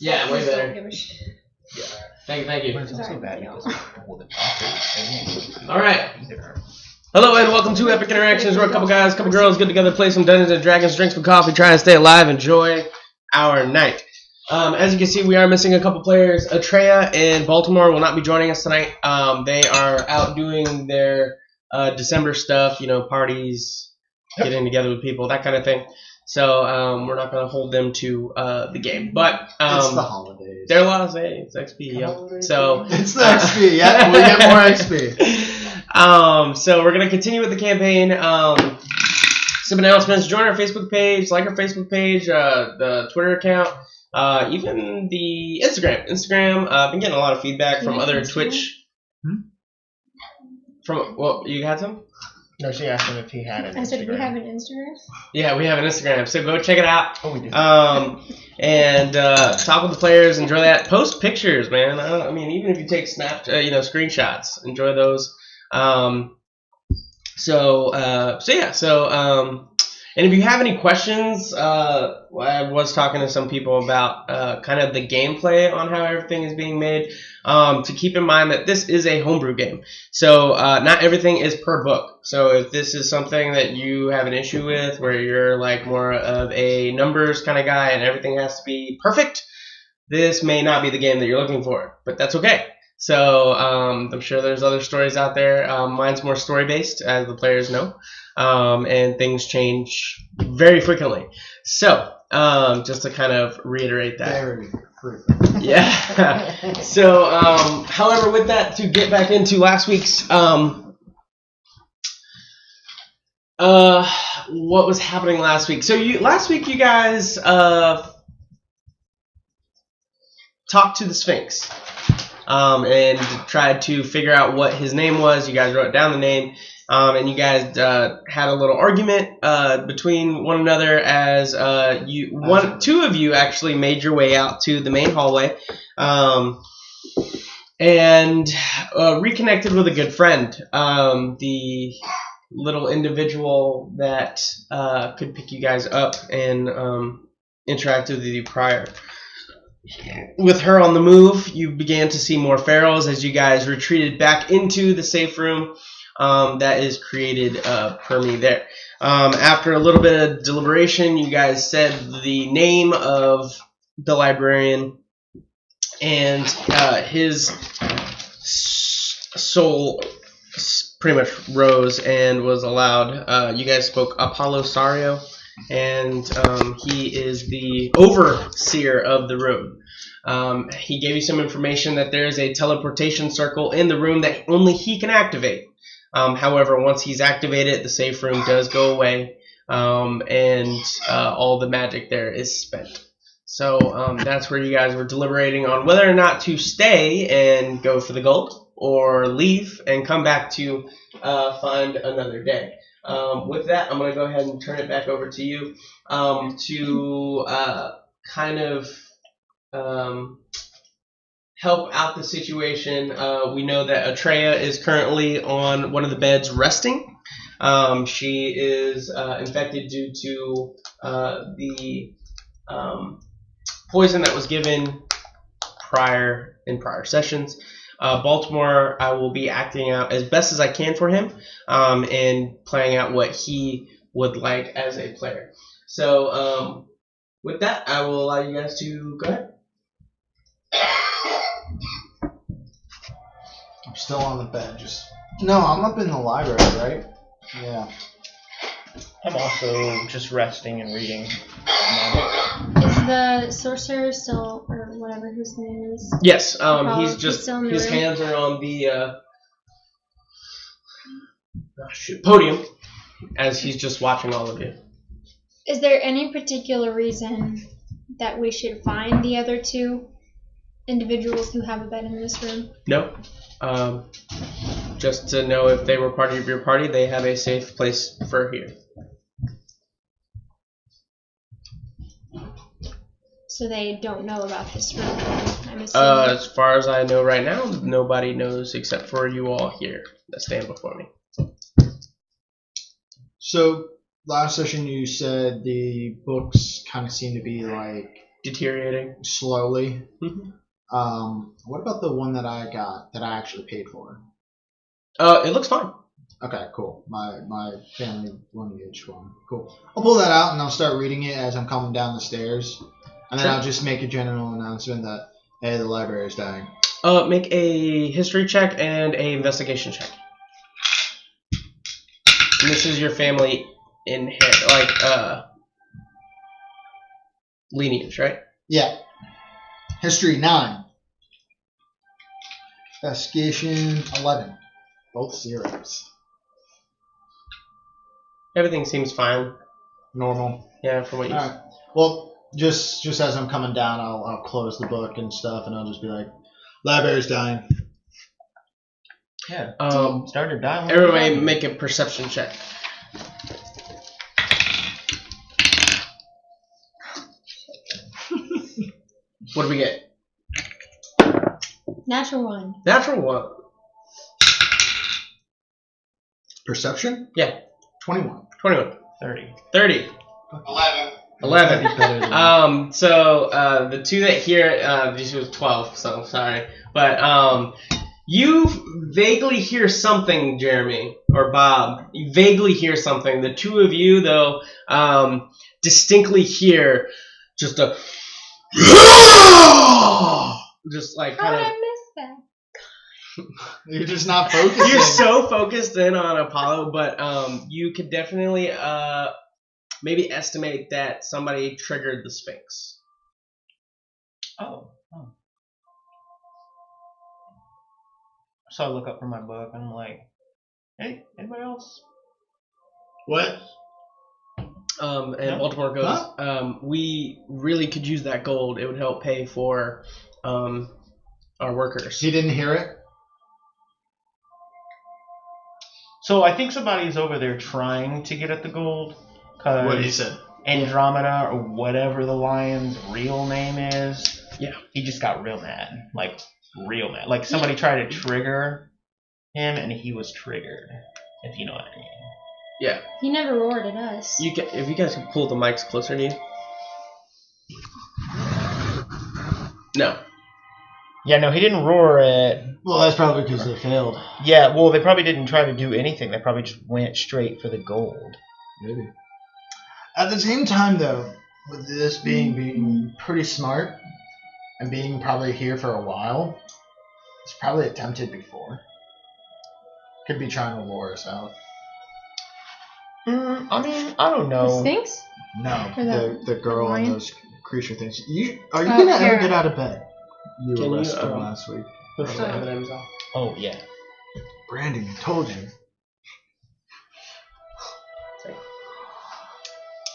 Yeah, way better. Yeah. Thank you. But it's also bad because it's more than awful. All right. Hello and welcome to Epic Interactions. We're a couple guys, couple girls, get together, play some Dungeons and Dragons, drink some coffee, try and stay alive, enjoy our night. As you can see, we are missing a couple players. Atreya and Baltimore will not be joining us tonight. They are out doing their December stuff, parties, getting together with people, that kind of thing. So we're not going to hold them to the game. But it's the holidays. They're Las Vegas, XP. Yep. So it's the XP. Yeah, we get more XP. So we're going to continue with the campaign. Some announcements. Join our Facebook page, like our Facebook page, the Twitter account, even the Instagram. I've been getting a lot of feedback from other Twitch. You had some? No, she asked him if he had an Instagram. I said, we have an Instagram? Yeah, we have an Instagram, so go check it out. Oh, we do. And talk with the players, enjoy that. Post pictures, man. Even if you take screenshots, enjoy those. And if you have any questions, I was talking to some people about kind of the gameplay on how everything is being made. To keep in mind that this is a homebrew game, so not everything is per book. So if this is something that you have an issue with, where you're like more of a numbers kind of guy and everything has to be perfect, this may not be the game that you're looking for, but that's okay. So I'm sure there's other stories out there. Mine's more story-based, as the players know, and things change very frequently. So just to kind of reiterate that. Very frequent. Yeah. So, however, with that, to get back into last week's, what was happening last week? So last week you guys talked to the Sphinx. And tried to figure out what his name was. You guys wrote down the name, and you guys had a little argument between one another as two of you actually made your way out to the main hallway, and reconnected with a good friend, the little individual that could pick you guys up and interact with you prior. With her on the move, you began to see more pharaohs as you guys retreated back into the safe room that is created per me there. After a little bit of deliberation, you guys said the name of the librarian, and his soul pretty much rose and was allowed. You guys spoke Apollo Sario, and he is the overseer of the room. He gave you some information that there is a teleportation circle in the room that only he can activate. However, once he's activated, the safe room does go away, and all the magic there is spent. So that's where you guys were deliberating on whether or not to stay and go for the gold, or leave and come back to find another day. With that, I'm going to go ahead and turn it back over to you to kind of help out the situation. We know that Atreya is currently on one of the beds resting. She is infected due to the poison that was given in prior sessions. Baltimore, I will be acting out as best as I can for him, and playing out what he would like as a player. So with that, I will allow you guys to go ahead. I'm still on the bed. No, I'm up in the library, right? Yeah. I'm also just resting and reading. Is the sorcerer still, or whatever his name is? Yes, Apollo, he's just, still in the his room? hands are on the podium as he's just watching all of you. Is there any particular reason that we should find the other two individuals who have a bed in this room? No. Just to know if they were part of your party, they have a safe place for here. So they don't know about this room, I'm assuming. As far as I know right now, nobody knows except for you all here that stand before me. So last session you said the books kind of seem to be like deteriorating. slowly. Mhm. What about the one that I got that I actually paid for? It looks fine. Okay, cool. My family lineage one. Cool. I'll pull that out and I'll start reading it as I'm coming down the stairs. And then Sure. I'll just make a general announcement that, hey, the library is dying. Make a history check and a investigation check. And this is your family lineage, right? Yeah. History 9. Investigation 11. Both zeros. Everything seems fine. Normal. Yeah, for what you. Alright. Well, just as I'm coming down, I'll close the book and stuff, and I'll just be like, library's dying. Yeah. Started dying. Everybody make a perception check. What do we get? Natural 1. Natural 1. Perception? Yeah. 21. 21. 30. 30. 11. 11. So the two that hear, this was 12, so sorry. But you vaguely hear something, Jeremy, or Bob. You vaguely hear something. The two of you, though, distinctly hear just a... just like How kind did of... I miss that? You're just not focusing. You're so focused in on Apollo, but you could definitely maybe estimate that somebody triggered the Sphinx. Oh. So I look up from my book and I'm like, hey, anybody else? What? And No? Baltimore goes, Huh? we really could use that gold. It would help pay for our workers. He didn't hear it? So I think somebody's over there trying to get at the gold. What he said. Andromeda, or whatever the lion's real name is. Yeah. He just got real mad. Like, real mad. Like, somebody tried to trigger him, and he was triggered. If you know what I mean. Yeah. He never roared at us. If you guys could pull the mics closer to you. No. Yeah, no, he didn't roar at... Well, that's probably because they failed. Yeah, well, they probably didn't try to do anything. They probably just went straight for the gold. Maybe. At the same time, though, with this being pretty smart and being probably here for a while, it's probably attempted before. Could be trying to lure us out. I mean, I don't The know. Sphinx? No, Or the girl lion? and those creature things. Are you gonna ever Kara. get out of bed? You Can were you, resting last week. Push the M&Ms off. Oh, yeah. Brandon, I told you.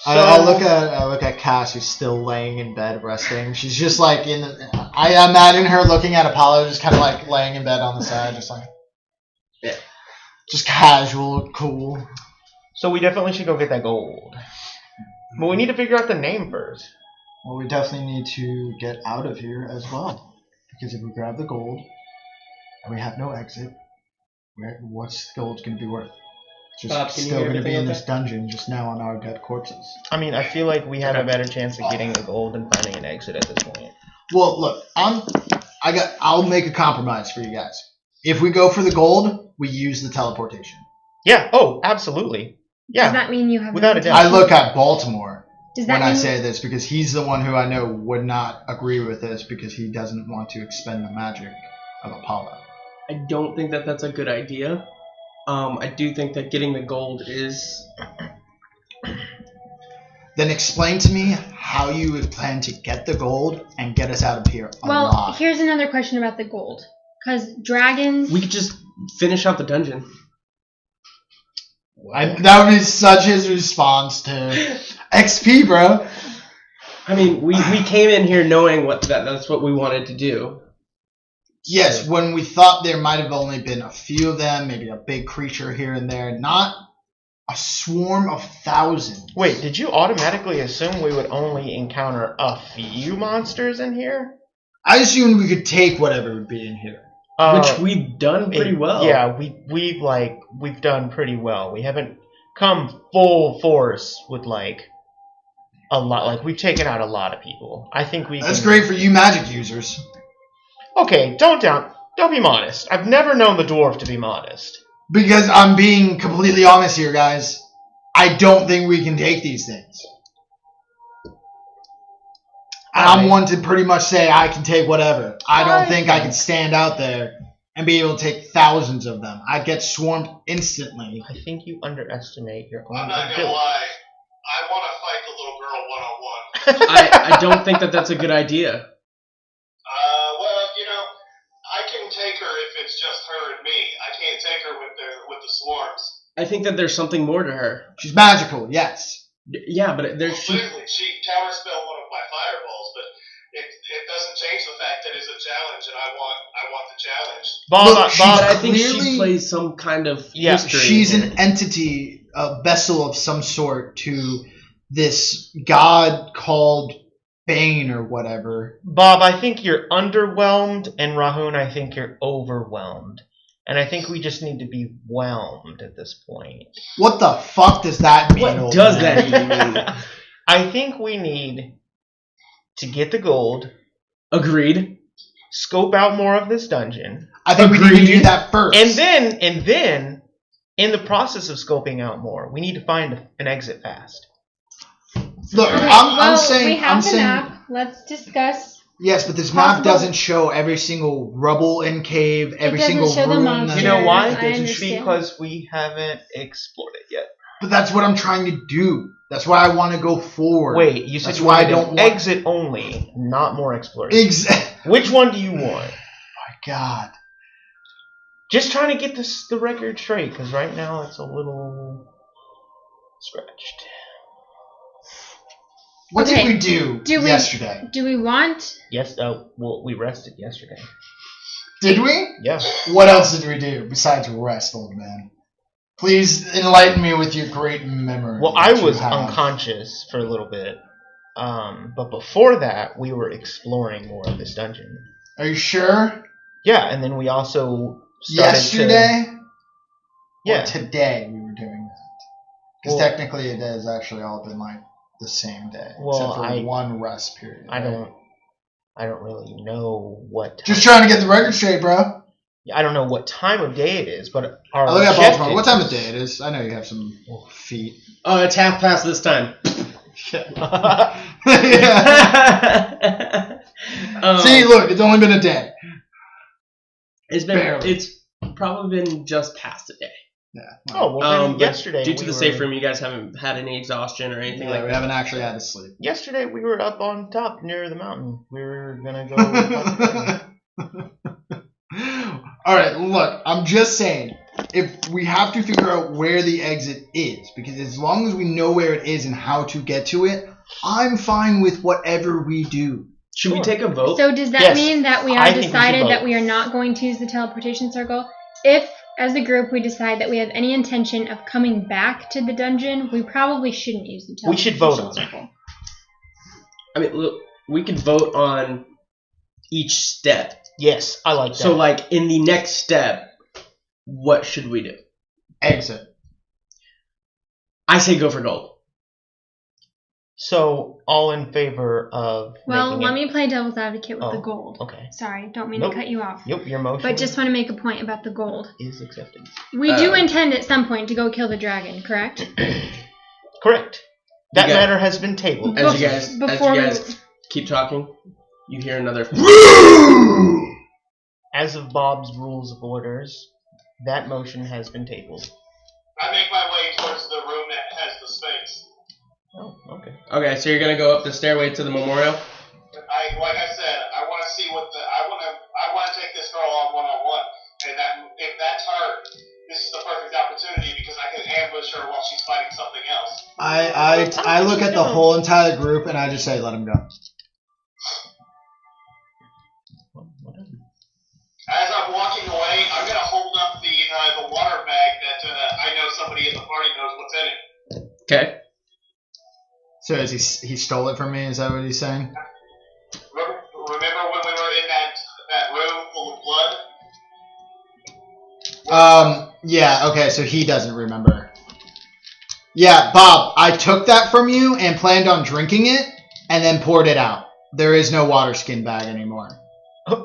I look at Cass, who's still laying in bed resting. She's just like I imagine her looking at Apollo, just kind of like laying in bed on the side, just like just casual, cool. So we definitely should go get that gold. But we need to figure out the name first. Well, we definitely need to get out of here as well, because if we grab the gold and we have no exit, what's the gold going to be worth? It's just Bob, can you still hear going to be everything in okay? this dungeon, just now on our dead corpses. I mean, I feel like we have a Okay. better chance of getting the gold than finding an exit at this point. Well, look, I'll make a compromise for you guys. If we go for the gold, we use the teleportation. Yeah. Oh, absolutely. Yeah. Does that mean you have Without a doubt. I look at Baltimore Does that when I mean say this because he's the one who I know would not agree with this because he doesn't want to expend the magic of Apollo. I don't think that that's a good idea. I do think that getting the gold is... Then explain to me how you would plan to get the gold and get us out of here Well, alive. here's another question about the gold. Because dragons... We could just finish out the dungeon. That would be such his response to XP, bro. I mean, we came in here knowing that's what we wanted to do. Yes, when we thought there might have only been a few of them, maybe a big creature here and there, not a swarm of thousands. Wait, did you automatically assume we would only encounter a few monsters in here? I assumed we could take whatever would be in here. Which we've done pretty well. Yeah, we've done pretty well. We haven't come full force with like a lot. Like, we've taken out a lot of people. I think we That's can... great for you magic users. Okay, don't be modest. I've never known the dwarf to be modest. Because I'm being completely honest here, guys. I don't think we can take these things. I'm one to pretty much say I can take whatever. I don't think I can stand out there and be able to take thousands of them. I'd get swarmed instantly. I think you underestimate your own I'm not gonna ability. lie. I want to fight the little girl one-on-one. I don't think that that's a good idea. Well, you know, I can take her if it's just her and me. I can't take her with the swarms. I think that there's something more to her. She's magical, yes. Yeah, but there's Clearly, she counterspelled one of my fireballs, but it doesn't change the fact that it's a challenge, and I want the challenge. Bob, but I think clearly- she plays some kind of Yeah, history. She's an entity, a vessel of some sort to this god called Bane or whatever. Bob, I think you're underwhelmed, and Rahun, I think you're overwhelmed. And I think we just need to be whelmed at this point. What the fuck does that mean? What old does man? that even mean? I think we need to get the gold, Agreed. scope out more of this dungeon, I think we need to Agreed. do that first. and then, in the process of scoping out more, we need to find an exit fast. Look, Okay, I'm saying, we have I'm the saying, map. Let's discuss. yes, but this map Possible- doesn't show every single rubble and cave, every doesn't single show the room. monsters. You know why? I understand. Because we haven't explored it yet. But that's what I'm trying to do. That's why I want to go forward. Wait, you said That's you why I wanted don't an want exit only, not more exploration. Exactly. Which one do you want? My God. Just trying to get the record straight, because right now it's a little scratched. What Okay, did we do yesterday? Do we want? Yes, well, we rested yesterday. Did we? Yeah. What else did we do besides rest, old man? Please enlighten me with your great memory. Well, I that you was have. unconscious for a little bit. But before that, we were exploring more of this dungeon. Are you sure? Yeah, and then we also started Yesterday? Yeah. Or today we were doing that. Because Well- technically it has actually all been like the same day. Well, except for I- one rest period. I right? don't really know what time. Just trying to get the record straight, bro. I don't know what time of day it is, but our I look at objective Baltimore. What time of day it is? I know you have some feet. Oh, it's 1:30 this time. Yeah. Um, See, look, it's only been a day. Barely. It's probably been just past a day. Yeah. Oh, well, then But yesterday due to we the safe were- room, you guys haven't had any exhaustion or anything Yeah, like we that. haven't actually had to sleep. Yesterday we were up on top near the mountain. We were gonna go. All right, look, I'm just saying, if we have to figure out where the exit is, because as long as we know where it is and how to get to it, I'm fine with whatever we do. Should we take a vote? So does that Yes, mean that we I are think we should decided vote. that we are not going to use the teleportation circle? If, as a group, we decide that we have any intention of coming back to the dungeon, we probably shouldn't use the We teleportation should vote on it. circle. I mean, look, we could vote on each step. Yes, I like that. So, like, in the next step, what should we do? Exit. I say go for gold. So, all in favor of Well, making let it... me play devil's advocate with Oh, the gold. Okay. Sorry, don't mean Nope. to cut you off. Yep, your motion But just want to make a point about the gold. is accepted. We do intend at some point to go kill the dragon, correct? Correct. That You got- matter has been tabled. As you guys, Before we- keep talking, you hear another. As of Bob's rules of orders, that motion has been tabled. I make my way towards the room that has the sphinx. Oh, okay. Okay, so you're gonna go up the stairway to the memorial. Like I said, I want to see what I want to take this girl on one-on-one, and if that's her, this is the perfect opportunity because I can ambush her while she's fighting something else. I look at the whole entire group and I just say, let him go. Well, whatever. As I'm walking away, I'm gonna hold up the water bag that I know somebody in the party knows what's in it. Okay. So is he stole it from me? Is that what he's saying? Remember when we were in that room full of blood? Yeah, okay, so he doesn't remember. Yeah, Bob, I took that from you and planned on drinking it and then poured it out. There is no water skin bag anymore. When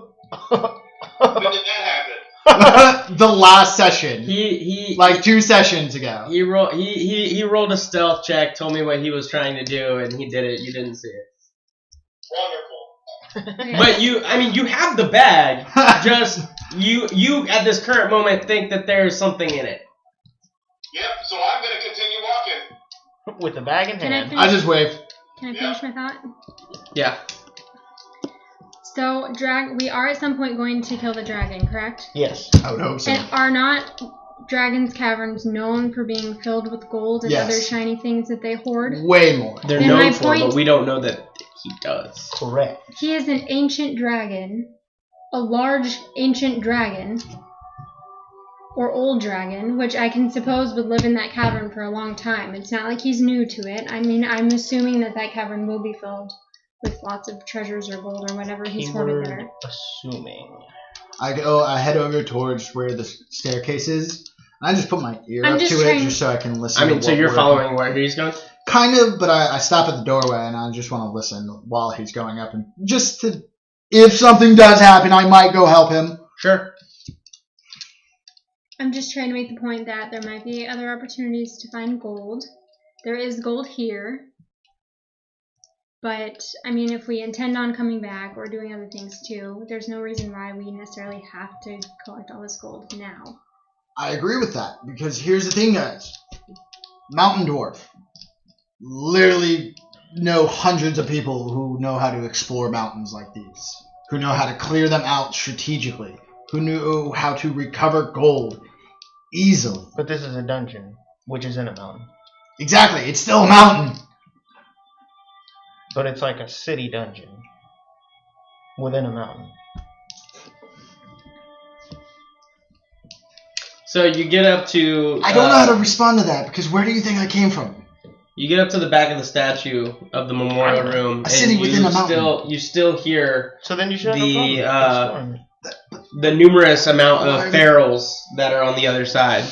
did that happen? The last session. He like 2 sessions ago. he rolled a stealth check, told me what he was trying to do, and he did it. You didn't see it. Wonderful. But you have the bag. Just you at this current moment think that there's something in it. Yep, so I'm going to continue walking. With the bag in Can I hand. finish? I just wave. Can I finish my thought? Yeah. So, we are at some point going to kill the dragon, correct? Yes. I would hope so. And are not dragons' caverns known for being filled with gold and Yes. other shiny things that they hoard? Way more. They're Then known my for it, but point- we don't know that he does. Correct. He is an ancient dragon, a large ancient dragon, or old dragon, which I can suppose would live in that cavern for a long time. It's not like he's new to it. I mean, I'm assuming that cavern will be filled with lots of treasures or gold or whatever he's hoarded Keyword there. assuming. I head over towards where the staircase is. I just put my ear I'm up just to it trying- just so I can listen. I mean, to so what you're we're- following where he's going? Kind of, but I stop at the doorway and I just want to listen while he's going up, and just to, if something does happen, I might go help him. Sure. I'm just trying to make the point that there might be other opportunities to find gold. There is gold here. But, I mean, if we intend on coming back or doing other things too, there's no reason why we necessarily have to collect all this gold now. I agree with that, because here's the thing, guys. Mountain Dwarf. Literally know hundreds of people who know how to explore mountains like these. Who know how to clear them out strategically. Who know how to recover gold easily. But this is a dungeon, which is in a mountain. Exactly, it's still a mountain. But it's like a city dungeon within a mountain. So you get up to. I don't know how to respond to that, because where do you think I came from? You get up to the back of the statue of the memorial room, A city and within a mountain. you still hear So then you should have The, no problem exploring. the numerous amount of Why? ferals that are on the other side.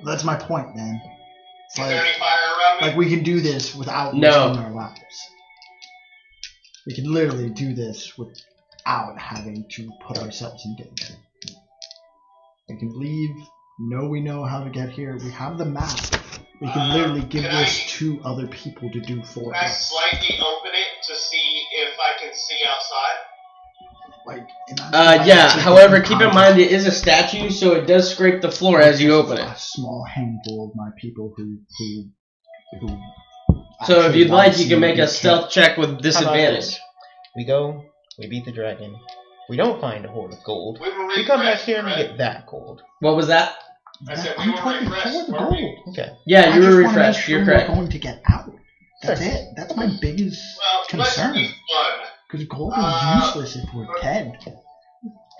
That's my point, man. It's Is there like, any fire around me? like we can do this without No. risking our lives. We can literally do this without having to put ourselves in danger. We can leave. We know how to get here. We have the map. We can literally give Can I- this to other people to do for Can I us. slightly open it to see if I can see outside? Like, imagine if I Yeah. actually However, put in keep in contact mind it is a statue, so it does scrape the floor as you open a it. small handful of my people who So if actually you'd want like, to you see can make me a kill. stealth check with How about disadvantage. this? We go, we beat the dragon. We don't find a hoard of gold. We were We come back refreshed, here and right? get that gold. What was that? I said we I'm were totally refreshed, for the weren't we? gold. Okay. Yeah, I you just were wanna make refreshed. sure You're we're correct. going to get out. That's it. That's my biggest Well, let's concern. be fun. Because gold is useless if we're dead.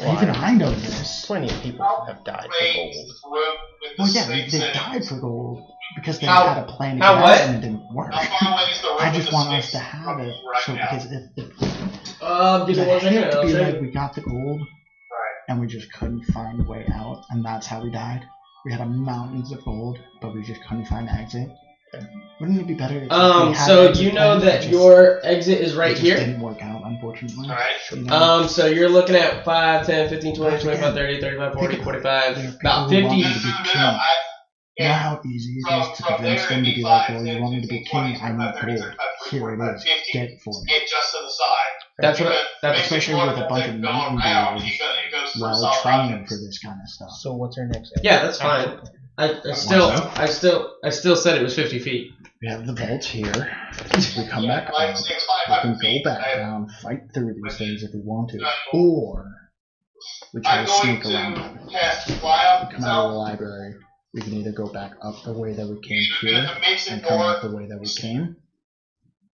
Well, Even I know this. Plenty of people have died for Raise gold. this room with the Well, yeah, snakes they in it. died for gold because they How- had a plan to how get what? out and it didn't work. How far away is the room I with just the want us snakes to have from it, me right so now? because if give it me one second. had to I'll be show like you. we got the gold Right. and we just couldn't find a way out, and that's how we died. We had a mountains of gold, but we just couldn't find an exit. Wouldn't it be better? If we had So an exit you know plan? that It just- your exit is right it just here. didn't work out, unfortunately. Alright. You know? So you're looking at 5, 10, 15, 20, Once 25, again, 30, 35, 40, think about it. 45, There are about people who 50. want me to be king. You know how easy it is to convince them to be like, well, you want me to be king, I need gold. Here it is. Get it for me. Get just to the side. That's what. Because That's basically especially one with a of bunch them of going mountain around, dwarves it goes through well solid trained rockets. for this kind of stuff. So what's our next step? Yeah, that's fine. I still said it was 50 feet. We have the vaults here. If we come back Like up, 6, we 500 can go feet. back down, fight through these things if we want to, or we try I'm to going sneak around them. to cast fly up Come out of the library. We can either go back up the way that we came here and come out the way that we came,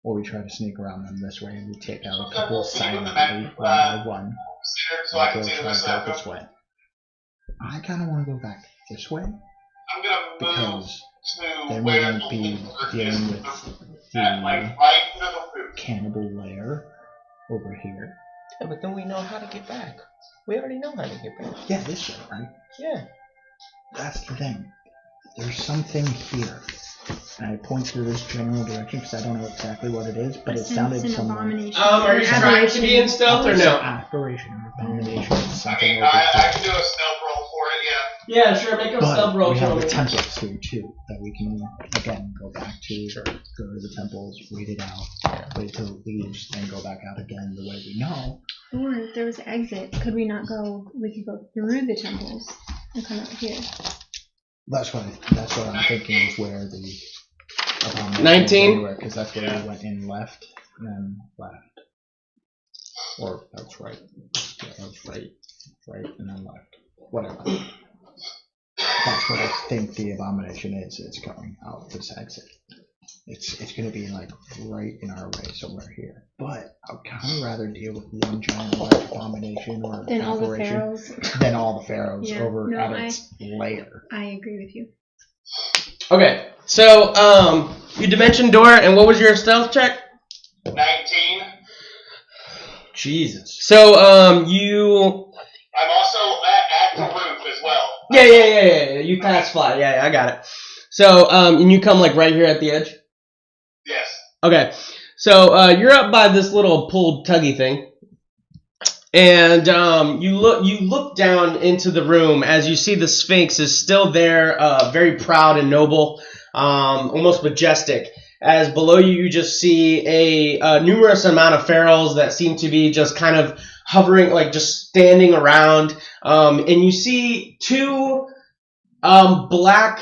or we try to sneak around them this way and we take out a couple silently one by one. so I And can go see the try rest to of go them. this way. I kind of want to go back this way I'm gonna move because to then we're where going to be dealing with at, like the right into the food. cannibal lair over here. Yeah, but then we know how to get back. We already know how to get back. Yeah, this way, right? Yeah. That's the thing. There's something here. And I point to this general direction because I don't know exactly what it is, but it sounded an somewhere. abomination. Are you trying to be in stealth or no? Aberration or abomination or I something mean, over I here. can do a stealth roll for it, yeah. Yeah, sure. Make a stealth But roll we have for the me. temples here too that we can again go back to. Go to the temples, wait it out, wait till it leaves, then go back out again the way we know. Or if there was an exit, could we not go? We could go through the temples and come out here. That's what I'm thinking is where the 19? because that's where we went in left and then left. Or that's right. Yeah, that's right and then left. Whatever. That's what I think the abomination is. It's going out this exit. It's going to be like right in our way somewhere here. But I'd kind of rather deal with one giant large abomination or Then all the aberration pharaohs. than all the pharaohs Yeah, over no, at its lair. I agree with you. Okay, so you dimension door, and what was your stealth check? 19. Jesus. So you. I'm also at the roof as well. Yeah. You pass fly. Yeah, I got it. So and you come like right here at the edge. Yes. Okay, so you're up by this little pulled tuggy thing, and you look down into the room as you see the Sphinx is still there, very proud and noble, almost majestic. As below you just see a numerous amount of pharaohs that seem to be just kind of hovering, like just standing around, and you see two black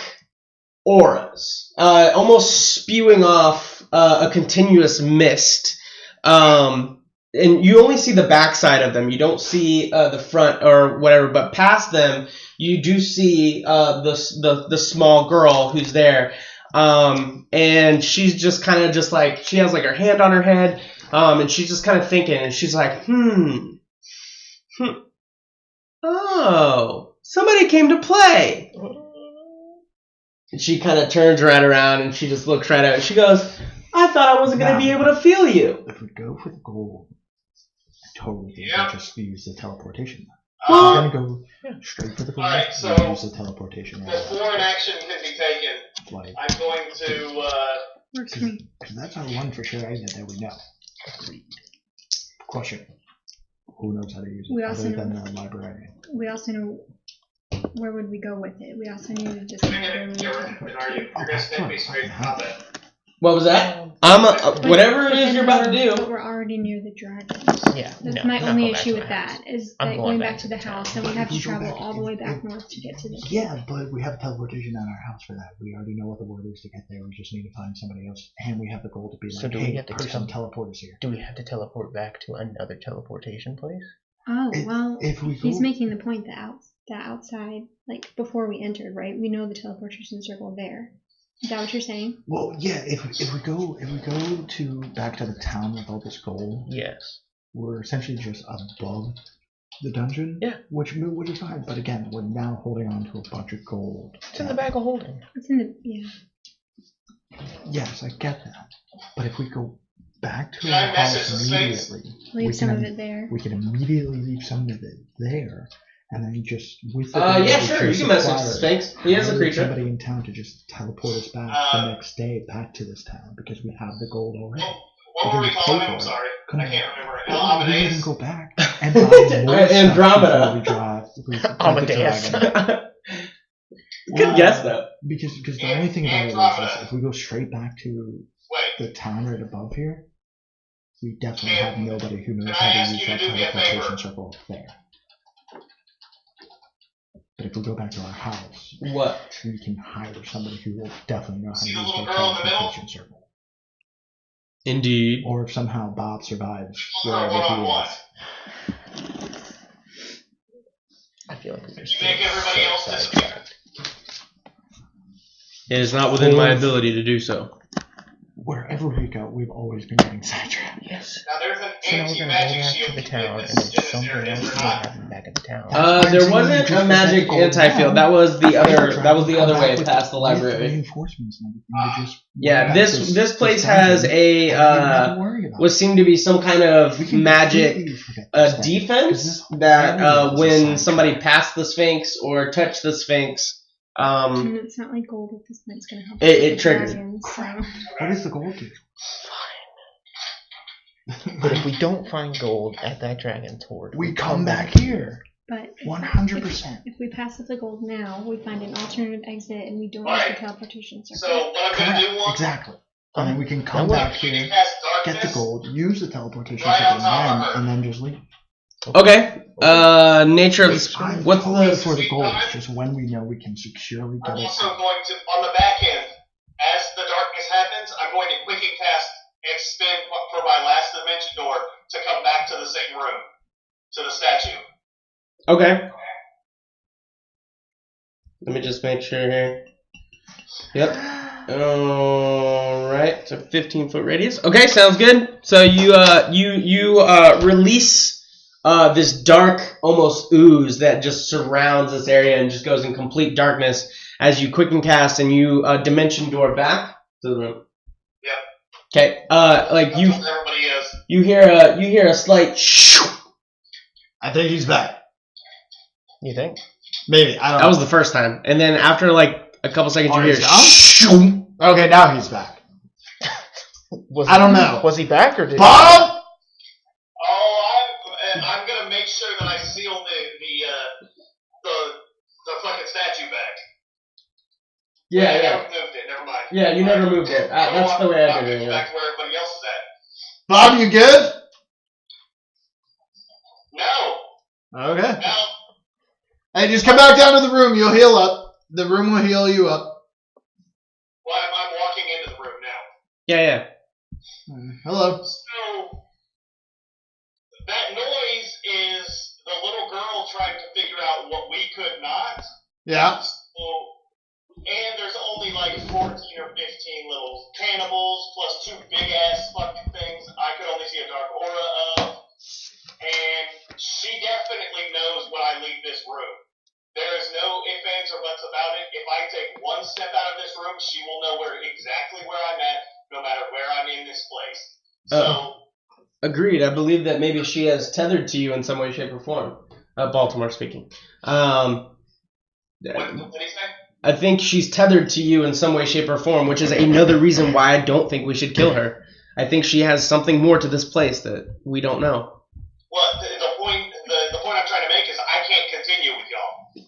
auras, almost spewing off a continuous mist, and you only see the backside of them. You don't see the front or whatever, but past them, you do see the small girl who's there, and she's just kind of just like she has like her hand on her head, and she's just kind of thinking, and she's like, oh, somebody came to play. And she kind of turns right around and she just looks right at it. She goes, I thought I wasn't going to be able to feel you. If we go for the gold, I totally think Yeah. we just use the teleportation. Well- We're going to go straight for the gold. Alright, so we use the teleportation. before an action can be taken, Like, I'm going to, Works for me. because that's our one for sure exit that we know. Question. Who knows how to use it We also other know- than the librarian? We also know where would we go with it. We also need to decide where we would you're teleport to. going to stick me straight in combat. What was that? Whatever it is you're about to do. But we're already near the dragon. Yeah. That's no, my not only going back issue to with my that house. is I'm that going going back back to to the town. house, and we have to If we go travel back all the way in- back north to get to this. Yeah, but we have teleportation at our house for that. We already know what the word is to get there. We just need to find somebody else. And we have the goal to be So like, do we hey, have to person, teleport us here. Do we have to teleport back to another teleportation place? Oh If- well, if we he's go- making the point that outside, like before we entered, right? We know the teleportation circle there. Is that what you're saying? Well, yeah. If we go to back to the town with all this gold, Yes. we're essentially just above the dungeon. Yeah. Which is fine. But again, we're now holding on to a bunch of gold. It's in the bag of holding. It's in the yeah. Yes, I get that. But if we go back to Can our I message house the Sphinx? immediately, Leave some of it there. we can immediately leave some of it there, and then just with the Yeah, gold sure. we You can message the acquire, Sphinx. He is a hire creature. Somebody in town to just teleport us back the next day back to this town because we have the gold already. What were we calling him? I'm sorry. Come I on. can't remember. We let him Amadeus? go back and buy more Andromeda. stuff before we drive. Amadeus. Good guess though. Because the only thing about it is Andromeda. if we go straight back to Wait. the town right above here, we definitely Can- have nobody who knows can I how to ask use you to that do me a teleportation favor? circle there. But if we go back to our house, What? we can hire somebody who will definitely know how to See use the little the girl in the middle? teleportation circle. Indeed. Or if somehow Bob survives We'll go wherever he one-on-one. is. I feel like we Did just you make everybody else disappear? It is not within my ability to do so. Wherever we go, we've always been getting sidetracked. Yes. Now there's an So now we're gonna go anti-magic back shield to the in town, and this if something area. else Is may there not? happen back at the town. There wasn't a magic anti-field. That was the other way past the library. Reinforcements and everything to just Yeah, this place has what seemed to be some kind of magic defense that when somebody passed the Sphinx or touched the Sphinx, And it's not like gold at this point. It's gonna help. it triggered. Dragons, so. What does the gold do? But if we don't find gold at that dragon toward, We come back here. But 100%. if we pass up the gold now, we find an alternative exit and we don't use Right. the teleportation circle. So what I'm gonna Correct. do one. Exactly. And then we can come That back If we here, can cast get the darkness, gold, use the teleportation Right circle on top of again, her. and then just leave. Okay. Nature of the I'm what's totally the for the gold. It's just when we know we can securely I'm get it. also going to, on the back end, as the darkness happens, I'm going to quicken cast and spin for my last dimension door to come back to the same room, to the statue. okay? Let me just make sure here. Yep. Alright, it's a 15-foot radius. Okay, sounds good. So you release this dark, almost ooze that just surrounds this area and just goes in complete darkness as you quicken cast and you dimension door back to the room. Yep. Okay. Like That's what everybody is. you hear a slight shoo. I think he's back. You think? Maybe. I don't That know. was the first time, and then after like a couple seconds, you hear he's gone? shoo. Okay, now he's back. Was I don't know. Was he back or did Bob! Oh, I'm gonna make sure that I seal the fucking statue back. Yeah, I yeah, never moved it. Never mind. yeah. You never moved it. That's the way I did it. Yeah. Back to where everybody else is at. Bob, you good? No. Okay. No. Hey, just come back down to the room. You'll heal up. The room will heal you up. Well, I'm walking into the room now. Yeah. Hello. So that noise is the little girl trying to figure out what we could not. Yeah. So, and there's only like 14 or 15 little cannibals plus two big ass fucking things I could only see a dark aura of. And she definitely knows when I leave this room. There is no ifs, ands, or buts about it. If I take one step out of this room, she will know exactly where I'm at, no matter where I'm in this place. So, Agreed. I believe that maybe she has tethered to you in some way, shape, or form. Baltimore speaking. what did he say? I think she's tethered to you in some way, shape, or form, which is another reason why I don't think we should kill her. I think she has something more to this place that we don't know. Well, the point I'm trying to make is I can't continue with y'all.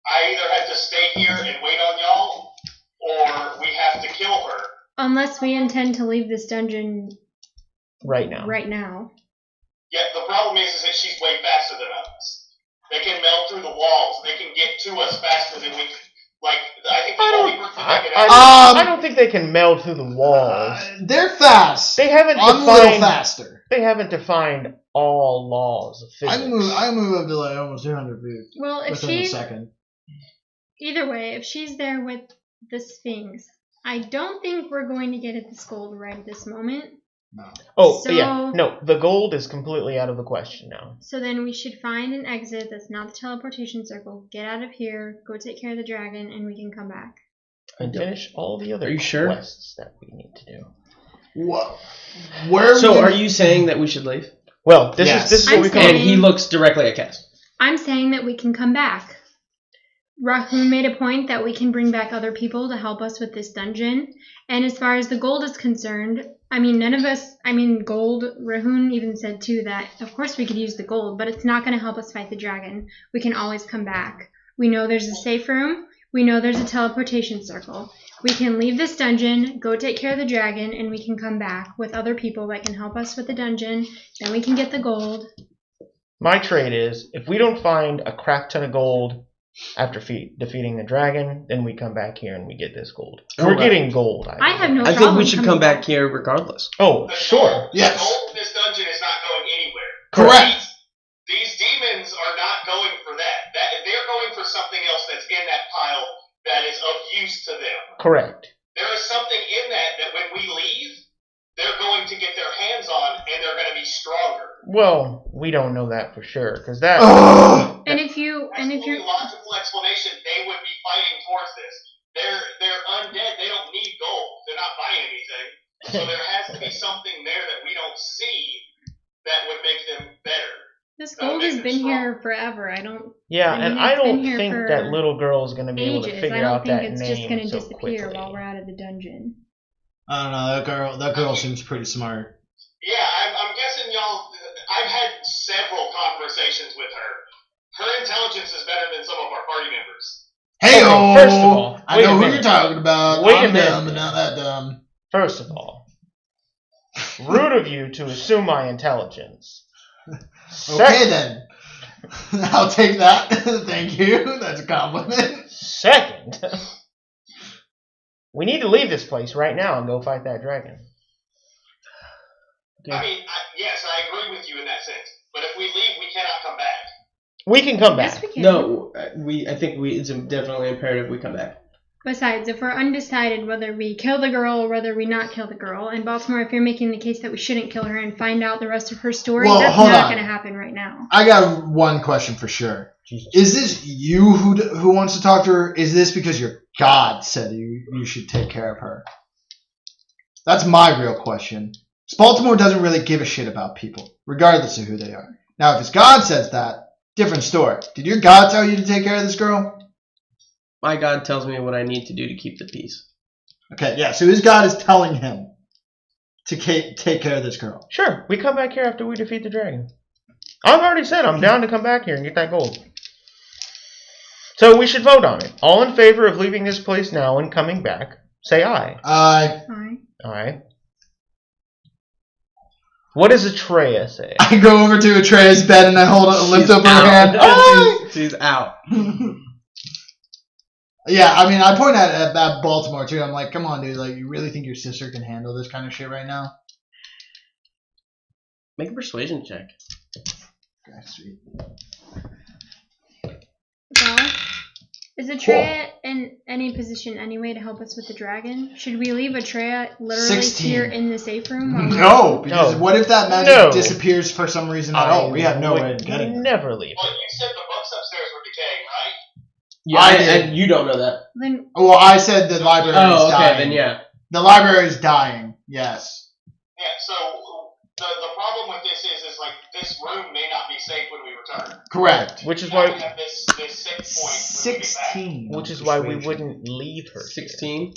I either have to stay here and wait on y'all, or we have to kill her. Unless we intend to leave this dungeon right now? right now. Yeah, the problem is that she's way faster than us. They can melt through the walls. They can get to us faster than we can. Like, I think the only person that can I don't think they can meld through the walls. They're fast. They haven't I'm a little defined. faster. They haven't defined all laws of physics. I move up to like almost 200 feet Well, if within a she, second. either way, if she's there with the Sphinx, I don't think we're going to get at this gold right at this moment. No. Oh, So- yeah. No, the gold is completely out of the question now. So then we should find an exit that's not the teleportation circle, get out of here, go take care of the dragon, and we can come back. And finish all the other Are you sure? quests that we need to do. Whoa. Where So, are you saying that we should leave? Well, this Yes. is what I'm we call And saying- he looks directly at Cass. I'm saying that we can come back. Rahun made a point that we can bring back other people to help us with this dungeon. And as far as the gold is concerned, gold, Rahun even said too that of course we could use the gold, but it's not going to help us fight the dragon. We can always come back. We know there's a safe room. We know there's a teleportation circle. We can leave this dungeon, go take care of the dragon, and we can come back with other people that can help us with the dungeon. Then we can get the gold. My trade is, if we don't find a crap ton of gold after defeating the dragon, then we come back here and we get this gold. Oh, We're right. getting gold. I have no I think problem we should coming come back here regardless. Oh, The sure. gold- Yes. The gold in this dungeon is not going anywhere. Correct. These demons are not going for that. They're going for something else that's in that pile that is of use to them. Correct. There is something in that when we leave, going to get their hands on, and they're going to be stronger. Well, we don't know that for sure, because that. Ugh! And if you're logical explanation, they would be fighting towards this. They're undead. They don't need gold. They're not buying anything. So there has to be something there that we don't see that would make them better. this gold has been here forever. I don't. Yeah, I mean, and I it's been don't here think for that little girl is going to be able to ages. figure I don't out that think it's name just going to so disappear quickly. while we're out of the dungeon. I don't know. That girl seems pretty smart. Yeah, I'm guessing y'all. I've had several conversations with her. Her intelligence is better than some of our party members. Hey, Okay, first of all, I wait know a who minute. you're talking about. Wait a I'm minute. dumb, but not that dumb. First of all, rude of you to assume my intelligence. Okay, then. I'll take that. Thank you. That's a compliment. Second, we need to leave this place right now and go fight that dragon. I mean, yes, I agree with you in that sense. But if we leave, we cannot come back. We can come Yes, back. we can. No, I think it's definitely imperative we come back. Besides, if we're undecided whether we kill the girl or whether we not kill the girl, and Baltimore, if you're making the case that we shouldn't kill her and find out the rest of her story, Well, that's hold not on. going to happen right now. I got one question for sure. Jesus. Is this you who wants to talk to her? Is this because your God said you should take care of her? That's my real question. Baltimore doesn't really give a shit about people, regardless of who they are. Now, if his God says that, different story. Did your God tell you to take care of this girl? My God tells me what I need to do to keep the peace. Okay, yeah, so his God is telling him to take care of this girl. Sure, we come back here after we defeat the dragon. I've already said I'm down to come back here and get that gold. So we should vote on it. All in favor of leaving this place now and coming back, say aye. I Aye. What does Atreya say? go over to Atreya's bed and I lift up her hand. Aye! She's out. Yeah, I mean, I point at Baltimore too. I'm like, come on, dude. Like, you really think your sister can handle this kind of shit right now? Make a persuasion check. Okay, sweet. Well, is Atreya in any position anyway to help us with the dragon? Should we leave Atreya literally 16. here in the safe room? while No, because No. what if that magic No. disappears for some reason at all? We have no way of getting it. Never leave. Well, you said the books upstairs were decaying, right? Yeah, I did. and you don't know that. Then Well, I said the library is Oh, okay, dying. then yeah. The library is dying. Yes. Yeah, so the problem with this is like this room may not be safe when we return. Correct. Which is Now we why. have this sick point. when we get back. 16. Which is why we wouldn't leave her. 16.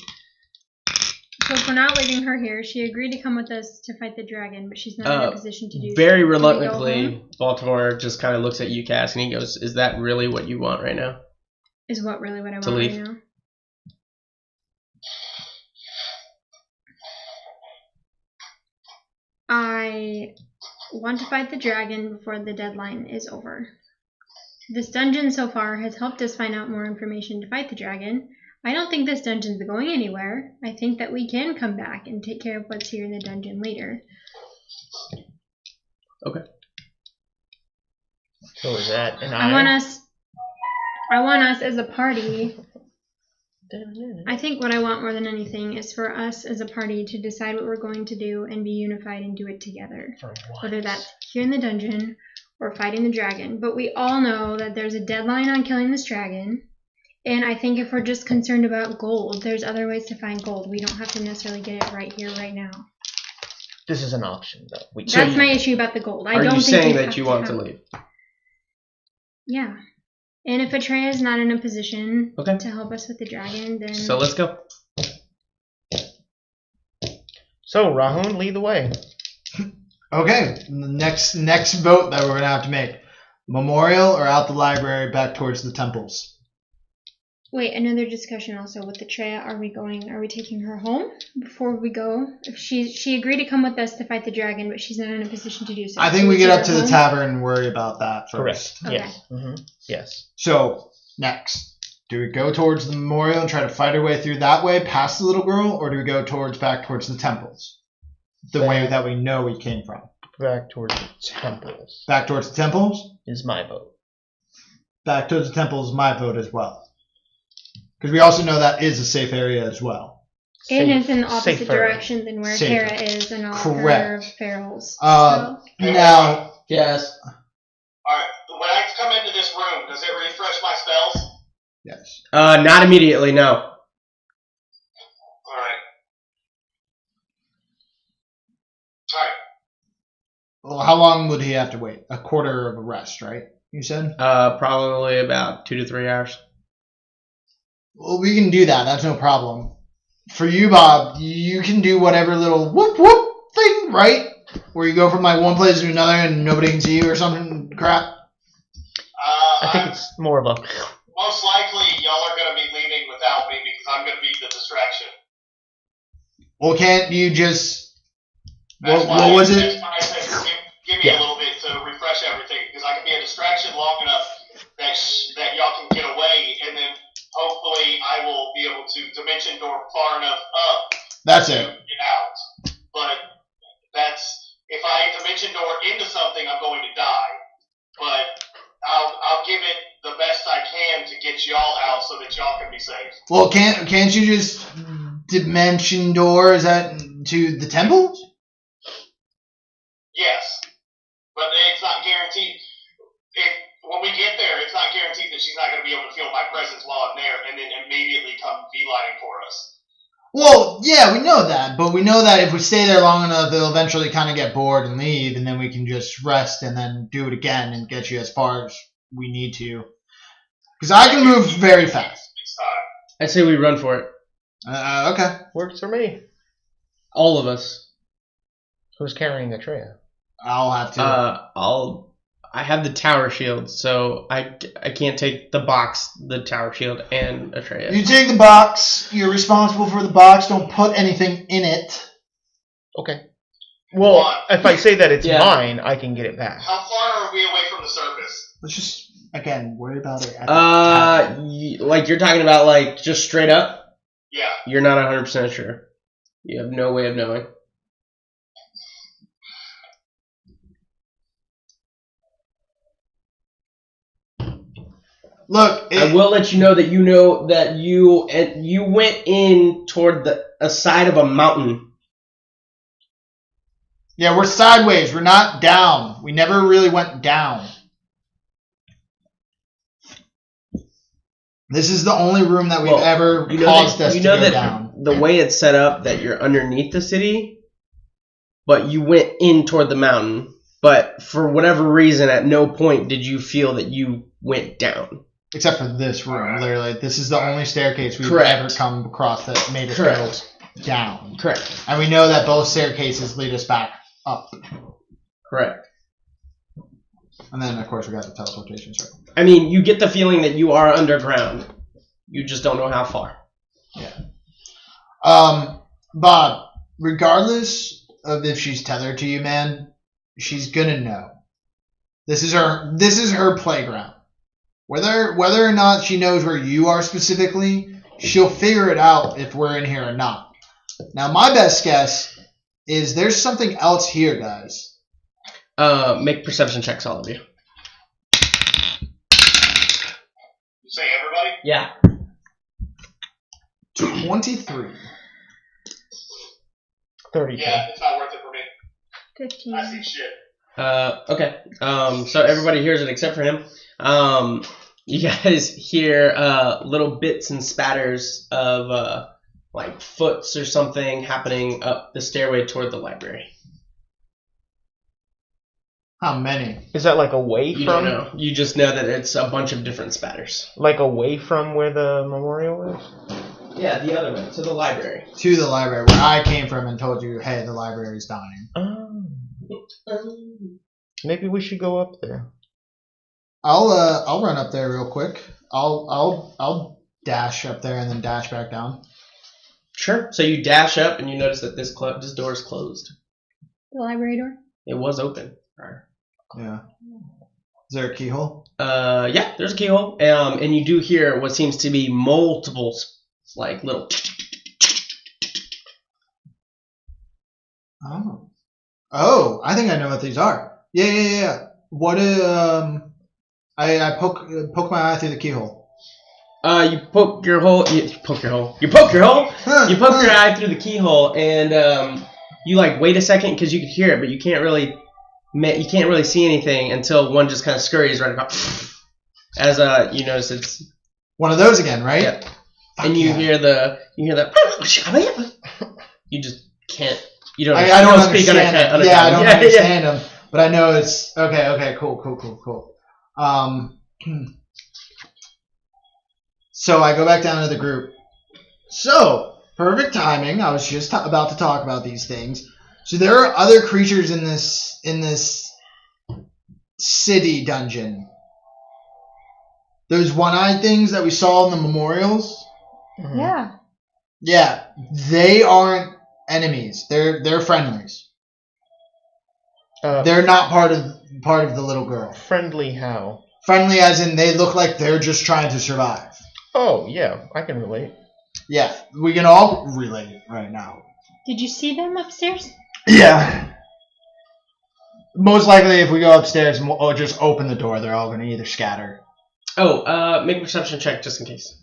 so if we're not leaving her here, she agreed to come with us to fight the dragon, but she's not in a position to do so. Very Can we go reluctantly, home? Baltimore just kind of looks at you, Cass, and he goes, "Is that really what you want right now?" Is what really what I To want leave. right now. I want to fight the dragon before the deadline is over. This dungeon so far has helped us find out more information to fight the dragon. I don't think this dungeon's going anywhere. I think that we can come back and take care of what's here in the dungeon later. Okay. So is that an I want us as a party. I think what I want more than anything is for us as a party to decide what we're going to do and be unified and do it together. For what? Whether that's here in the dungeon or fighting the dragon. But we all know that there's a deadline on killing this dragon. And I think if we're just concerned about gold, there's other ways to find gold. We don't have to necessarily get it right here, right now. This is an option, though. That's my issue about the gold. I Are don't you think saying we that have you to want to have- leave? Yeah. And if Atreya is not in a position Okay. to help us with the dragon, then So let's go. So, Rahun, lead the way. Okay, next vote that we're going to have to make. Memorial or out the library back towards the temples? wait, another discussion also with Atreya. Are we taking her home before we go? If she agreed to come with us to fight the dragon, but she's not in a position to do so. I think So we get take up her to the home? tavern and worry about that Correct. first. Okay. Yes. Mm-hmm. Yes. So, next. Do we go towards the memorial and try to fight our way through that way past the little girl, or do we go back towards the temples? The way that we know we came from. Back towards the temples Back towards the temples? is my vote. Back towards the temples is my vote as well. Because we also know that is a safe area as well. It is in the opposite safer. direction than where Safer. Tara is and all Correct. her ferals. Now, Yes. Alright, when I come into this room, does it refresh my spells? yes. Not immediately, no. Alright. Alright. Well, how long would he have to wait? A quarter of a rest, right? You said? Probably about 2 to 3 hours. Well, we can do that. That's no problem. For you, Bob, you can do whatever little whoop whoop thing, right? Where you go from like one place to another and nobody can see you or something crap. I think it's more of a. Most likely, y'all are going to be leaving without me because I'm going to be the distraction. Well, can't you just... That's What was it? That's why I said give me a little bit to refresh everything because I can be a distraction long enough that y'all can get away, and then hopefully I will be able to dimension door far enough up That's to it. get out. But that's if I dimension door into something, I'm going to die. But I'll give it the best I can to get y'all out so that y'all can be safe. Well, can't you just dimension door? Is that to the temple? Yes, but it's not guaranteed. When we get there, it's not guaranteed that she's not going to be able to feel my presence while I'm there and then immediately come beelining for us. Well, yeah, we know that, but we know that if we stay there long enough, they'll eventually kind of get bored and leave, and then we can just rest and then do it again and get you as far as we need to. Because I can move very fast. It's time. I say we run for it. Okay. Works for me. All of us. Who's carrying Atreya? I'll have to. I have the tower shield, so I can't take the box, the tower shield, and Atreya. You take the box. You're responsible for the box. Don't put anything in it. Okay. Well, if I say that it's mine, I can get it back. How far are we away from the surface? Let's just, again, worry about it. Like you're talking about, like just straight up. Yeah. You're not 100% sure. You have no way of knowing. Look, I will let you know that you went in toward a side of a mountain. Yeah, we're sideways. We're not down. We never really went down. This is the only room that we've ever caused us to go down. The way it's set up, that you're underneath the city, but you went in toward the mountain. But for whatever reason, at no point did you feel that you went down. Except for this room, literally. This is the only staircase we've ever come across that made us go down. Correct. And we know that both staircases lead us back up. Correct. And then, of course, we got the teleportation circle. I mean, you get the feeling that you are underground. You just don't know how far. Yeah. Bob, regardless of if she's tethered to you, man, she's gonna know. This is her playground. Whether or not she knows where you are specifically, she'll figure it out if we're in here or not. Now, my best guess is there's something else here, guys. Make perception checks, all of you. You say everybody? Yeah. 23. 32. Yeah, it's not worth it for me. 15. I see shit. Okay. So everybody hears it except for him. You guys hear little bits and spatters of like foots or something happening up the stairway toward the library. How many? Is that like away You from? don't know. You just know that it's a bunch of different spatters. Like away from where the memorial is? Yeah, the other way, to the library. To the library, where I came from and told you, hey, the library's dying. Maybe we should go up there. I'll run up there real quick. I'll dash up there and then dash back down. Sure. So you dash up and you notice that this door is closed. The library door? It was open prior. Yeah. Is there a keyhole? Yeah, there's a keyhole. And you do hear what seems to be multiple, like, little... Oh, I think I know what these are. Yeah. What, I poke my eye through the keyhole. You poke your hole. You poke your hole. You poke your hole. You poke your eye through the keyhole, and you like wait a second because you can hear it, but you can't really see anything until one just kind of scurries right across. As you notice, it's one of those again, right? Yeah. And you hear the you just can't. You don't. I don't speak understand them. Yeah, I don't understand them, but I know it's okay. Okay, cool. So I go back down to the group. So, perfect timing. I was just about to talk about these things. So there are other creatures in this city dungeon. Those one-eyed things that we saw in the memorials. Mm-hmm. Yeah. Yeah, they aren't enemies. They're friendlies. They're not part of the little girl. Friendly how? Friendly as in they look like they're just trying to survive. Oh, yeah, I can relate. Yeah, we can all relate right now. Did you see them upstairs? Yeah. Most likely, if we go upstairs and we'll just open the door, they're all going to either scatter. Oh, make a perception check just in case.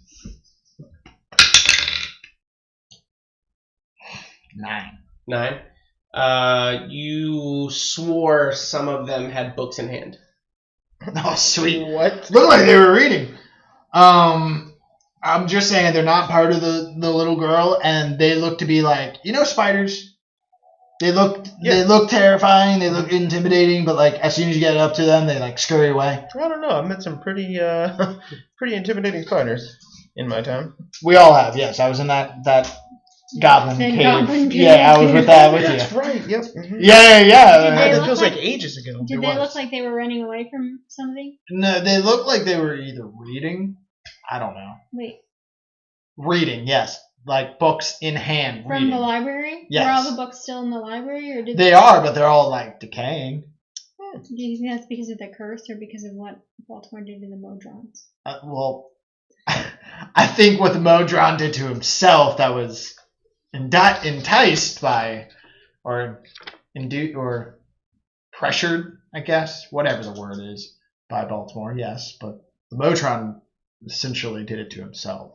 9. You swore some of them had books in hand. Oh, sweet. What? Looked like they were reading. I'm just saying they're not part of the little girl, and they look to be like, spiders. They look terrifying. They look intimidating, but like as soon as you get up to them, they like scurry away. I don't know. I've met some pretty intimidating spiders in my time. We all have. Yes, I was in that goblin cave. Goblin cave. Yeah, I was with you. That's right. Yep. Mm-hmm. Yeah. That feels like ages ago. Did they look like they were running away from something? No, they looked like they were either reading. I don't know. Wait. Reading, yes. Like books in hand. From reading. the library? Yes. Were all the books still in the library? Or They are, but they're all like decaying. Do you think that's because of the curse or because of what Baltimore did to the Modrons? Well, I think what the Modron did to himself, that was enticed by, or induced, or pressured, I guess, whatever the word is, by Baltimore, yes. But the Modron essentially did it to himself.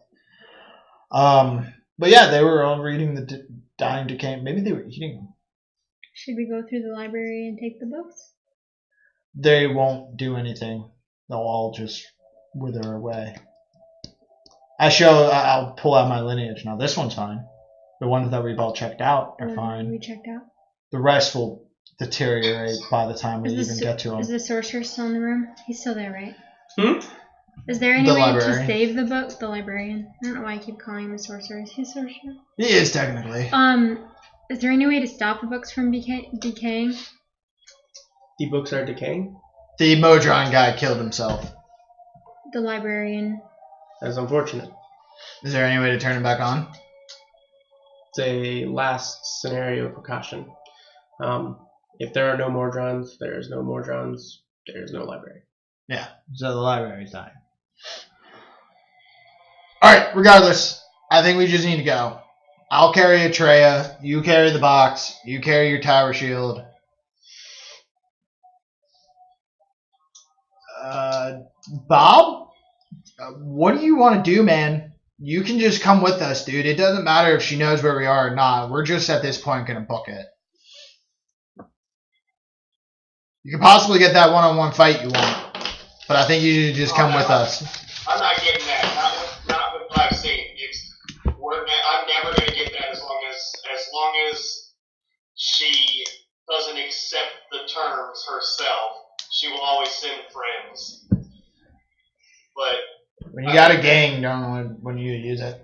But yeah, they were all reading the dying, decaying. Maybe they were eating them. Should we go through the library and take the books? They won't do anything. They'll all just wither away. I'll pull out my lineage now. This one's fine. The ones that we've all checked out are fine. We checked out. The rest will deteriorate by the time we even get to them. Is the sorcerer still in the room? He's still there, right? Is there The any way librarian. to save the book? The librarian. I don't know why I keep calling him a sorcerer. Is he a sorcerer? He is technically. Is there any way to stop the books from decaying? The books are decaying? The Modron guy killed himself. The librarian. That's unfortunate. Is there any way to turn him back on? It's a last scenario precaution. If there are no Mordrons, there's no Mordrons, there's no library. Yeah, so the library's dying. Alright, regardless, I think we just need to go. I'll carry Atreya, you carry the box, you carry your tower shield. Bob? What do you want to do, man? You can just come with us, dude. It doesn't matter if she knows where we are or not. We're just at this point going to book it. You could possibly get that one-on-one fight you want, but I think you should just come with us. I'm not getting that. Not with what I've seen. I'm never going to get that as long as she doesn't accept the terms herself. She will always send friends. But when you got a gang, don't know when you use it.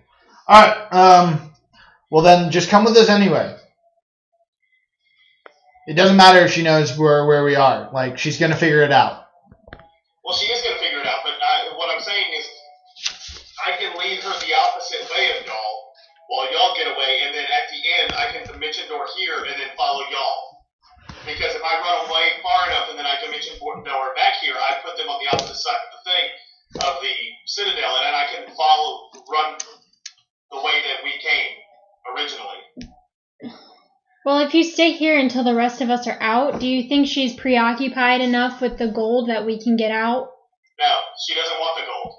Alright, well then just come with us anyway. It doesn't matter if she knows where we are. Like, she's going to figure it out. Well, she is going to figure it out, but what I'm saying is I can lead her the opposite way of y'all while y'all get away, and then at the end I can dimension door here and then follow y'all. Because if I run away far enough and then I dimension door back here, I put them on the opposite side of the thing, of the citadel, and then I can run the way that we came originally. Well, if you stay here until the rest of us are out, do you think she's preoccupied enough with the gold that we can get out? No, she doesn't want the gold.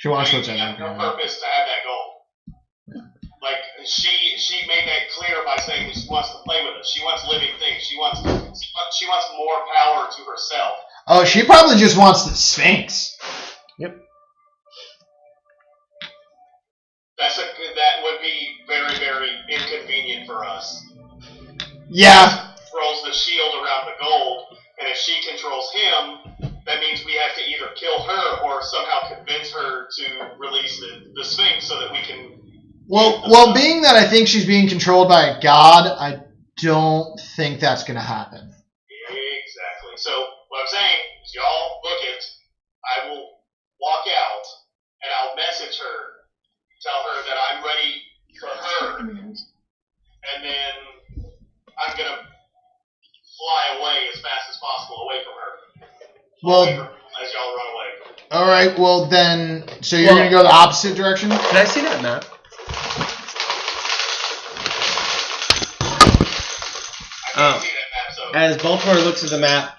She wants what's in her it. purpose to have that gold. Like she made that clear by saying that she wants to play with us. She wants living things. She wants more power to herself. Oh, she probably just wants the Sphinx. Yep. That would be very, very inconvenient for us. Yeah. Controls the shield around the gold, and if she controls him, that means we have to either kill her or somehow convince her to release the Sphinx so that we can. Well, being that I think she's being controlled by a god, I don't think that's going to happen. Exactly. So what I'm saying is, y'all book it. I will walk out, and I'll message her. Tell her that I'm ready for her, and then I'm gonna fly away as fast as possible away from her. Well, As y'all run away. All right. Well, then, so you're gonna go the opposite direction? Can I see that map? I can't see that map, so As Baltimore looks at the map,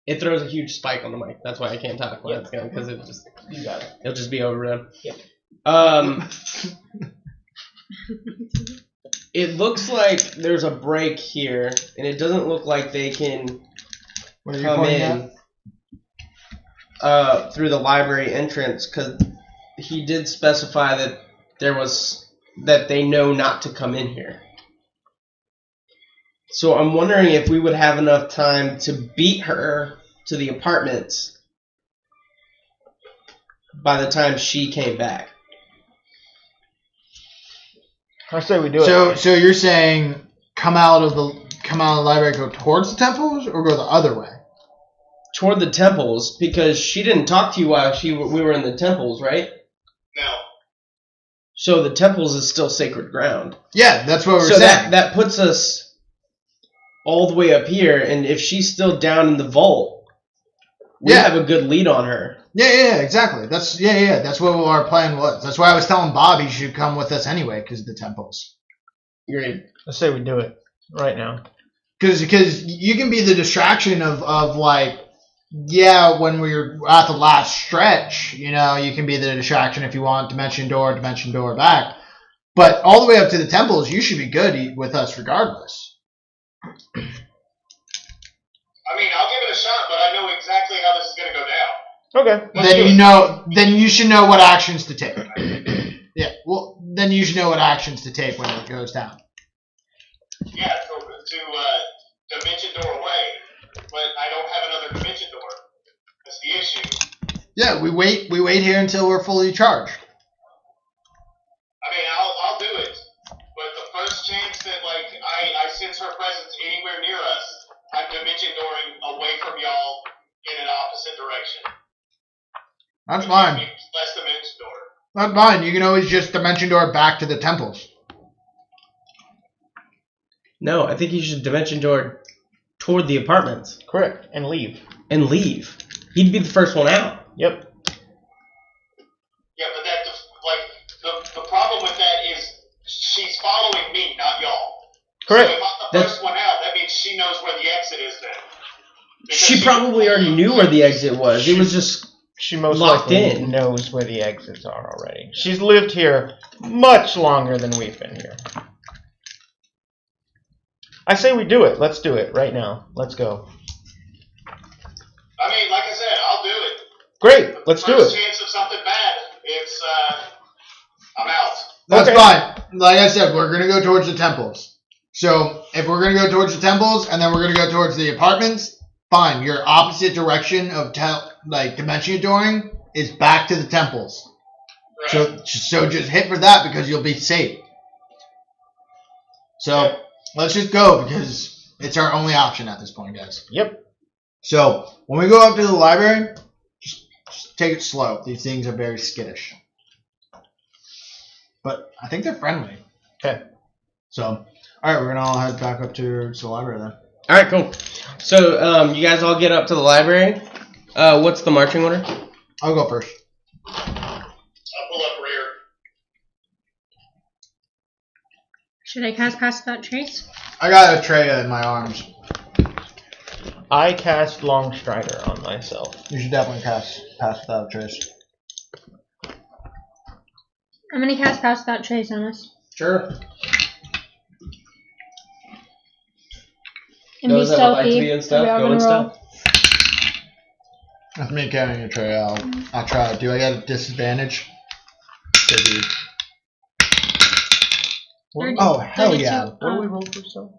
it throws a huge spike on the mic. That's why I can't talk when it's going, because it'll just be overrun. Yep. It looks like there's a break here, and it doesn't look like they can come in through the library entrance, because he did specify that that they know not to come in here. So I'm wondering if we would have enough time to beat her to the apartments by the time she came back. I say we do it. So you're saying come out of the library, go towards the temples, or go the other way? Toward the temples, because she didn't talk to you while we were in the temples, right? no. So the temples is still sacred ground. Yeah, that's what we're So saying. that puts us all the way up here, and if she's still down in the vault, we have a good lead on her. Yeah, exactly. That's what our plan was. That's why I was telling Bob he should come with us anyway, because of the temples. Great. I say we do it right now. Because you can be the distraction of like, yeah, when we're at the last stretch, you can be the distraction if you want dimension door back. But all the way up to the temples, you should be good with us regardless. I mean, I'll give it a shot, but I know exactly how this is going to go down. Okay. Let's do it. Then you should know what actions to take. Yeah, well, then you should know what actions to take when it goes down. Yeah, to dimension door away, but I don't have another dimension door. That's the issue. Yeah, we wait here until we're fully charged. I mean, I'll do it, but the first chance that I sense her presence anywhere near us, I'm dimension dooring away from y'all in an opposite direction. That's fine. Less dimension door. That's fine. You can always just dimension door back to the temples. No, I think you should dimension door toward the apartments. Correct. And leave. And leave. He'd be the first one out. Yep. Yeah, but the problem with that is she's following me, not y'all. Correct. So if I'm the first one out, that means she knows where the exit is then. Because She probably already knew where the exit was. It was just She most locked likely in. knows where the exits are already. She's lived here much longer than we've been here. I say we do it. Let's do it right now. Let's go. I mean, like I said, I'll do it. Great. Let's do First it. chance of something bad, it's I'm out. That's Okay. fine. Like I said, we're gonna go towards the temples. So if we're gonna go towards the temples and then we're gonna go towards the apartments, fine. Your opposite direction of dimension dooring is back to the temples. Right. So just hit for that because you'll be safe. So let's just go because it's our only option at this point, guys. Yep. So when we go up to the library, just take it slow. These things are very skittish. But I think they're friendly. Okay. So, all right, we're going to all head back up to the library then. All right, cool. So you guys all get up to the library. What's the marching order? I'll go first. I'll pull up rear. Should I cast Pass Without Trace? I got a tray in my arms. I cast Long Strider on myself. You should definitely pass without a trace. I'm gonna cast Pass Without Trace on us. Sure. And Those be that would like to stealthy. be in stealth, We are go in gonna roll. stealth. That's me carrying a tray. I'll try. Do I get a disadvantage? Should be. 30 Oh, hell 32, yeah. What do we roll for stealth?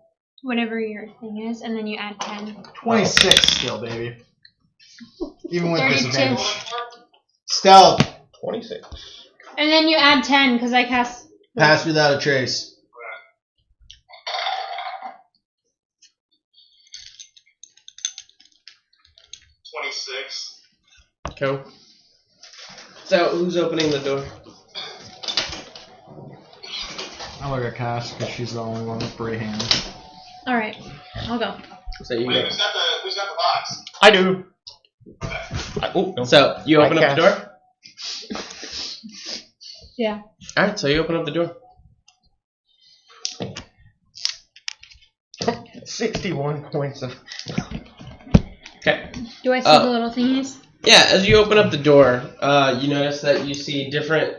Whatever your thing is, and then you add 10. 26 still, baby. Even with 32. disadvantage. Stealth. 26. And then you add 10 because I cast. Pass without a trace. 26. Cool. So, who's opening the door? I'll look at Cass because she's the only one with free hands. All right, I'll go. So you Wait, go. who's got the box? I do. No. So you open I up the door. Yeah. All right. So you open up the door. 61 points of. Okay. Do I see the little thingies? Yeah. As you open up the door, you notice that you see different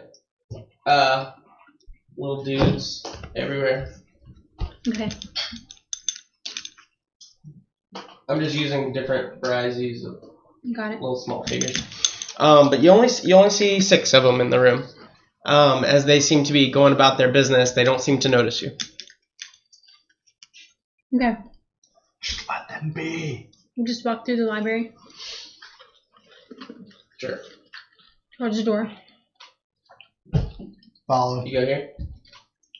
little dudes everywhere. Okay. I'm just using different varieties of Got it. little small figures. But you only see 6 of them in the room. As they seem to be going about their business, they don't seem to notice you. Okay. Just let them be. You just walk through the library Sure. towards the door. Follow. You go here.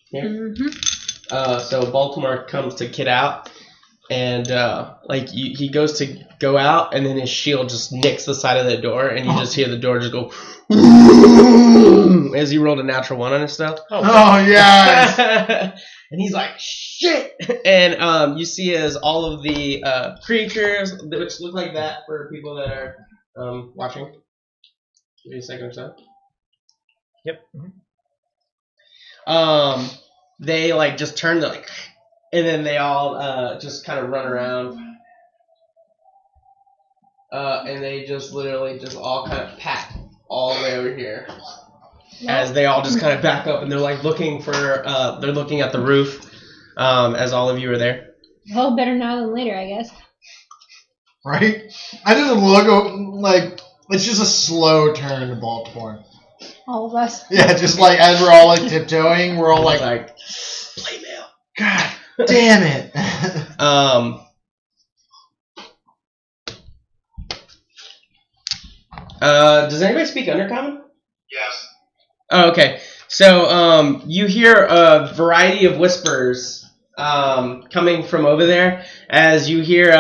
Here. Mm-hmm. So Baltimore comes to get out, and he goes to go out, and then his shield just nicks the side of the door, and you just hear the door just go as he rolled a natural 1 on his stuff. Oh, yes! And he's like, shit! And you see as all of the creatures, which look like that for people that are watching. Give me a second or so. Yep. They like just turn to like, and then they all just kind of run around. And they just literally just all kind of pack all the way over here. As they all just kind of back up and they're like looking for, they're looking at the roof as all of you are there. Well, better now than later, I guess. Right? I just look like, it's just a slow turn to Baltimore. All of us. Yeah, just like as we're all like tiptoeing, we're all like play mail. God damn it. Does anybody speak Undercommon? Yes. Oh, okay. So you hear a variety of whispers coming from over there as you hear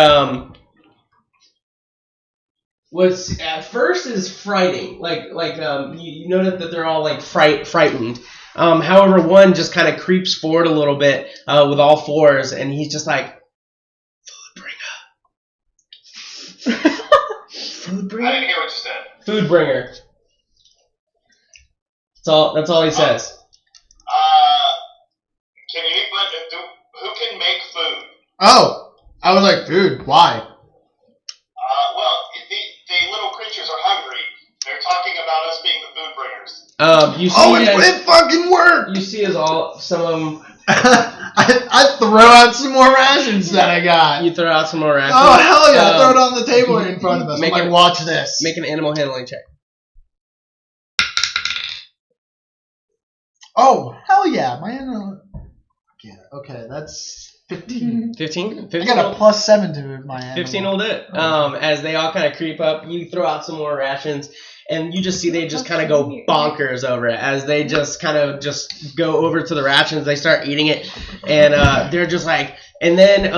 what's at first is frightening. You notice that they're all like frightened. However, one just kind of creeps forward a little bit with all fours, and he's just like, "Food bringer." Food bringer. I didn't hear what you said. Food bringer. That's all he says. Can anybody who can make food? Oh, I was like, dude, why? Well, the little creatures are hungry. They're talking about us being the food bringers. You see it fucking worked! You see as all some of them. I throw out some more rations that I got. You throw out some more rations. Oh, hell yeah. Throw it on the table in front of us. Make I'm like, it- watch this. Make an animal handling check. Oh, hell yeah. My animal... Yeah, okay, that's 15. 15? I got a +7 to my animal. 15 will do it. As they all kind of creep up, you throw out some more rations, and you just see they just kind of go bonkers over it. As they just kind of just go over to the rations, they start eating it, and they're just like, and then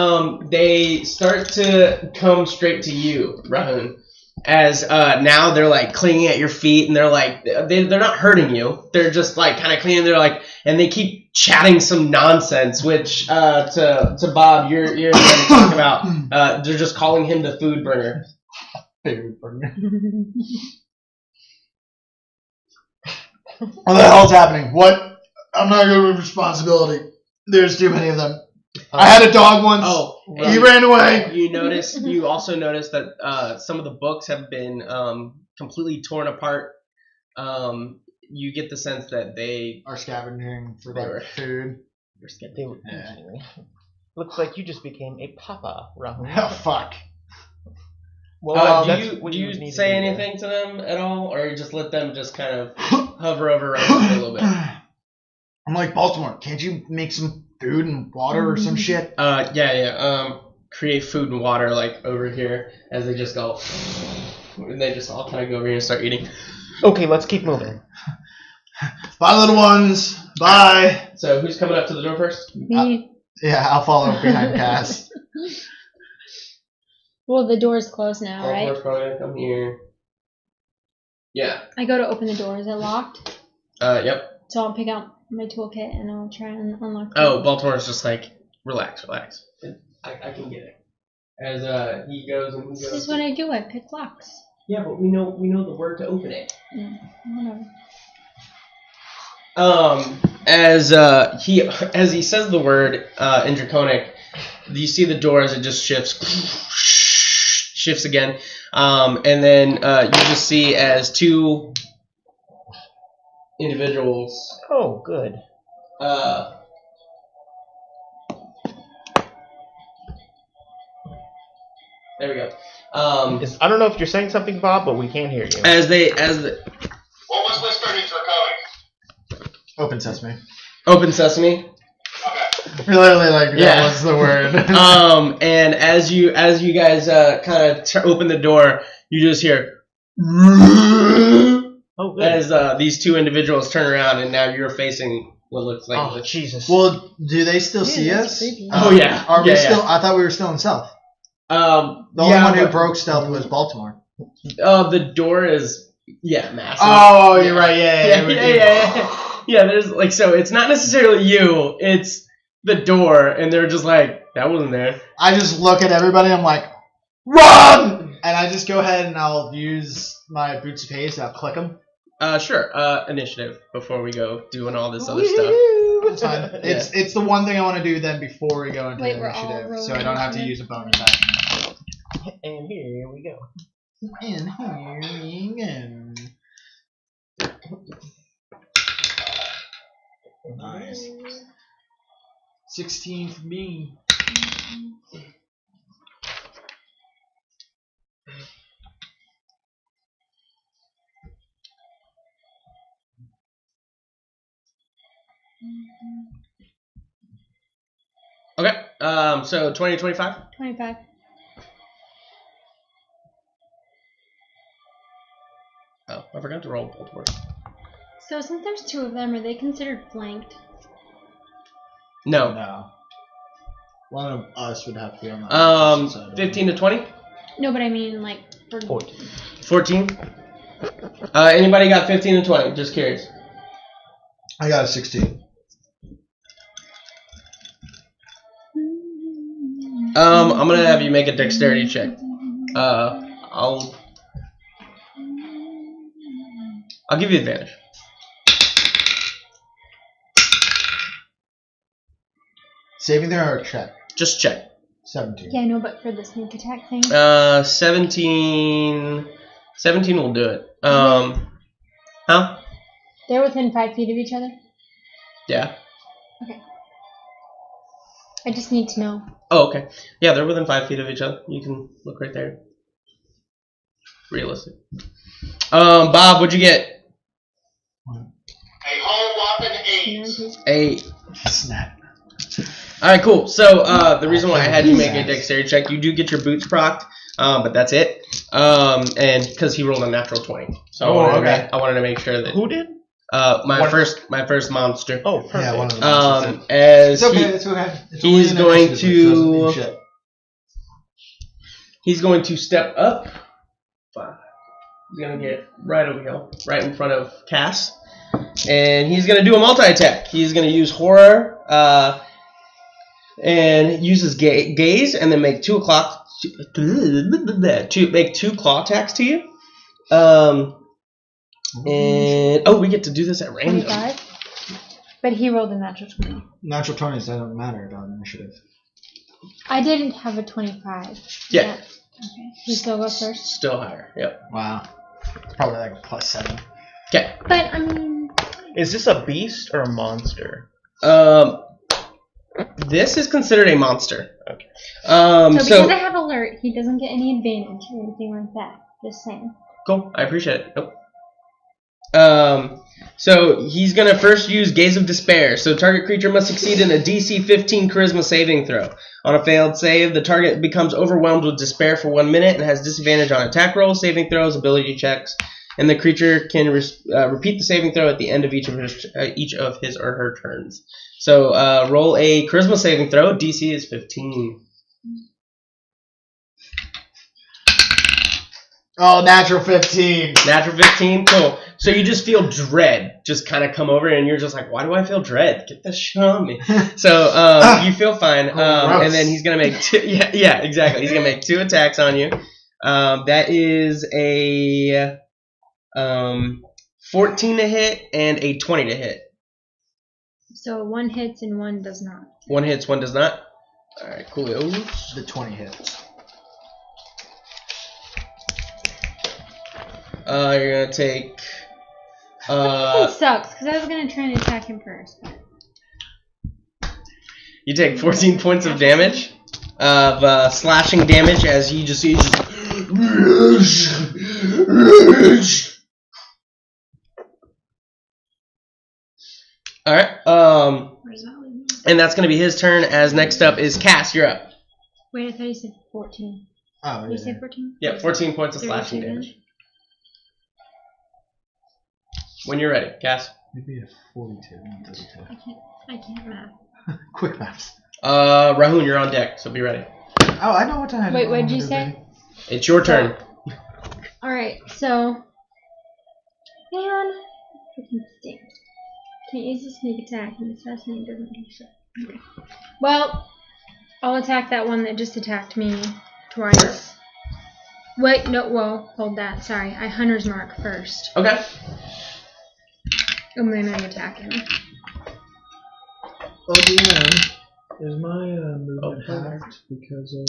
they start to come straight to you, Rahun. As now they're like clinging at your feet, and they're like they're not hurting you. They're just like kind of clinging. They're like, and they keep chatting some nonsense, which to Bob, you're going to talk about. They're just calling him the food bringer. Food bringer. What the hell's happening? What? I'm not good with responsibility. There's too many of them. I had a dog once. Oh, He ran away. You also notice that some of the books have been completely torn apart. You get the sense that they Are scavenging for They were- food. They were Looks like you just became a papa, Rahul. Oh fuck. Well, do that's you what do would you need say to do there. anything to them at all, or you just let them just kind of hover over around you a little bit? I'm like, Baltimore, can't you make some food and water or some shit? Yeah. Create food and water like over here as they just go. And they just all kind of go over here and start eating. Okay, let's keep moving. Bye, little ones. Bye. So who's coming up to the door first? Me. Yeah, I'll follow behind Cass. Well, the door's closed now, Baltimore's right? probably gonna come here. Yeah. I go to open the door. Is it locked? Yep. So I'll pick out my toolkit and I'll try and unlock. Oh, Baltimore's just like, relax. I can get it. As he goes and he This is goes. what I do. I pick locks. Yeah, but we know the word to open it. Yeah, whatever. As he says the word in Draconic, you see the door as it just shifts again, and then you just see as two individuals. Oh, good. There we go. I don't know if you're saying something, Bob, but we can't hear you. As the What was whispered in Draconic? Open sesame. open sesame. Okay. Literally, like, that Yeah. was the word. And as you guys kind of open the door, you just hear Oh, good. as these two individuals turn around, and now you're facing what looks like Oh, the Jesus. Well, do they still Yeah, see that's us? creepy. Oh, yeah. Are we Yeah, still? yeah. I thought we were still in stealth. The The only one who broke stealth was Baltimore. The door is massive. Oh, you're right. Yeah. Yeah, there's like, so it's not necessarily you, it's the door, and they're just like, that wasn't there. I just look at everybody. I'm like, run! And I just go ahead and I'll use my boots of haste. I'll click them. Sure. Initiative before we go doing all this other stuff. It's fine. It's the one thing I want to do then before we go into Wait, we're all initiative, so I rolling don't have to initiative? use a bonus action. And here we go. And here we go. Nice. 16 for me. Okay. So 2025. 25. Oh, I forgot to roll Baltimore. So since there's two of them, are they considered flanked? No. No. One of us would have to be on the opposite side of 15 to 20. No, but I mean like for 14. 14. Anybody got 15 and 20? Just curious. I got a 16. I'm gonna have you make a dexterity check. I'll give you advantage. Saving throw or check? Just check. 17. Yeah, no, but for the sneak attack thing. 17 will do it. Huh? They're within 5 feet of each other. Yeah. Okay. I just need to know. Oh, okay. Yeah, they're within 5 feet of each other. You can look right there. Realistic. Bob, what'd you get? A whole whopping 8. 8. Snap. All right, cool. So the reason why I had you make a dexterity check, you do get your boots procced, but that's it. And because he rolled a natural 20, so I wanted to make sure that Who did? my first monster. Oh, perfect. Yeah, one of the monsters. As It's okay. he- It's okay. It's he's only an going initiative, so it doesn't to- mean shit. he's going to step up. He's gonna get right over here, right in front of Cass, and he's gonna do a multi-attack. He's gonna use horror, and use his gaze, and then make 2 claw attacks to you. And we get to do this at random. 25. But he rolled a natural 20. Natural 20s don't matter about initiative. I didn't have a 25. Yeah. Okay. You still go first? Still higher. Yep. Wow. Probably like a +7. Okay. But, I mean... Is this a beast or a monster? This is considered a monster. Okay. So because I have alert, he doesn't get any advantage or anything like that. Just saying. Cool. I appreciate it. Nope. So he's gonna first use Gaze of Despair. So target creature must succeed in a DC 15 Charisma saving throw. On a failed save, the target becomes overwhelmed with despair for 1 minute and has disadvantage on attack rolls, saving throws, ability checks, and the creature can repeat the saving throw at the end of each of his or her turns. So roll a Charisma saving throw. DC is 15. Oh, natural 15. Natural 15, cool. So you just feel dread just kind of come over, and you're just like, why do I feel dread? Get this shit on me. So you feel fine, and then he's gonna make two. Yeah, exactly. He's gonna make 2 attacks on you. That is a 14 to hit and a 20 to hit. So 1 hits and 1 does not. 1 hits, 1 does not. All right, coolio. The 20 hits. You're gonna take. It sucks because I was gonna try and attack him first. But... You take 14 points of damage, of slashing damage as you just. All right. Where's that leaving? And that's gonna be his turn. As next up is Cass. You're up. Wait, I thought you said 14. Oh, Did you say 14? Yeah, 14 points of slashing 32 damage. When you're ready, Cass. Maybe a 42, not 32. I can't math. Quick maths. Rahun, you're on deck, so be ready. Oh, I know what time. Wait, what did you say? It's your turn. Alright, so... Man, freaking stinks. Can't use the sneak attack, and assassinate doesn't do shit. Okay. Well, I'll attack that one that just attacked me twice. Wait, no, well, hold that. Sorry, I Hunter's Mark first. Okay. And then I attack him. Oh, DM. Is my movement hacked because of...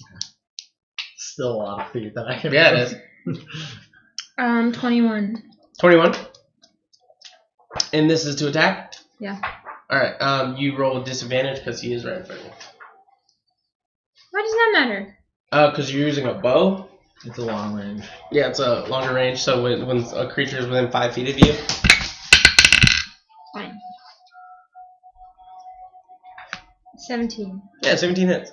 Okay. Still a lot of feet that I can... Yeah, it is. 21. 21. And this is to attack? Yeah. Alright, you roll with disadvantage because he is right in front of you. Why does that matter? Because you're using a bow? It's a long range. Yeah, it's a longer range, so when a creature is within 5 feet of you... Fine. 17. Yeah, 17 hits.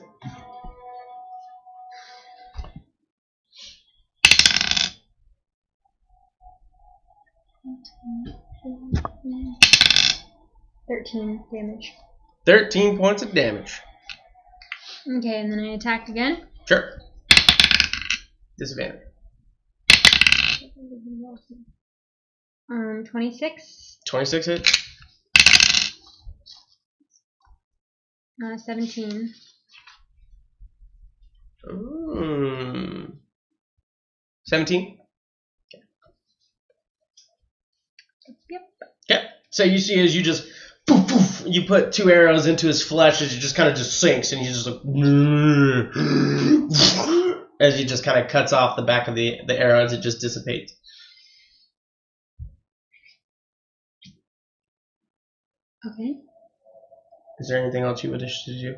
$13 damage. 13 points of damage. Okay, and then I attacked again. Sure. Disadvantage. 26. 26 hits. 17. 17? Yep. Okay. So you see as you just poof, poof, you put 2 arrows into his flesh as he just kind of just sinks and he just like as he just kind of cuts off the back of the arrow as it just dissipates. Okay. Is there anything else you would wish to do?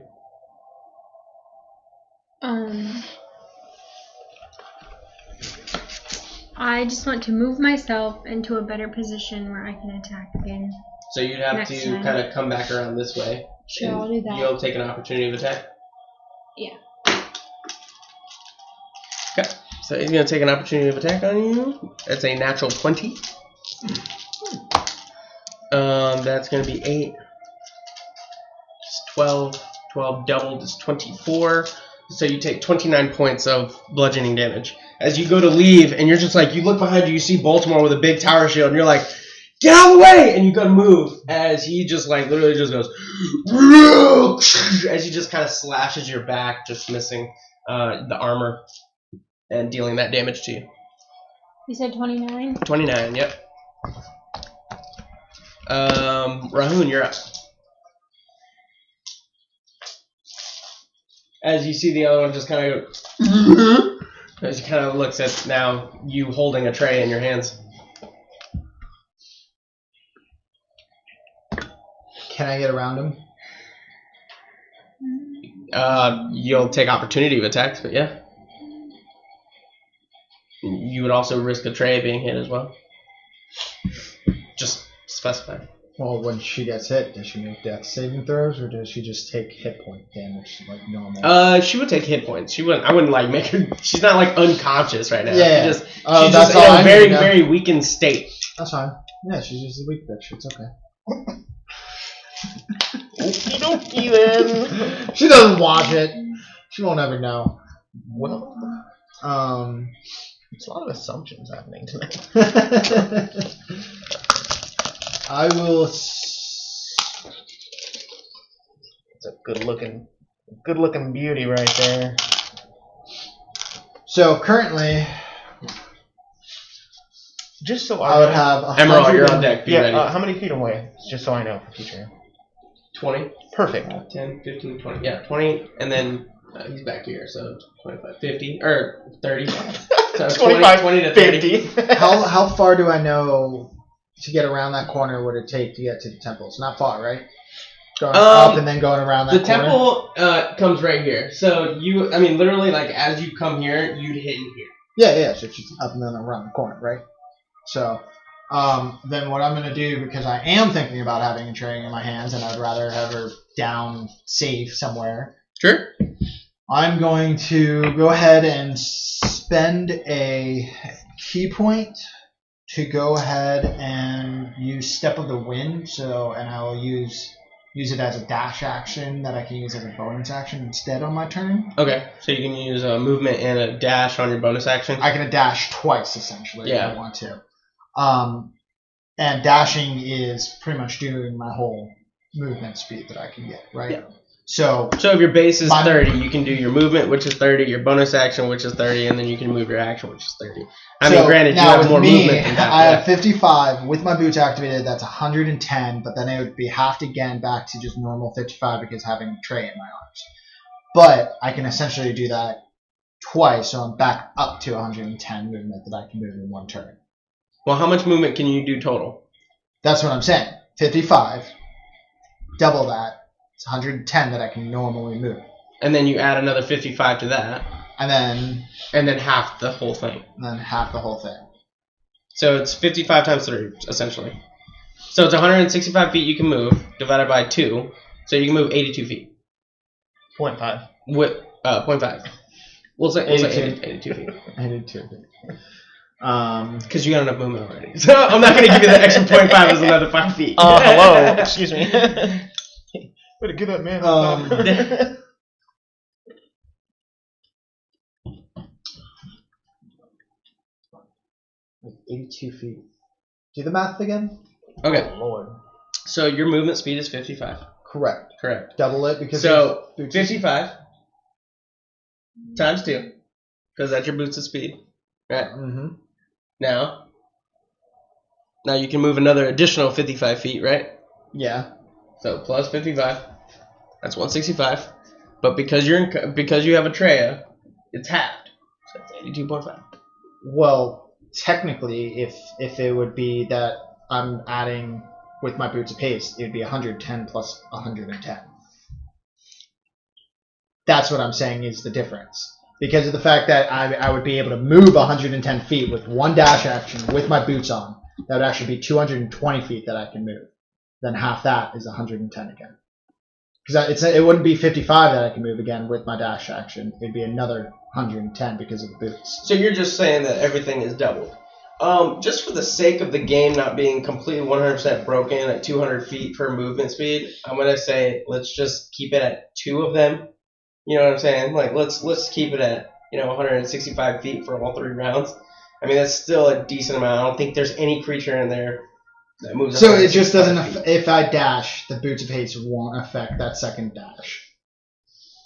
I just want to move myself into a better position where I can attack again. So you'd have Next to time. kind of come back around this way. Sure, and I'll do that. You'll take an opportunity of attack? Yeah. Okay. So he's going to take an opportunity of attack on you. That's a natural 20. That's going to be 8. It's 12. 12 doubled is 24. So you take 29 points of bludgeoning damage. As you go to leave, and you're just like, you look behind you, you see Baltimore with a big tower shield, and you're like, get out of the way! And you go to move, as he just like, literally just goes, as he just kind of slashes your back, just missing the armor, and dealing that damage to you. You said 29? 29, yep. Rahun, you're up. As you see the other one just kind of go, as he kind of looks at now you holding a tray in your hands. Can I get around him? You'll take opportunity of attacks, but yeah. You would also risk a tray being hit as well. Just specify. Well, when she gets hit, does she make death saving throws, or does she just take hit point damage like normal? She would take hit points. She wouldn't. I wouldn't like make her. She's not like unconscious right now. Yeah. She's That's just all in I a very, need to know. very weakened state. That's fine. Yeah, she's just a weak bitch. It's okay. Okie dokie then. She doesn't watch it. She won't ever know. Well, there's a lot of assumptions happening tonight. I will. It's a good looking beauty right there. So currently, Just so I would have Emerald, you're on deck. Be ready. How many feet away? Just so I know for future. 20. Perfect. 10, 15, 20. Yeah, 20, and then he's back here, so 25, 50, or 30. So 25, 20 to 30. 50. how far do I know to get around that corner would it take to get to the temple? It's not far, right? Going up and then going around that the corner? temple comes right here. So literally, like, as you come here, you'd hit in here. Yeah, so it's just up and then around the corner, right? So, then what I'm going to do, because I am thinking about having a tray in my hands, and I'd rather have her down safe somewhere, Sure. I'm going to go ahead and spend a key point to go ahead and use Step of the Wind. And I will use it as a dash action that I can use as a bonus action instead on my turn. Okay, so you can use a movement and a dash on your bonus action. I can dash twice essentially if Yeah. I want to. And dashing is pretty much doing my whole movement speed that I can get, right? Yeah. So if your base is 30, you can do your movement, which is 30, your bonus action, which is 30, and then you can move your action, which is 30. I mean, granted, you now have with more me, movement than that. I have 55 with my boots activated. That's 110, but then it would be halved again back to just normal 55 because having a tray in my arms. But I can essentially do that twice, so I'm back up to 110 movement that I can move in one turn. Well, how much movement can you do total? That's what I'm saying. 55, double that. It's 110 that I can normally move. And then you add another 55 to that. And then half the whole thing. half the whole thing. So it's 55 times 3, essentially. So it's 165 feet you can move, divided by 2. So you can move 82 feet. 0.5. With 0.5. We'll say 82 feet. 82 feet. Because you got enough movement already. So I'm not going to give you that extra 0.5 as another 5 feet. Hello. Excuse me. Way to give that man. 82 feet. Do the math again. Okay. Oh, Lord. So your movement speed is 55. Correct. Correct. Double it because So of boots. 55 times 2, because that's your boots of speed. Right. Mm-hmm. Now you can move another additional 55 feet, right? Yeah. So plus 55, that's 165. But because you have a Treya, it's halved. So it's 82.5. Well, technically, if it would be that I'm adding with my boots of pace, it would be 110 plus 110. That's what I'm saying is the difference. Because of the fact that I would be able to move 110 feet with one dash action with my boots on, that would actually be 220 feet that I can move. Then half that is 110 again. Because it wouldn't be 55 that I can move again with my dash action. It'd be another 110 because of the boots. So you're just saying that everything is doubled. Just for the sake of the game not being completely 100% broken at 200 feet per movement speed, I'm going to say let's just keep it at 2 of them. You know what I'm saying? Like let's keep it at 165 feet for all 3 rounds. I mean that's still a decent amount. I don't think there's any creature in there that moves. So it just doesn't. If I dash, the boots of haste won't affect that second dash.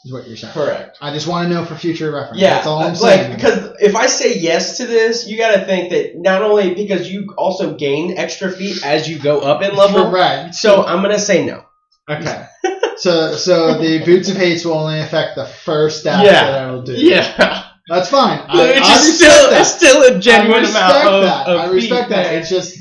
Is what you're saying. Correct. I just want to know for future reference. Yeah, That's all I'm saying. because if I say yes to this, you got to think that not only because you also gain extra feet as you go up in level. Correct. So I'm gonna say no. Okay. So the Boots of Haste will only affect the first dash that I will do. Yeah. That's fine. It's still a genuine amount of I respect feet, that. man. It's just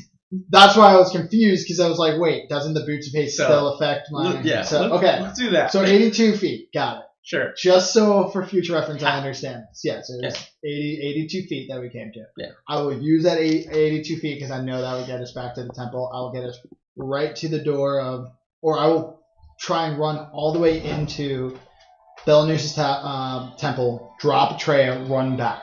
that's why I was confused because I was like, wait, doesn't the Boots of Haste still affect my? Yeah. So okay. Let's do that. So 82 feet. Got it. Sure. Just so for future reference, I understand this. Yeah. So it's 82 feet that we came to. Yeah. I will use that 82 feet because I know that would get us back to the temple. I will get us right to the door of, or I will try and run all the way into Belenus's temple, drop a tray, and run back.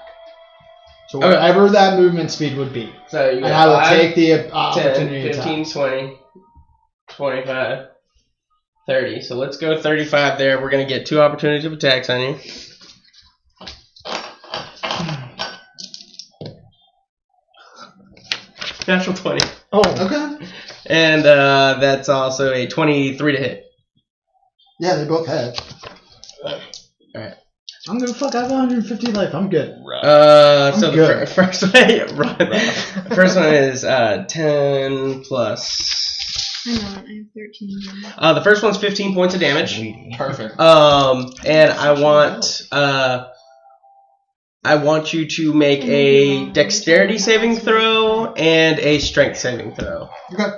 So whatever that movement speed would be. So you got and I will 5, take the 10, opportunity 15, to 20, 25, 30. So let's go 35 there. We're going to get 2 opportunities of attacks on you. Natural 20. Oh, Okay. And that's also a 23 to hit. Yeah, they both hit. Alright. I'm gonna fuck. I have 150 life. I'm good. So good. the first one, first one is 10 plus. I know, I have 13. The first one's 15 points of damage. Perfect. And I want you to make a dexterity saving throw and a strength saving throw. Okay.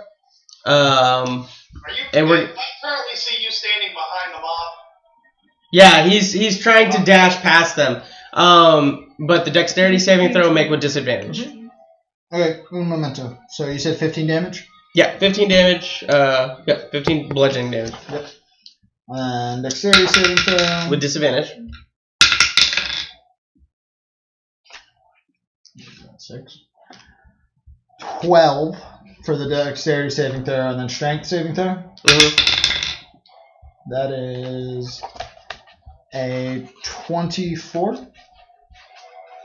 I currently see you standing behind the mob. Yeah, he's trying to dash past them. But the dexterity saving throw make with disadvantage. Okay, un momento. So you said 15 damage? Yeah, 15 damage. 15 bludgeoning damage. Yep. And dexterity saving throw. With disadvantage. 6. 12 for the dexterity saving throw, and then strength saving throw. That is a 24.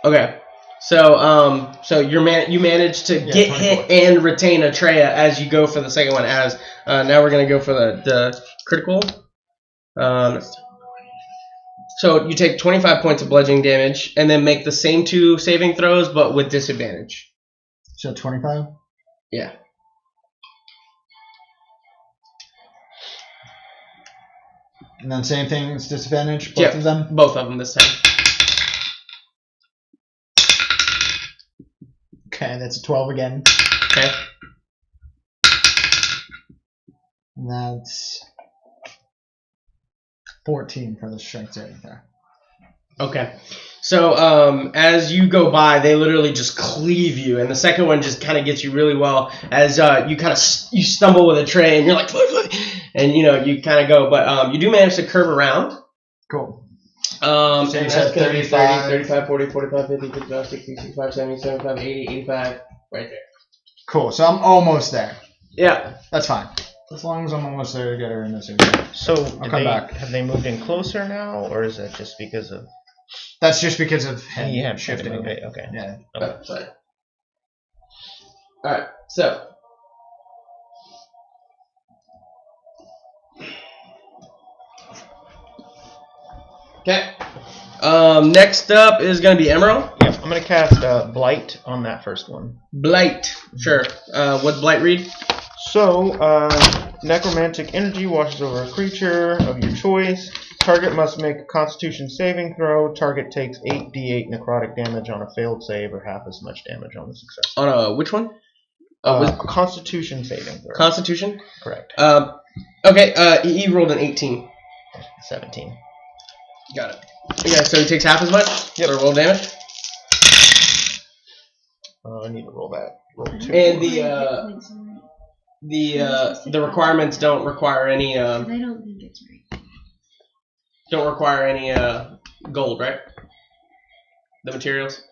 Okay. So you managed to get 24. hit and retain Atreya as you go for the second one. As now we're gonna go for the critical. So you take 25 points of bludgeoning damage and then make the same 2 saving throws but with disadvantage. So 25? Yeah. And then same thing, it's disadvantage, both of them? Both of them this time. Okay, that's a 12 again. Okay. And that's 14 for the strength saving throw. Okay. So as you go by, they literally just cleave you, and the second one just kind of gets you really well as you stumble with a tray, and you're like, and you kind of go, but you do manage to curve around. Cool. So you that's said going to be 35. 35, 40, 45, 50, 55, 60, 65, 70, 75, 80, 85, right there. Cool, so I'm almost there. Yeah. That's fine. As long as I'm almost there to get her in this area. so I'll come back. have they moved in closer now, or is that just because of That's just because of him he had shifting. shifted? Okay. Yeah. Oh, sorry. All right. So. Okay. Next up is going to be Emerald. Yep, I'm gonna cast Blight on that first one. Blight. Sure. What's Blight read? So, necromantic energy washes over a creature of your choice. Target must make a Constitution saving throw. Target takes 8d8 necrotic damage on a failed save, or half as much damage on a success. On a which one? Constitution saving throw. Constitution? Correct. Okay, he rolled an 18. 17. Got it. Yeah, so he takes half as much? Yep. Or roll damage? I need to roll that. Roll 2. And the requirements don't require any I don't think it's right. gold, right? The materials?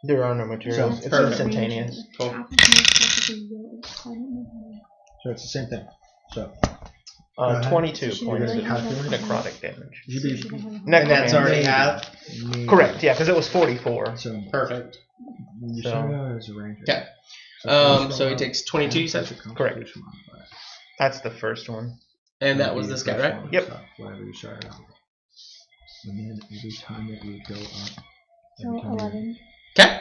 There are no materials. So, it's perfect. instantaneous. Cool. So it's the same thing. So 22 Should points really of have that. necrotic damage. And that's already half? Correct, yeah, because it was 44. So Perfect. Okay. Okay. So he takes 22, you said? Correct. That's the first one. And that was this guy, right? Yep. And then every time that you go up, So 11. Okay.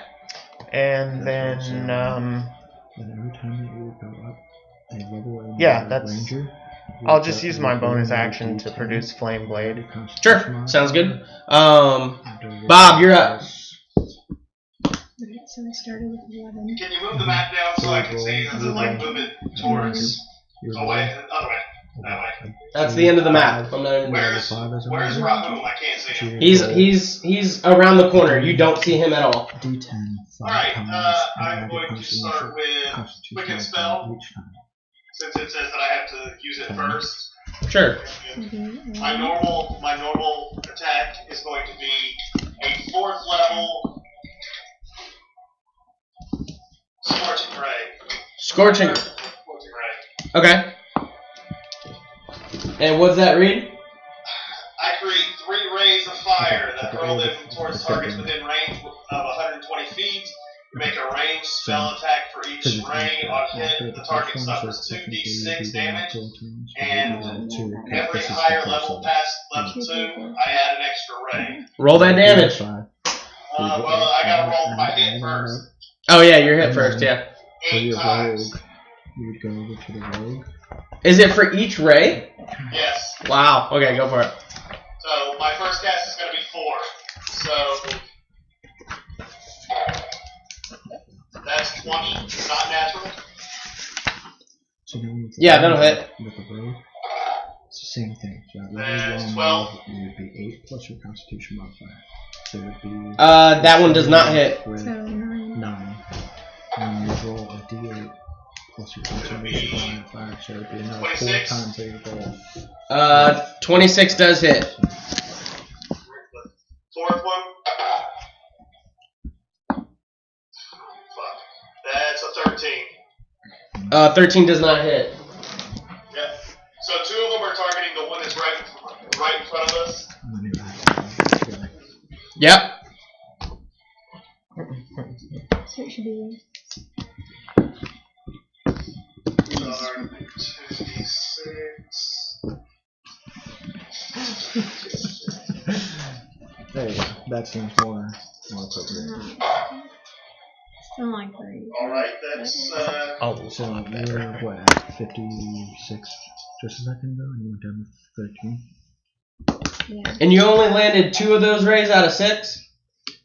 And then and every time that you go up, a level in Yeah, the that's- ranger. I'll just use my bonus action to produce Flame Blade. Sure. Sounds good. Bob, you're up. Okay, so I started with 11. Can you move the map down so I can see? Like move it towards away, other way, that way. That's the end of the map. I'm not even. Where's Rahul? I can't see him. He's around the corner. You don't see him at all. D10. Alright, I'm going to start with Quicken Spell, since it says that I have to use it first. Sure. My normal attack is going to be a 4th level Scorching Ray. Scorching. Ray. Okay. And what's that read? I create 3 rays of fire that hurl them towards targets within range of 120 feet. Make a ranged spell attack for each ray. On hit, the target suffers 2d6 damage, and every higher level past level 2, I add an extra ray. Roll that damage. Well, I gotta roll my hit first. Oh yeah, you're hit first. Yeah. For 8 your times. rogue, you would go over to the rogue. Is it for each ray? Yes. Wow. Okay, go for it. So my first cast is gonna be 4. So that's 20, not natural. So then with the Yeah, that'll hit. With the rogue, it's the same thing. So that That's level 12. 1 it would be 8 plus your Constitution modifier. So it would be. That one does not hit. With So 9. 9. And you roll a d8 plus your Constitution modifier. So it would be another 4 26. times that you roll. 26 does hit. 4th one. Fuck. That's a 13. 13 does not hit. Yep. So 2 of them are targeting the one that's right in front of us. And then you add together. Yep. So it should be. 2d6. There you go. That seems more appropriate. Still like 30. Alright, that's Oh, So you're what, at 56 just a second ago, and you went down to 13? Yeah. And you only landed 2 of those rays out of 6?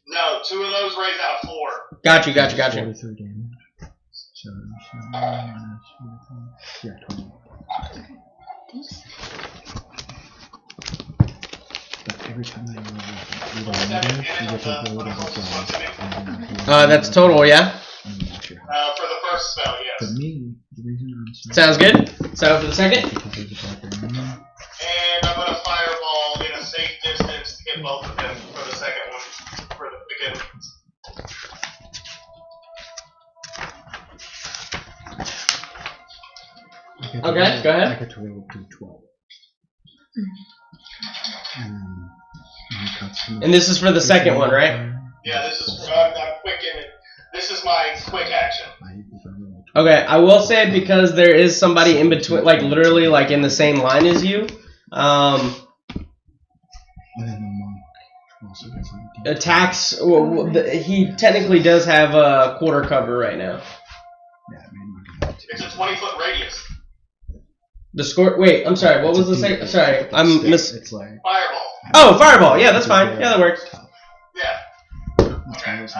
no, 2 of those rays out of 4. Got you. 43 damage. So, minus 44. Yeah, 20. Thanks. But every time that you roll a number, you get to roll it as a That's total, yeah? For the first spell, yes. For me, the reason I'm Sounds good. So for the second? because there's a darker moon. And I'm gonna fireball in a safe distance to hit both of them for the second one. For the beginning. Okay, go ahead. I get to roll d12. And this is for the second one, right? Yeah, this is I'm quick in it. This is my quick action. Okay, I will say because there is somebody in between, like literally like in the same line as you. And then the monk also gets like a d12. Attacks. Well, he technically does have a quarter cover right now. Yeah, it made my d12. It's a 20-foot radius. The score. Wait, I'm sorry. What was the second? Sorry, I'm miss. It's like. Fireball. Oh, fireball. Yeah, that's fine. Yeah, that works. Yeah. Okay. 2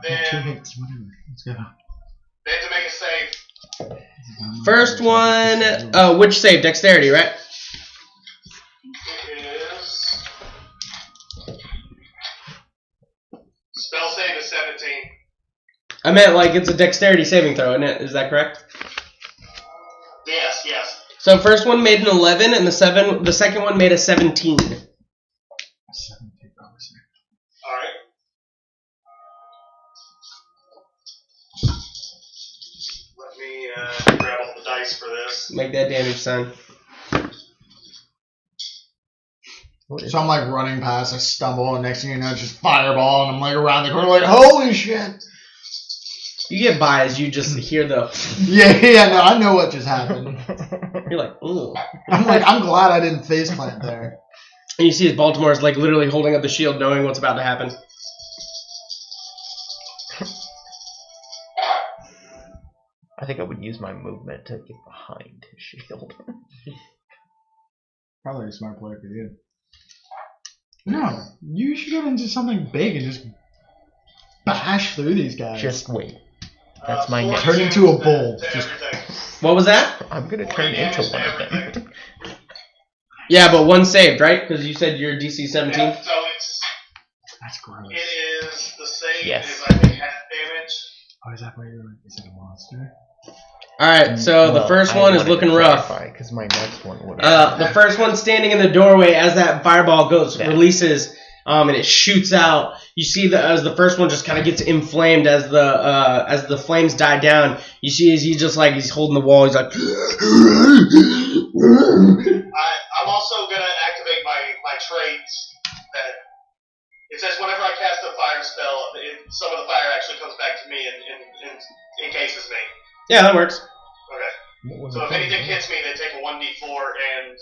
Then hits, whatever. Let's go. they have to make a save. First one. Which save? Dexterity, right? It is spell save is 17. I meant like it's a dexterity saving throw, isn't it? Is that correct? Yes, yes. So first one made an 11, and the second one made a 17. 17 bonus. All right. Let me grab all the dice for this. Make that damage sign. So I'm like running past, I stumble, and next thing you know, it's just fireball, and I'm like around the corner, like, holy shit! You get by as you just hear the. Yeah, no, I know what just happened. You're like, ooh. I'm glad I didn't faceplant there. And you see as Baltimore is like literally holding up the shield, knowing what's about to happen. I think I would use my movement to get behind his shield. Probably a smart play for you. No, you should get into something big and just bash through these guys. Just wait. That's my next. Turn into a bull. Just What was that? I'm gonna turn into one of them. Yeah, but one saved, right? Because you said you're DC 17. Yeah, so it's That's gross. it is the same Yes. as I think half damage. Oh, is that why you're like, is it a monster? All right, so the first one is looking rough. Because my next one would. The first one standing in the doorway as that fireball goes Yeah. releases, and it shoots out. You see as the first one just kind of gets inflamed as the flames die down. You see as he's holding the wall. He's like. I'm also gonna activate my traits that it says whenever I cast a fire spell, some of the fire actually comes back to me and encases me. Yeah, that works. Okay. So if anything hits me, they take a 1d4 and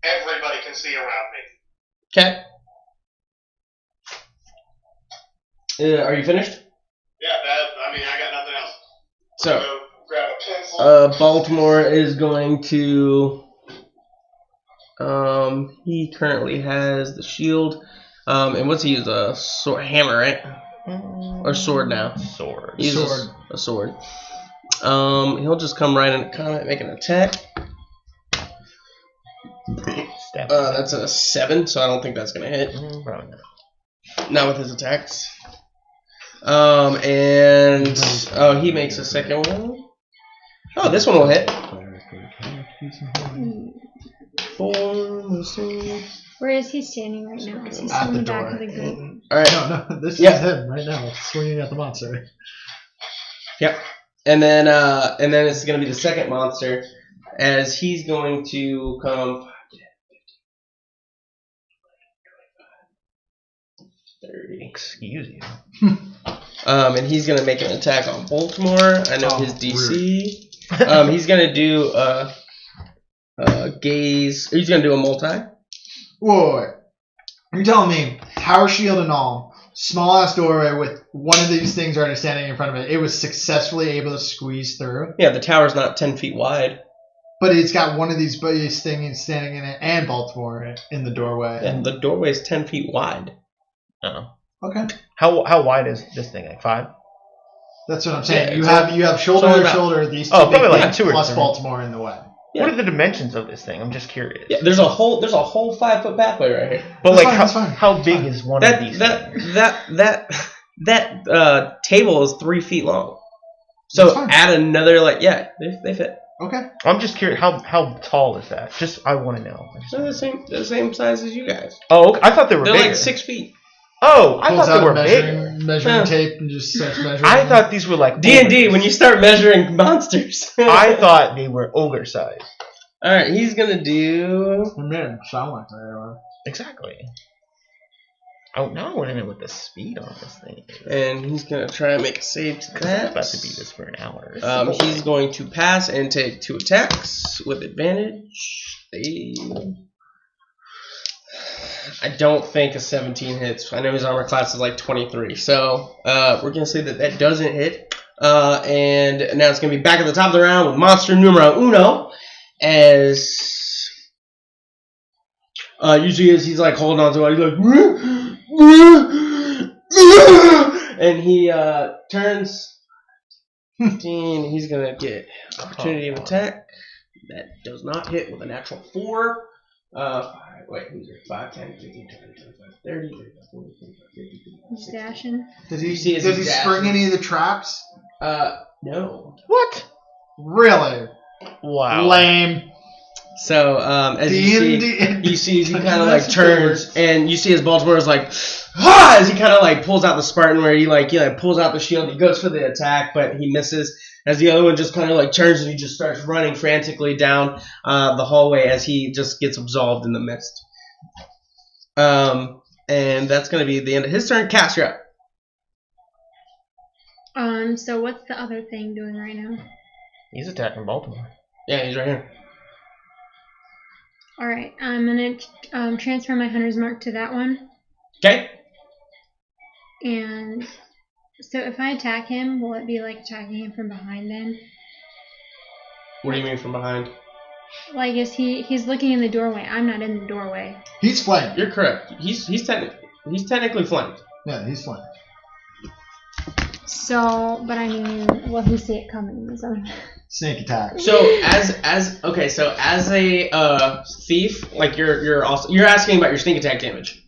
everybody can see around me. Okay. Are you finished? Yeah, I got nothing else. So, Go grab a pencil. Baltimore is going to. He currently has the shield. And what's he use? A sword, hammer, right? Or sword now? Sword. He uses a sword. He'll just come right in, kind of make an attack. That's a 7, so I don't think that's gonna hit. Probably not. Not with his attacks. And he makes a second one. Oh, this one will hit. 4, let's see. Where is he standing right now? Is he still At in the the back door. of the group? All right. No, this Yeah. is him right now, swinging at the monster. Yep. And then it's gonna be the second monster, as he's going to come. 30. Excuse you. And he's gonna make an attack on Baltimore. I know his DC. He's gonna do gaze. He's gonna do a multi. Whoa. You're telling me, tower shield and all, small ass doorway with one of these things already standing in front of it, it was successfully able to squeeze through? Yeah, the tower's not 10 feet wide, But it's got one of these things standing in it and Baltimore in the doorway. and the doorway's 10 feet wide. Oh. Okay. How wide is this thing? Like 5? That's what I'm saying. Yeah, you have shoulder only to about- shoulder, these two probably big like things 2 or plus 3. Baltimore in the way. Yeah. What are the dimensions of this thing? I'm just curious. Yeah, there's a whole 5-foot pathway right here. But That's like, fine, that's fine. how big is one of these? things? That table is 3 feet long. That's So fine. add another they fit. Okay. I'm just curious. How tall is that? Just I want to know. They're the same size as you guys. Oh, okay. I thought they were They're bigger. like 6 feet. Oh, I Pulls thought they out were bigger. measuring Yeah. tape and just starts measuring. I thought these were like D&D ogres. when you start measuring monsters. I thought they were ogre size. All right, he's gonna do. It made him sound like they Exactly. Oh, now I want to know what the speed on this thing is. And he's going to try and make a save to It's that. about to be this for an hour. He's going to pass and take 2 attacks with advantage. I don't think a 17 hits. I know his armor class is like 23. So we're going to say that doesn't hit. And now it's going to be back at the top of the round with Monster Numero Uno. As usually as he's like holding on to it, he's like, and he turns 15. He's gonna get opportunity of attack. That does not hit with a natural 4. Who's there? 5, 10, 15, 20, 25, 30, 35, 40, 45, 50, 55, He's dashing. Does You see he as does he he spring dashes. any of the traps? No. What? Really? Wow. Lame. So, as you see, he kind of like turns, and you see as Baltimore is like, ah! As he kind of like pulls out the Spartan, where he pulls out the shield. He goes for the attack, but he misses. As the other one just kind of like turns and he just starts running frantically down the hallway as he just gets absolved in the mist. And that's going to be the end of his turn. Cass, you're up. So what's the other thing doing right now? He's attacking Baltimore. Yeah, he's right here. Alright, I'm gonna transfer my hunter's mark to that one. Okay. And so if I attack him, will it be like attacking him from behind then? What do you mean from behind? Like, he's looking in the doorway. I'm not in the doorway. He's flanked. You're correct. He's technically flanked. Yeah, he's flanked. So, but I mean, will he see it coming? So. Snake attack. So as a thief, like you're asking about your sneak attack damage.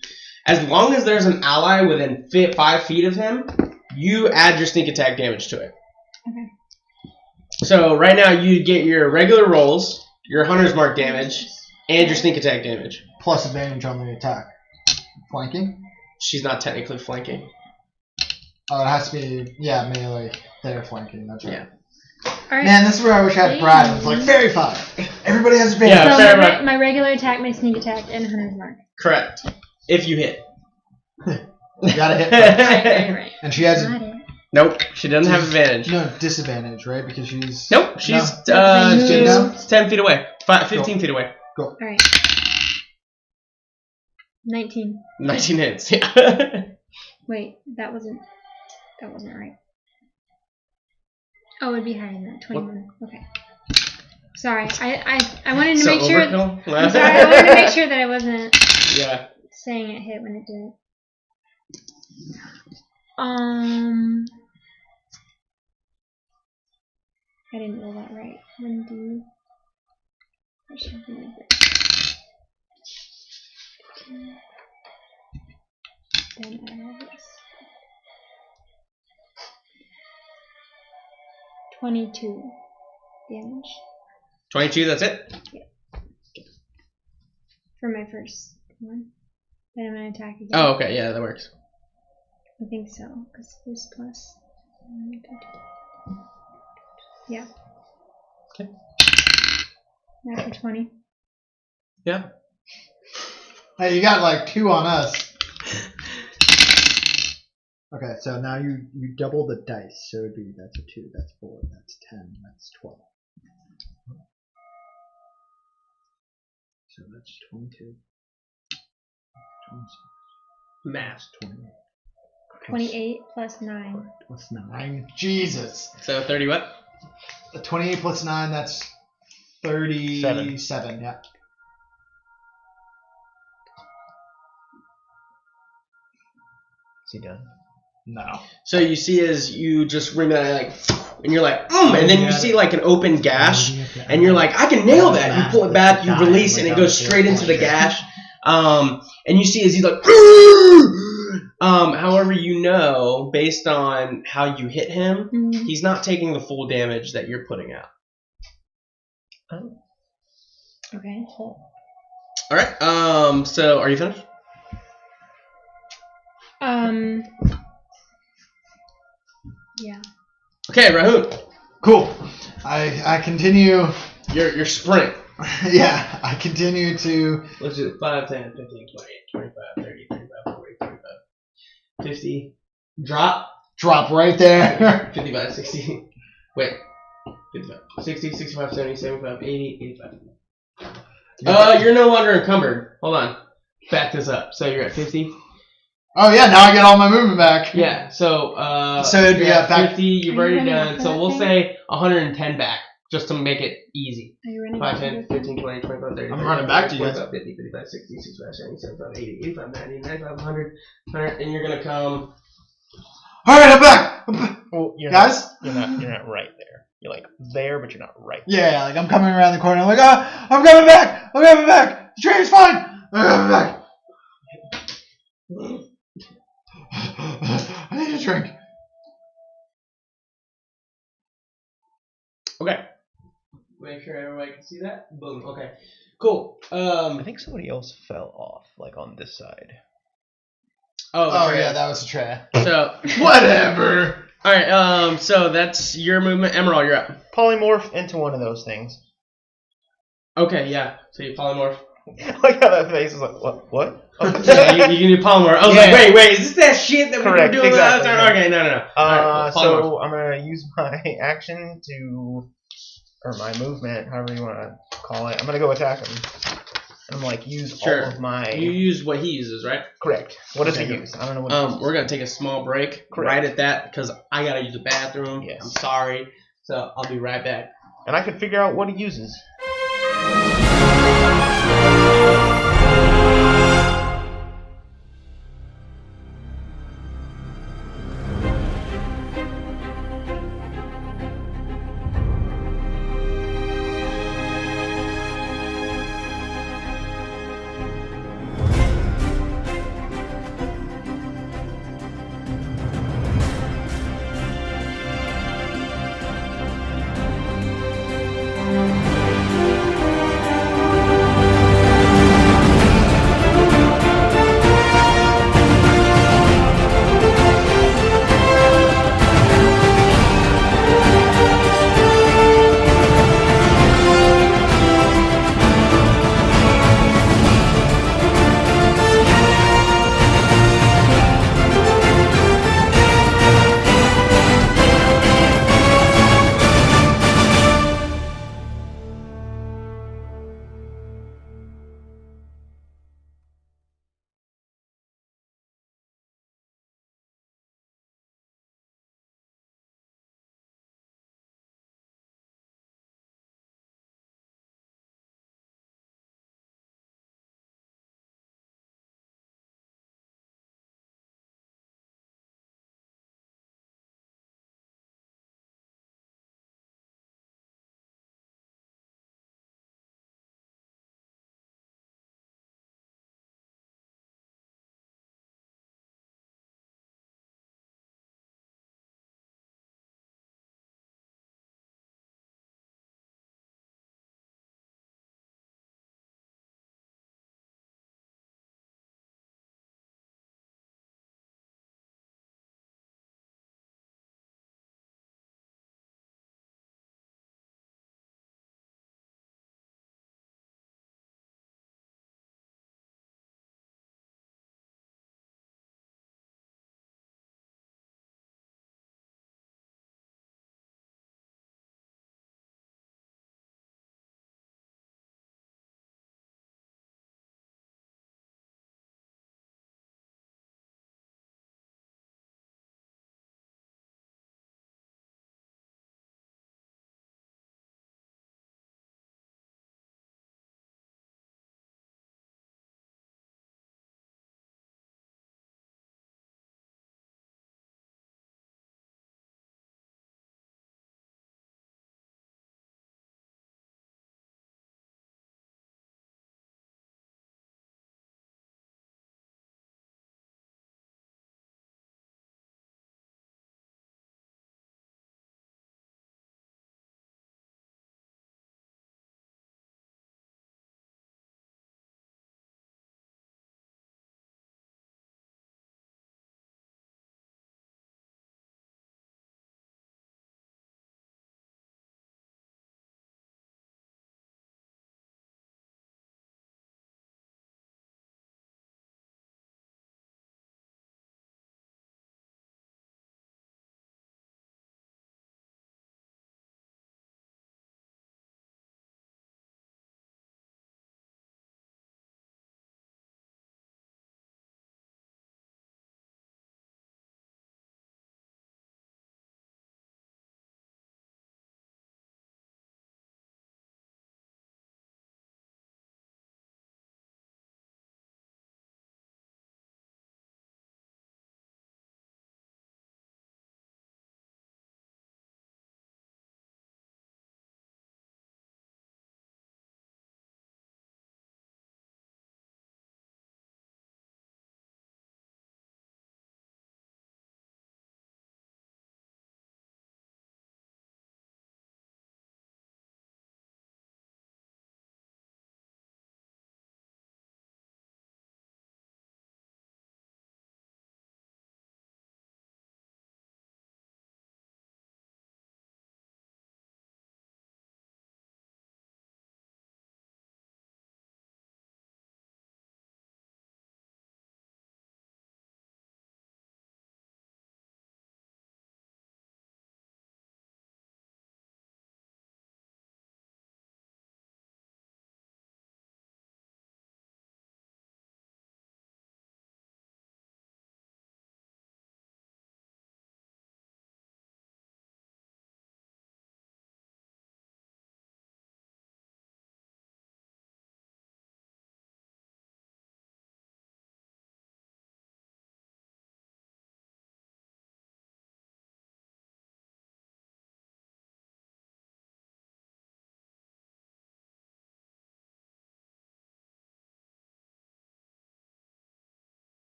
As long as there's an ally within 5 feet of him, you add your sneak attack damage to it. Okay. So right now you get your regular rolls, your hunter's mark damage, and your sneak attack damage. Plus advantage on the attack. Flanking? She's not technically flanking. Oh, it has to be, melee. They're flanking, that's right. Yeah. Alright. Man, this is where I wish I had Brad. It's like, fairy fire. Everybody has advantage. Yeah, So fair my, enough. my regular attack, my sneak attack, and hunter's mark. Correct. If you hit. You gotta hit. Right. And she has Got it. Nope, she doesn't have advantage. no disadvantage, right? Because she's... Nope, she's No. she's 10 feet away. 15 feet away. Alright. 19. 19 hits. Yeah. Wait, that wasn't right. Oh, it'd be higher than that. 21. Okay. Sorry, I wanted to make sure. Overkill? I'm sorry, I wanted to make sure that I wasn't Yeah. saying it hit when it didn't. I didn't roll that right. When do you? I should do this. Then I have this. 22 damage 22, that's it? for my first one. Then I'm gonna attack again. Oh, okay, yeah, that works. I think so, because this plus. Yeah. Okay. Now for 20. Yeah. Hey, you got like 2 on us. Okay, so now you double the dice. So it'd be, that's a 2, that's 4, that's 10, that's 12. So that's 22. 26. Math. 28. 28 plus 9. Plus 9. Jesus. So 30 what? 28 plus 9, that's 37. Yeah. Is he done? No. So you see as you just ring that like, and you're like, and then you see like an open gash, and you're like, I can nail that. You pull it back, you release, and it goes straight into the gash. And you see as he's like, however, you know, based on how you hit him, he's not taking the full damage that you're putting out. Okay. All right. So are you finished? Yeah. Okay, Rahun. Cool. I continue. Your sprint. Yeah, I continue to. Let's do 5, 10, 15, 20, 25, 30, 35, 40, 45, 50. Drop right there. 55, 60. Wait. 55, 60, 65, 70, 75, 80, 85. You're no longer encumbered. Hold on. Back this up. So you're at 50. Oh yeah, now I get all my movement back. Yeah. So it'd be at back 50. You've already running done. after So that we'll thing? say 110 back, just to make it easy. Are you running 5, after 10, the 15, 20, 25, 30. I'm running back to you guys. 45, 50, 55, 60, 65, 70, 75, 80, 85, 90, 95, 100. 100, and you're gonna come. All right, I'm back. Well, you're Guys? you're not right there. You're like there, but you're not right. Yeah, like I'm coming around the corner. I'm like, I'm coming back. I'm coming back. The train's fine. I'm coming back. I need a drink. Okay. Make sure everybody can see that. Boom. Okay. Cool. I think somebody else fell off, like on this side. Oh yeah, that was a tray. So Whatever. all right. So that's your movement. Emerald, you're up. Polymorph into one of those things. Okay. Yeah. So you polymorph. Like how that face is like, what? Oh, Yeah, you can do polymorph. I was Yeah. like, wait, is this that shit that Correct, we were doing last exactly, time? yeah. Okay, no. Alright, cool. Polymorph. So I'm gonna use my action to, or my movement, however you want to call it. I'm gonna go attack him, and like use Sure. all of my. You use what he uses, right? Correct. What does he Okay. use? I don't know what. He uses. We're gonna take a small break Correct. right at that because I gotta use the bathroom. Yes. I'm sorry, so I'll be right back. And I could figure out what he uses.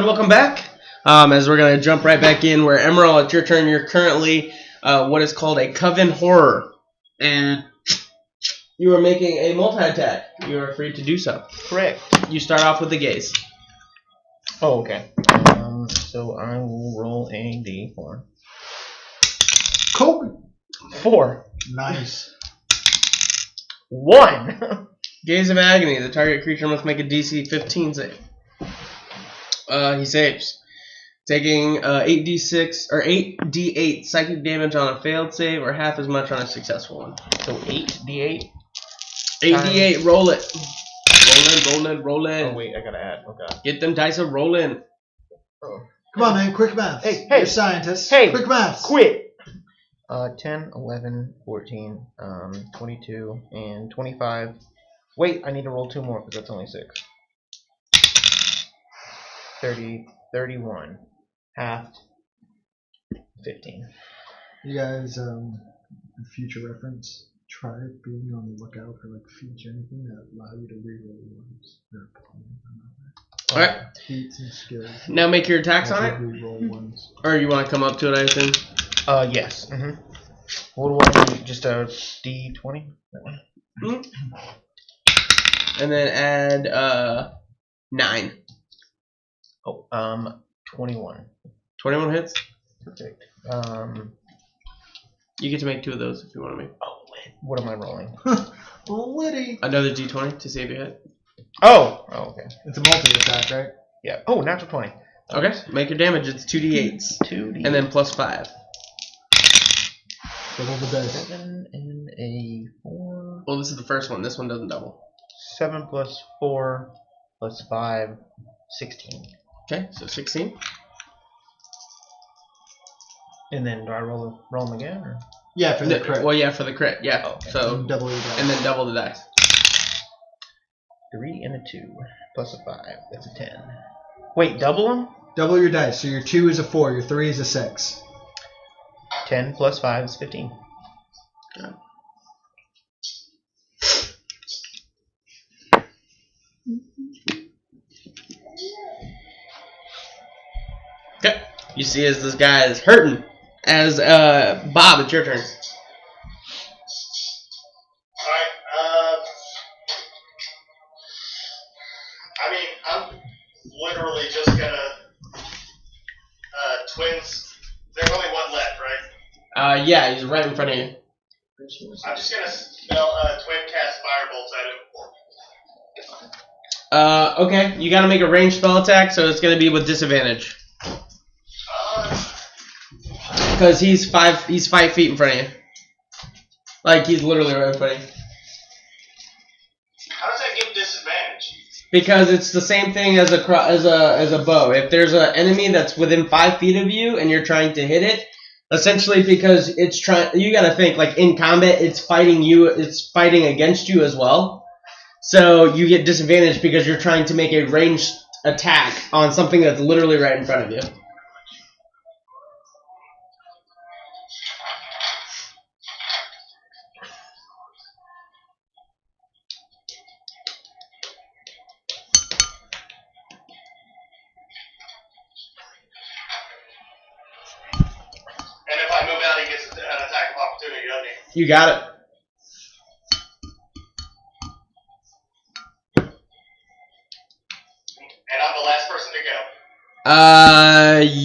welcome back. As we're going to jump right back in where Emerald, it's your turn. You're currently what is called a Coven Horror. And you are making a multi-attack. You are free to do so. Correct. You start off with the gaze. Oh, okay. So I will roll a d4. Kobe. 4. Nice. 1. Gaze of Agony. The target creature must make a DC 15 save. He saves. Taking 8d6 or 8d8 psychic damage on a failed save, or half as much on a successful one. So 8d8. 8d8. Roll it. Roll in. Oh wait, I gotta add. Oh god. Get them dice a rolling. Oh. Come on, man. Quick math. Hey, You're scientists. hey, Quick math. Quit. 10, 11, 14, 22, and 25. Wait, I need to roll 2 more because that's only 6. 30, 31. Halved. 15. You guys, for future reference, try being on the lookout for like feats or anything that allow you to reroll ones. Alright. Feats and skills. Now make your attacks on it. Reroll ones. Or you want to come up to it, I assume? Yes. What do I do? Just a d20? And then add 9. Oh, 21. 21 hits. Perfect. You get to make 2 of those if you want to make. Oh, what am I rolling? Liddy. Another d20 to save your hit. Oh, okay. It's a multi-attack, right? Yeah. Oh, natural 20. Okay, make your damage. It's 2d8s. 2d. And then plus 5. Roll the dice. 7 and a 4. Well, this is the first one. This one doesn't double. 7 plus 4 plus 5, 16. Okay, so 16. And then do I roll them again? Or? Yeah, for the crit. Well, yeah, for the crit. Yeah. Oh, okay. So Double your dice. and then double the dice. 3 and a 2 plus a 5. That's a 10. Wait, double them? Double your dice. So your 2 is a 4, your 3 is a 6. 10 plus 5 is 15. Okay. You see as this guy is hurting. As Bob, it's your turn. Alright, I mean, I'm literally just gonna twins. There's only one left, right? Yeah, he's right in front of you. I'm just gonna spell twin cast firebolts at him. Okay, you got to make a ranged spell attack, so it's going to be with disadvantage because he's 5 feet in front of you. Like he's literally right in front of you. How does that give disadvantage? Because it's the same thing as a bow. If there's an enemy that's within 5 feet of you and you're trying to hit it, essentially because it's trying, you got to think like in combat, it's fighting you, it's fighting against you as well. So you get disadvantage because you're trying to make a ranged attack on something that's literally right in front of you. And if I move out, he gets an attack of opportunity, doesn't he? You got it. And I'm the last person to go.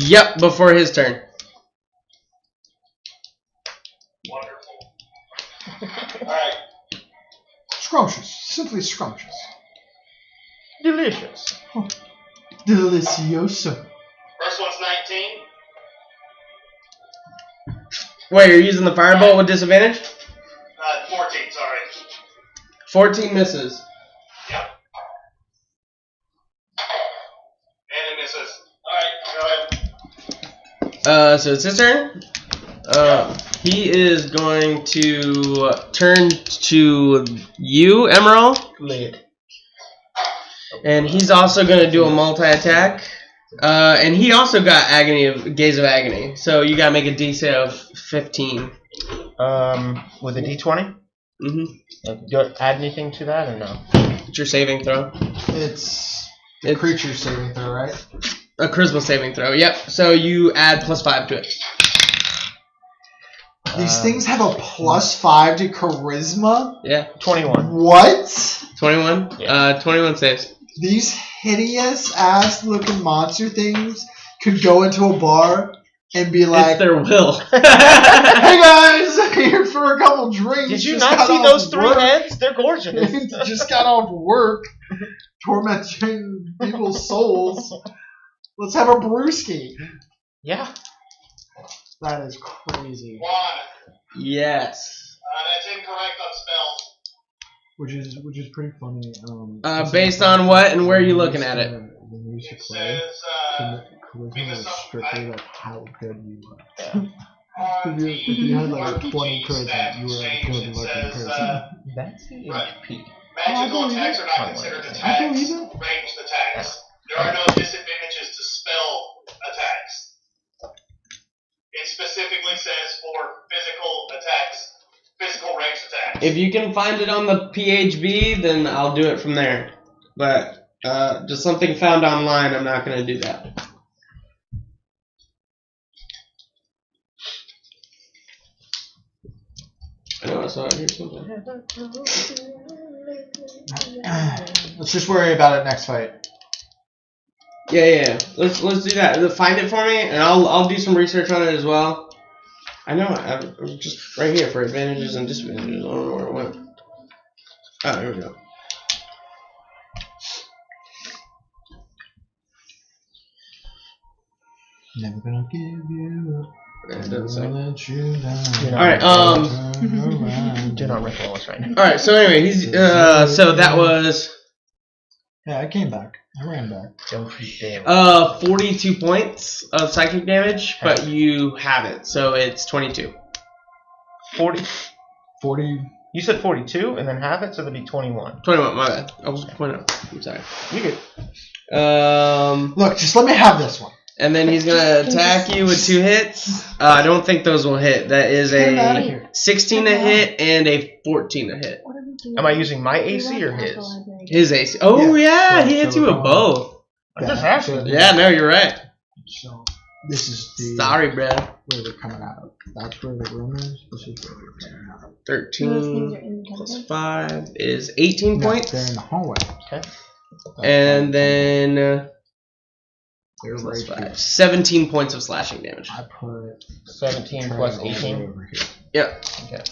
Yep, before his turn. Wonderful. Alright. Scrumptious. Simply scrumptious. Delicious. Delicioso. First one's 19. Wait, you're using the firebolt with disadvantage? 14, sorry. 14 misses. Yep. And it misses. Alright, go ahead. So it's his turn. He is going to turn to you, Emerald. Lit. And he's also going to do a multi-attack. And he also got Gaze of Agony. So you got to make a DC of 15. With a d20? Mm-hmm. Do I add anything to that or no? It's your saving throw. It's a creature saving throw, right? A charisma saving throw. Yep. So you add +5 to it. These things have a +5 to charisma? Yeah. 21. What? 21. Yeah. 21 saves. These hideous ass looking monster things could go into a bar and be like, It's their will. "Hey guys, here for a couple drinks." Did you Just not got see off those 3 work." heads? They're gorgeous. Just got off work, tormenting people's souls. Let's have a brewski. Yeah. That is crazy. Juan, Yes. that's incorrect on spells. Which is pretty funny. Based on what and where are you looking at it? When we used to It play, says charisma was strictly like how good you were. on If you had like RPG 20 charisma, stat you were a exchange, good it looking says, person. That's the Right. HP. magical attacks are not considered I attacks, believe it. ranged attacks. There are no disadvantages to spell attacks. It specifically says for physical attacks, physical ranged attacks. If you can find it on the PHB, then I'll do it from there. But just something found online, I'm not going to do that. I know I saw it here somewhere. Let's just worry about it next fight. Yeah. Let's do that. Find it for me, and I'll do some research on it as well. I know I'm just right here for advantages and disadvantages. I don't know where it went. Oh, here we go. Never gonna give you up. It doesn't say. Let you down. All right. Do not recall us right now. All right. So anyway, he's so that was Yeah, I came back. I ran back. Don't damn. 42 points of psychic damage, but you have it, so it's 22. 40. 40. You said 42 and then half it, so that'd be 21. 21. My bad. I was pointing out. I'm sorry. You good? Look, just let me have this one. And then he's gonna attack you with 2 hits. I don't think those will hit. That is Get him out of a here. 16 to hit and a 14 to hit. What are we doing? Am I using my AC or his? His AC. Oh yeah, he Yeah, hits so you with we're both. I'm just asking. Yeah, no, you're right. So this is the Sorry, bro. where they're coming out of. That's where the room is. This is where they're coming out of. 13 plus 5 is 18 No, points. they're in the hallway. Okay. And then they're plus right 5. here. 17 points of slashing damage. I put 17 plus Trey 18. over here. Yep. Okay.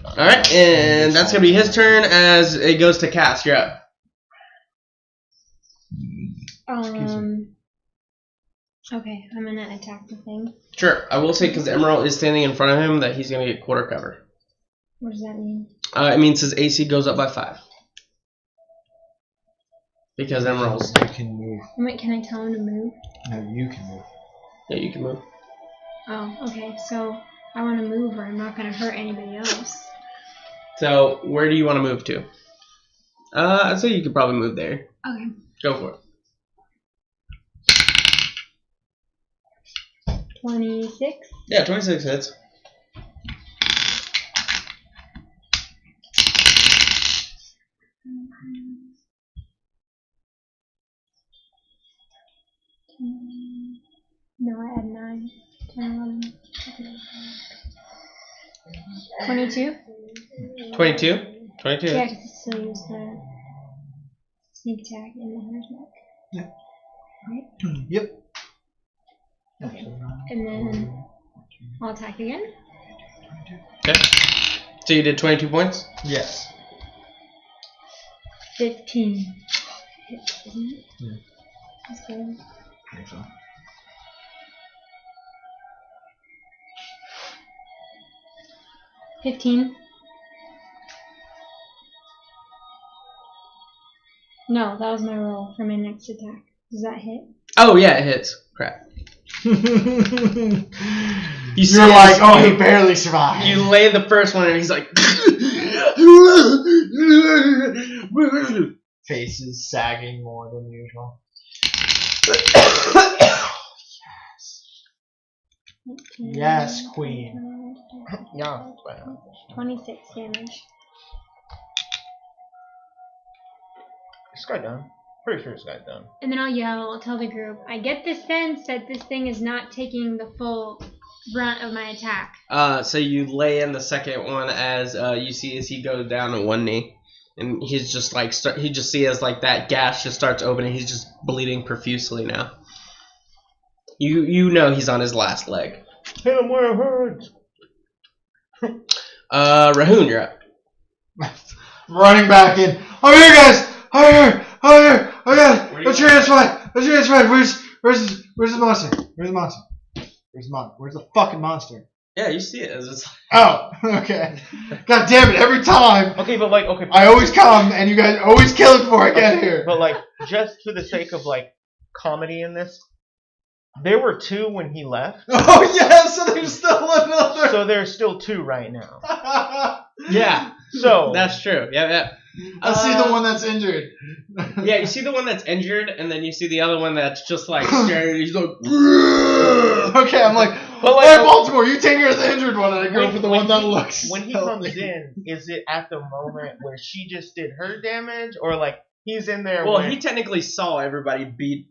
Alright, and that's gonna be his turn as it goes to Cass. You're up. Okay, I'm gonna attack the thing. Sure. I will say, because Emerald is standing in front of him, that he's gonna get quarter cover. What does that mean? It means his AC goes up by 5. Because Emerald's. You can move. Wait, can I tell him to move? No, you can move. Yeah, you can move. Oh, okay. So I want to move, or I'm not gonna hurt anybody else. So, where do you want to move to? I'd say you could probably move there. Okay. Go for it. 26. Yeah, 26 hits. No, I had 9, 10, 11, 22. 22? 22 Yeah, hits. because it still use the sneak attack in the hunter's neck. Yeah. Right? Yep. Okay. And then I'll attack again. Okay. So you did 22 points? Yes. 15. Hits, isn't it? Yeah. That's good. I think so. $15. No, that was my roll for my next attack. Does that hit? Oh, yeah, it hits. Crap. You're see like, his- oh, he barely survived. You lay the first one and he's like. Face is sagging more than usual. Yes, queen. Yeah. 26 damage. Is this guy done? Pretty sure this guy's done. And then I'll tell the group, I get the sense that this thing is not taking the full brunt of my attack. So you lay in the second one as you see as he goes down on one knee, and he's just like he just see as like that gash just starts opening. He's just bleeding profusely now. You know he's on his last leg. Hit him where it hurts. Rahoon, you're up. Running back in. Oh, here, guys! Oh, here! Oh, here! Oh, God! Let's hear this fight! Let's hear this fight! Where's the monster? Where's the monster? Where's the fucking monster? Yeah, you see it. It's just Oh, okay. God damn it! Every time Okay, but like, okay. I always come and you guys always kill it before I get here. But like, just for the sake of like comedy in this, there were 2 when he left. Oh yeah, so there's still another. So there's still 2 right now. yeah, So that's true. Yeah. I see the one that's injured. Yeah, you see the one that's injured, and then you see the other one that's just like scared. He's like, okay, I'm like, But like, hey, Baltimore, you take care of the injured one, and I go for the one that looks. when he comes in, is it at the moment where she just did her damage, or like he's in there? well, when, he technically saw everybody beat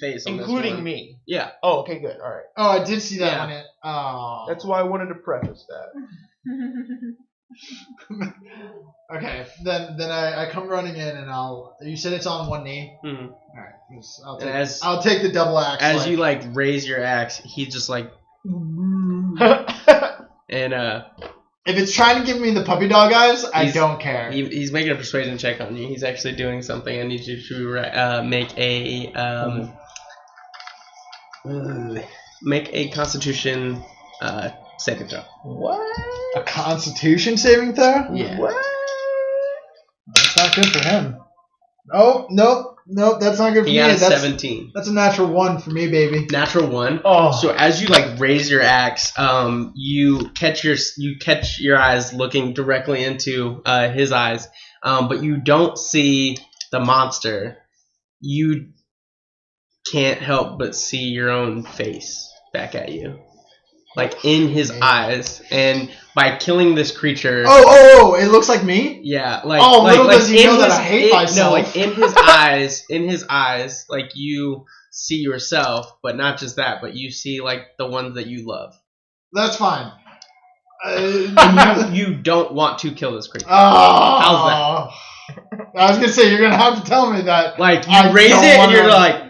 face, on this including one. me. Yeah. Oh, okay, good. All right. Oh, I did see that Yeah. one. Oh. That's why I wanted to preface that. Okay, then I come running in and you said it's on one knee. Mhm. All right, And I'll take the double axe. As you like raise your axe, he's just like, and if it's trying to give me the puppy dog eyes, I He's- don't care. he's making a persuasion check on you. He's actually doing something. I need you to make a Constitution saving throw. What? A Constitution saving throw? Yeah. What? That's not good for him. Oh, nope, that's not good for He me. got a That's 17. That's a natural 1 for me, baby. Natural 1. Oh. So as you like raise your axe, you catch your eyes looking directly into his eyes, but you don't see the monster. You can't help but see your own face back at you, like in his eyes. And by killing this creature, Oh, it looks like me? yeah, like Oh, like, little like does he in know that his- I hate it- myself. No, like in his eyes, like you see yourself, but not just that, but you see like the ones that you love. That's fine. And you don't want to kill this creature. How's that? I was going to say, you're going to have to tell me that. Like you I raise don't it and wanna- you're like,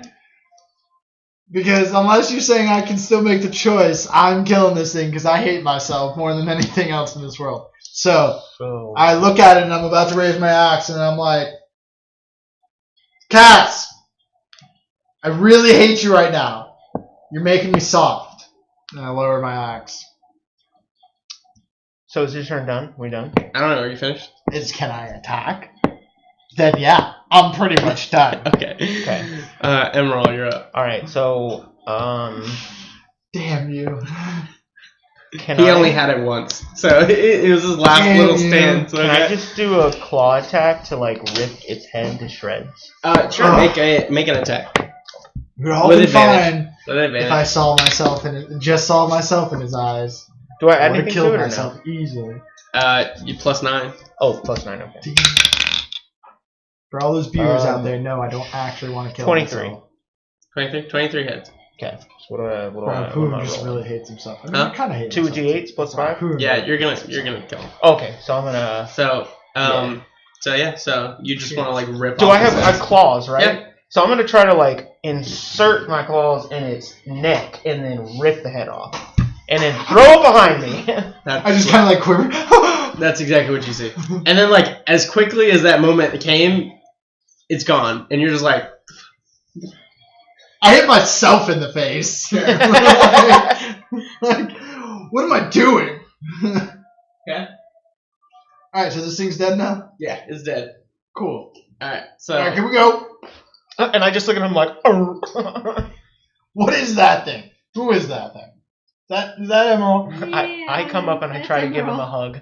Because unless you're saying I can still make the choice, I'm killing this thing because I hate myself more than anything else in this world. So, I look at it and I'm about to raise my axe and I'm like, Cats, I really hate you right now. You're making me soft. And I lower my axe. So is your turn done? We done? I don't know. Are you finished? Can I attack? Then yeah, I'm pretty much done. Okay. Okay. Emerald, you're up. All right. So Damn you. He only had it once, so it was his last Damn little you. stand. So Can I just do a claw attack to like rip its head to shreds? sure, make an attack We'd all With be advantage. fine with if I advantage. saw myself in his eyes. Do I add I would have anything killed to it or myself no? easily. You +9. Oh, +9. Okay. For all those viewers out Um, there, no, I don't actually want to kill 23. myself. 23 hits. Okay. So what do I Rahoon just roll? really hates himself. I mean, Huh? I kind of hate 2 myself. d8s plus 5. Rahoon. Yeah, you're gonna kill him. Okay, so I'm gonna. So Yeah. so you just want to like rip. Do off I have his I have head. claws, right? Yeah. So I'm gonna try to like insert my claws in its neck and then rip the head off, and then throw it behind me. That's, I just kind of like quiver. That's exactly what you see. And then like as quickly as that moment came, it's gone, and you're just like, I hit myself in the face. like, what am I doing? okay, All right, so this thing's dead now. yeah, it's dead. Cool. All right, so All right, here we go. And I just look at him like, "Arr." What is that thing? Who is that thing? Is that Emerald? I come up and I try to give him a hug.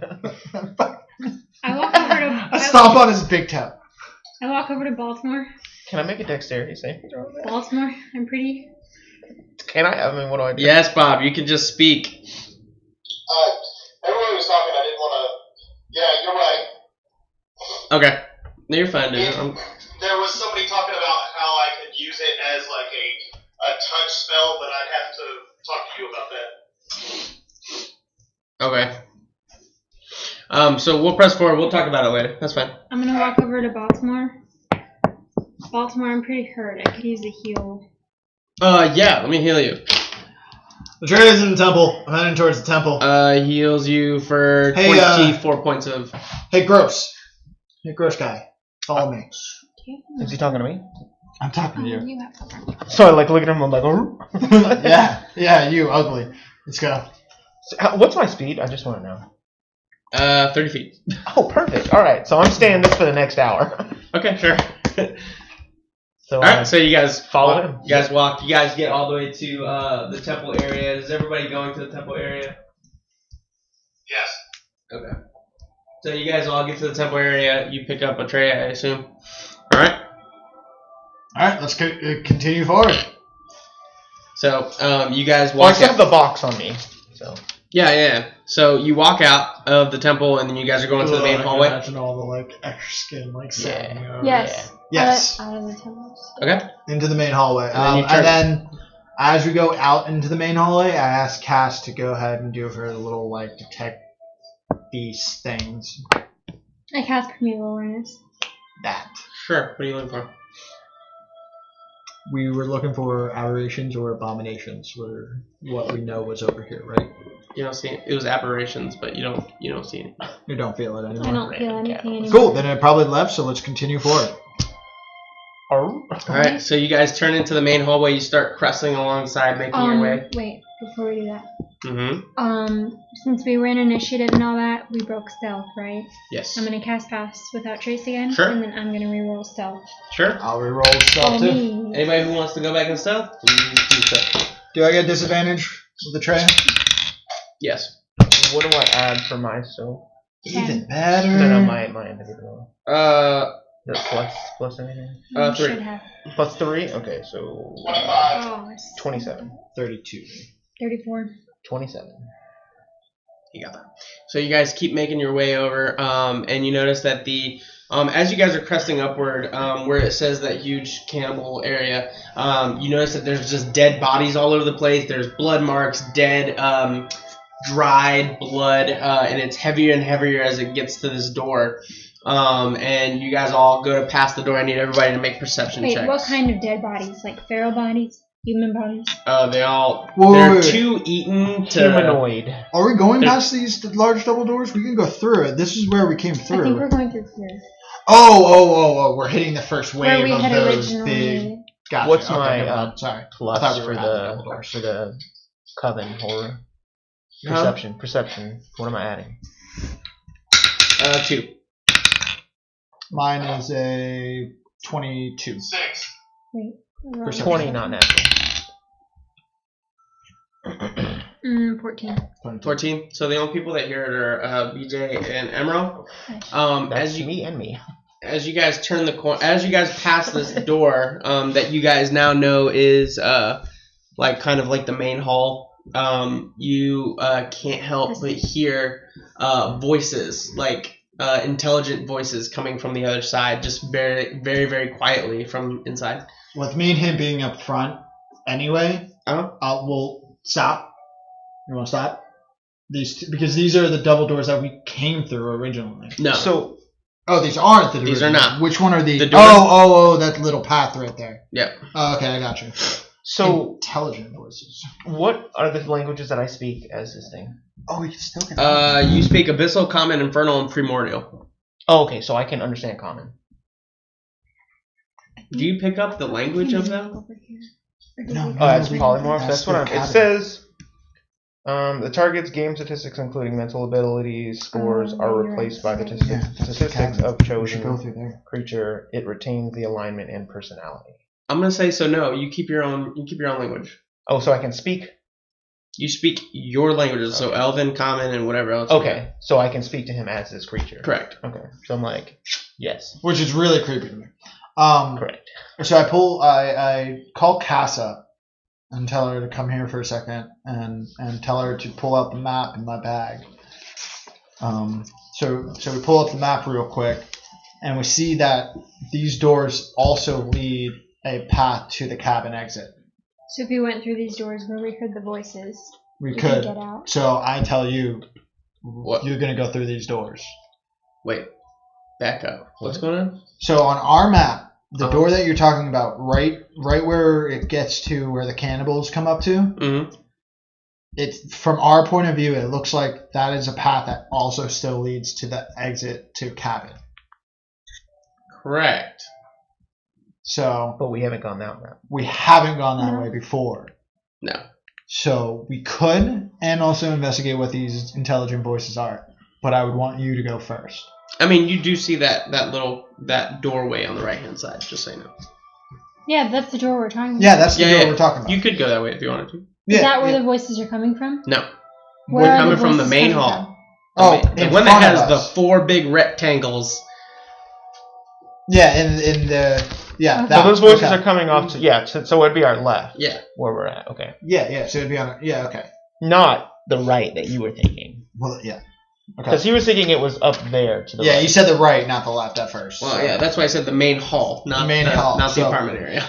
I walk over to I stomp on his big toe. I walk over to Baltimore. Can I make a dexterity saving throw? Baltimore, I'm pretty. Can I? I mean, what do I do? yes, Bob, you can just speak. Everyone was talking. I didn't want to. Yeah, you're right. Okay, no, you're fine, dude. There was somebody talking about use it as like a touch spell, but I'd have to talk to you about that. Okay. So we'll press forward. We'll talk about it later. That's fine. I'm gonna walk over to Baltimore. Baltimore, I'm pretty hurt. I could use a heal. Yeah. Let me heal you. The train is in the temple. I'm heading towards the temple. Heals you for Hey, 24 points of. Hey, gross. Hey, gross guy. Follow me. Is he talking to me? I'm talking to you. You have cover. So I like look at him. I'm like, oh. yeah, you ugly. Let's go. So, what's my speed? I just want to know. 30 feet. Oh, perfect. All right. So I'm staying this for the next hour. Okay, sure. So All right, so you guys follow walk, him. You guys walk. You guys get all the way to the temple area. Is everybody going to the temple area? Yes. Okay. So you guys all get to the temple area. You pick up a tray, I assume. All right. All right, let's continue forward. So you guys Well, I walk still out. have the box on me. So Yeah. So you walk out of the temple, and then you guys are going to the main hallway. Imagine all the like extra skin like sagging over. Yes. Yes. Out of the temples. Okay. Into the main hallway. And then you turn- And then as we go out into the main hallway, I asked Cass to go ahead and do her little like detect these things. I cast Primeval Awareness. That. Sure. What are you looking for? We were looking for aberrations or abominations, were what we know was over here, right? You don't see it. It was aberrations, but you don't see it. You don't feel it I anymore. don't feel anything anymore. Cool. Then it probably left, so let's continue forward. All right. So you guys turn into the main hallway. You start cresting alongside, making your way. Wait, before we do that. Mm-hmm. Since we ran initiative and all that, we broke stealth, right? Yes. I'm gonna cast Pass without trace again. Sure. And then I'm gonna reroll stealth. Sure. I'll reroll stealth too. me. Anybody who wants to go back and stealth, please do so. Do I get disadvantage with the tray? Yes. What do I add for myself? Even better. No, my individual. Is it plus anything? You 3. should have. Plus 3? Okay, so 25. Oh, it's 27. 32. 34. 27. You got that. So you guys keep making your way over, and you notice that the as you guys are cresting upward, where it says that huge cannibal area, you notice that there's just dead bodies all over the place. There's blood marks, dead, dried blood, and it's heavier and heavier as it gets to this door. And you guys all go to pass the door. I need everybody to make perception Wait, checks. what kind of dead bodies? Like feral bodies? Human bodies? They're too eaten to... Humanoid. Are we going past these large double doors? We can go through it. This is where we came through. I think we're going through here. Oh, we're hitting the first Where wave we of had those originally. big... Gotcha. What's Okay, my never mind. Sorry. I plus thought we were for at the double doors. the coven horror? Huh? Perception. What am I adding? 2. Mine is a 22. 6. Wait. Perception. 20, not natural. 14. 14. So the only people that hear it are BJ and Emerald. That's As you me and me. as you guys turn the corner, as you guys pass this door, that you guys now know is like kind of like the main hall. You can't help but hear voices, like intelligent voices coming from the other side, just very, very, very quietly from inside. With me and him being up front anyway, we'll stop. You want to stop? Because these are the double doors that we came through originally. No. So, These aren't the doors. These are not. Which one are these? The doors- That little path right there. Yep. Oh, okay, I got you. so Intelligent voices. what are the languages that I speak as this thing? Oh, we can still get You speak Abyssal, Common, Infernal, and Primordial. Oh, okay, so I can understand common. Do you pick up the language of them? Over here. No. Oh, it's we- polymorph. that's That's what the I'm. It cabin. says the target's game statistics, including mental abilities, scores, Oh, are you're replaced right. by the Yeah, that's the statistics cabin. of We should go chosen through there. creature. It retains the alignment and personality. I'm gonna say so. No, you keep your own. You keep your own language. Oh, so I can speak. You speak your languages, so Okay. Elven, Common, and whatever else. Okay, so I can speak to him as this creature. Correct. Okay, so I'm like, yes, Which is really creepy to me. correct. So I call Cass up and tell her to come here for a second and tell her to pull out the map in my bag. So we pull up the map real quick and we see that these doors also lead a path to the cabin exit. So if we went through these doors where we heard the voices, We we could. get out. So I tell you, What? you're gonna go through these doors. Wait. Back up. What's going on? So on our map, the Uh-huh. door that you're talking about, right where it gets to where the cannibals come up to, Mm-hmm. it's from our point of view, it looks like that is a path that also still leads to the exit to cabin. Correct. So But we haven't gone that route. we haven't gone that No. way before. No. So we could and also investigate what these intelligent voices are. But I would want you to go first. I mean, you do see that doorway on the right hand side. Just so you know. Yeah, that's the door we're talking about. Yeah, that's the Yeah, door yeah. we're talking about. You could go that way if you wanted to. Is yeah, that where yeah. the voices are coming from? No. Where We're are coming the from the voices main coming hall. from? Oh, The in one that front of has the us. 4 big rectangles. Yeah, in the yeah. Okay. That, So those voices okay. are coming off to so it'd be our left Yeah. where we're at. Okay. Yeah. So it'd be on. Yeah. Okay. Not the right that you were thinking. Well, yeah. Okay. Because he was thinking it was up there to the Yeah, right. you said the right, not the left at first. Well, yeah, that's why I said the main hall, not The main hall, not the so- apartment area.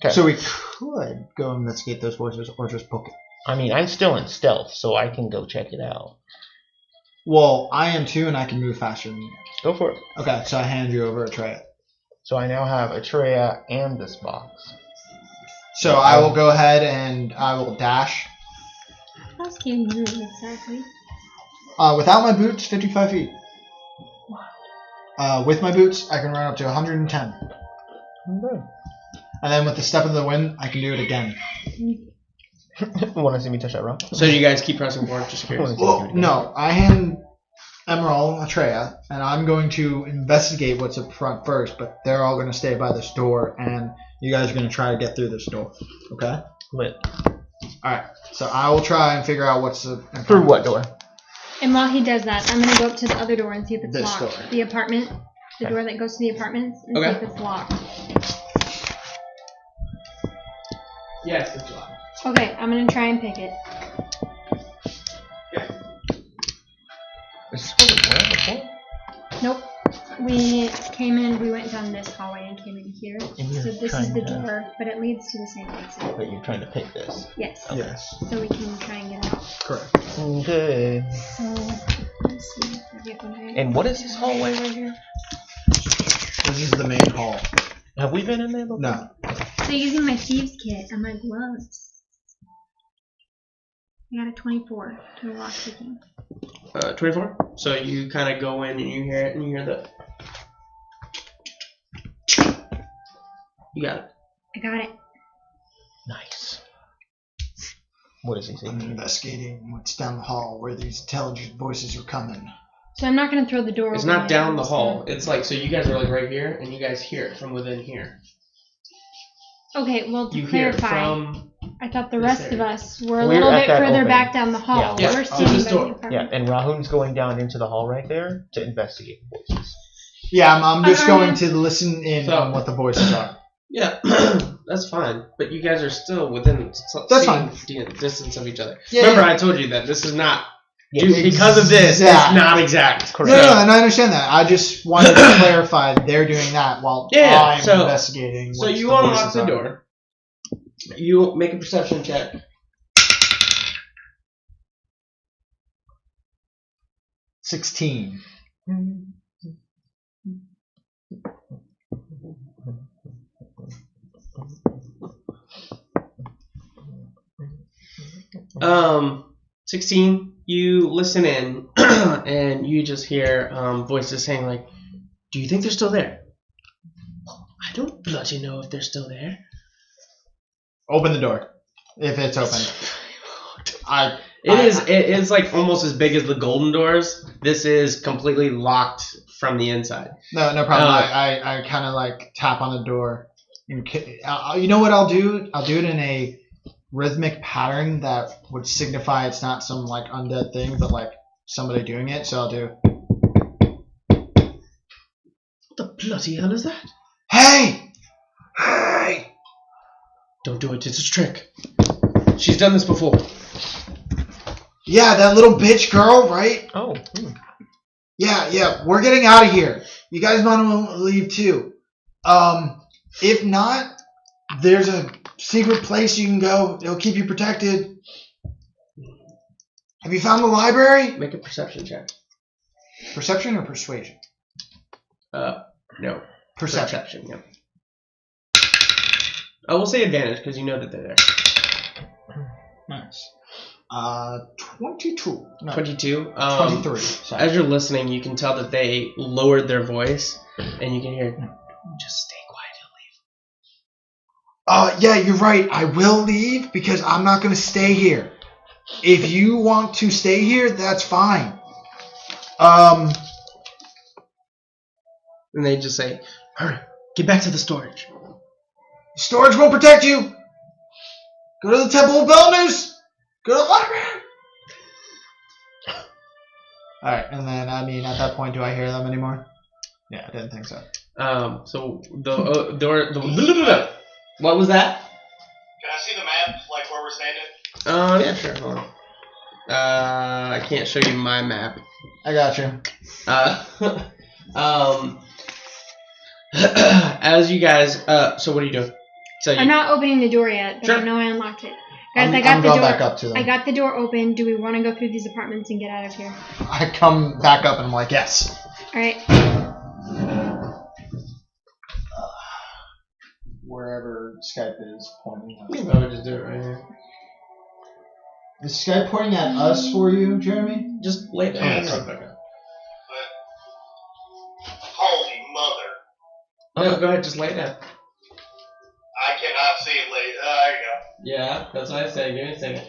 Okay. So we could go investigate those voices or just book it. I mean, I'm still in stealth, so I can go check it out. Well, I am too, and I can move faster than you. Go for it. Okay, so I hand you over a tray. So I now have Atreya and this box. So I will go ahead and I will dash. How fast can you move exactly? Without my boots, 55 feet. With my boots, I can run up to 110. Okay. And then with the step of the wind, I can do it again. Want to see me touch that rock? So you guys keep pressing forward, just curious. Well, no, I hand Emerald Atreya, and I'm going to investigate what's up front first, but they're all going to stay by this door, and you guys are going to try to get through this door. Okay? Lit. Alright, so I will try and figure out what's in front Through of what us. door? And while he does that, I'm gonna go up to the other door and see if it's This locked. door. The apartment, the Okay. door that goes to the apartments, and Okay. see if it's locked. Yes, it's locked. Okay, I'm gonna try and pick it. Is this where we were before? Nope. We came in. We went down this hallway and came in here. And you're So this is trying the to- door, but it leads to the same exit. But you're trying to pick this. Yes. Yes, So we can try and get out. correct. Okay. So let's see. If I get what I- And what is this hallway right here? This is the main hall. Have we been in there before? No. So using my thieves kit and my gloves, I got a 24 to the lock picking. 24. So you kind of go in and you hear it, and you hear the. You got it. I got it. Nice. What does he say? I'm investigating what's down the hall where these intelligent voices are coming. So I'm not gonna throw the door. It's open not yet, down I'm the just hall. gonna- It's like, so you guys are like right here, and you guys hear it from within here. Okay, well to You hear it clarify, from. I thought the this rest area. of us were a We're little at bit that further opening. back down the hall. Yeah. We're Yeah, standing this by door. the Yeah, apartment. and Rahun's going down into the hall right there to investigate the voices. Yeah, I'm just I going am- to listen in So- on what the voices are. Yeah, that's fine. But you guys are still within That's fine. distance of each other. Yeah, Remember, yeah. I told you that this is not. Yeah, Because of this, exact. it's not exact. Correct. No, and I understand that. I just wanted to clarify they're doing that while Yeah, I'm so- investigating. So what you the unlock voices the are. door. You make a perception check. $16. Um, 16. You listen in, and you just hear voices saying like, "Do you think they're still there?" I don't bloody know if they're still there. Open the door. If it's open. It is like almost as big as the golden doors. This is completely locked from the inside. No problem. Uh, I kind of like tap on the door. You know what I'll do? I'll do it in a rhythmic pattern that would signify it's not some like undead thing, but like somebody doing it. So I'll do, What the bloody hell is that? hey! Hey! Don't do it. It's a trick. She's done this before. Yeah, that little bitch girl, right? Oh. Yeah, we're getting out of here. You guys want to leave too. If not, There's a secret place you can go. It'll keep you protected. Have you found the library? Make a perception check. Perception or persuasion? No. Perception. Yep. Oh, we'll say advantage because you know that they're there. Nice. 22. No, 22. 23. Sorry. As you're listening, you can tell that they lowered their voice, and you can hear, just stay quiet, Yeah, you're right. I will leave because I'm not going to stay here. If you want to stay here, that's fine. and they just say, hurry, get back to the storage. Storage won't protect you. Go to the Temple of Belnus. Go to the library. Alright, and then, at that point, do I hear them anymore? Yeah, I didn't think so. So the door, what was that? Can I see the map, like where we're standing? Yeah, sure, hold on. I can't show you my map. I got you. As you guys, so what are you doing? So I'm not opening the door yet, but Sure. I know I unlocked it. Guys, I'm I got the going door. back up to them. I got the door open. Do we want to go through these apartments and get out of here? I come back up and I'm like, yes. All right. Wherever Skype is pointing at. You can probably just do it right here. Is Skype pointing at us for you, Jeremy? Just lay it down. Yes. Okay. But holy mother, No, go ahead, just lay it down. I cannot see it late. There you go. Yeah, that's what I say. Give me a second.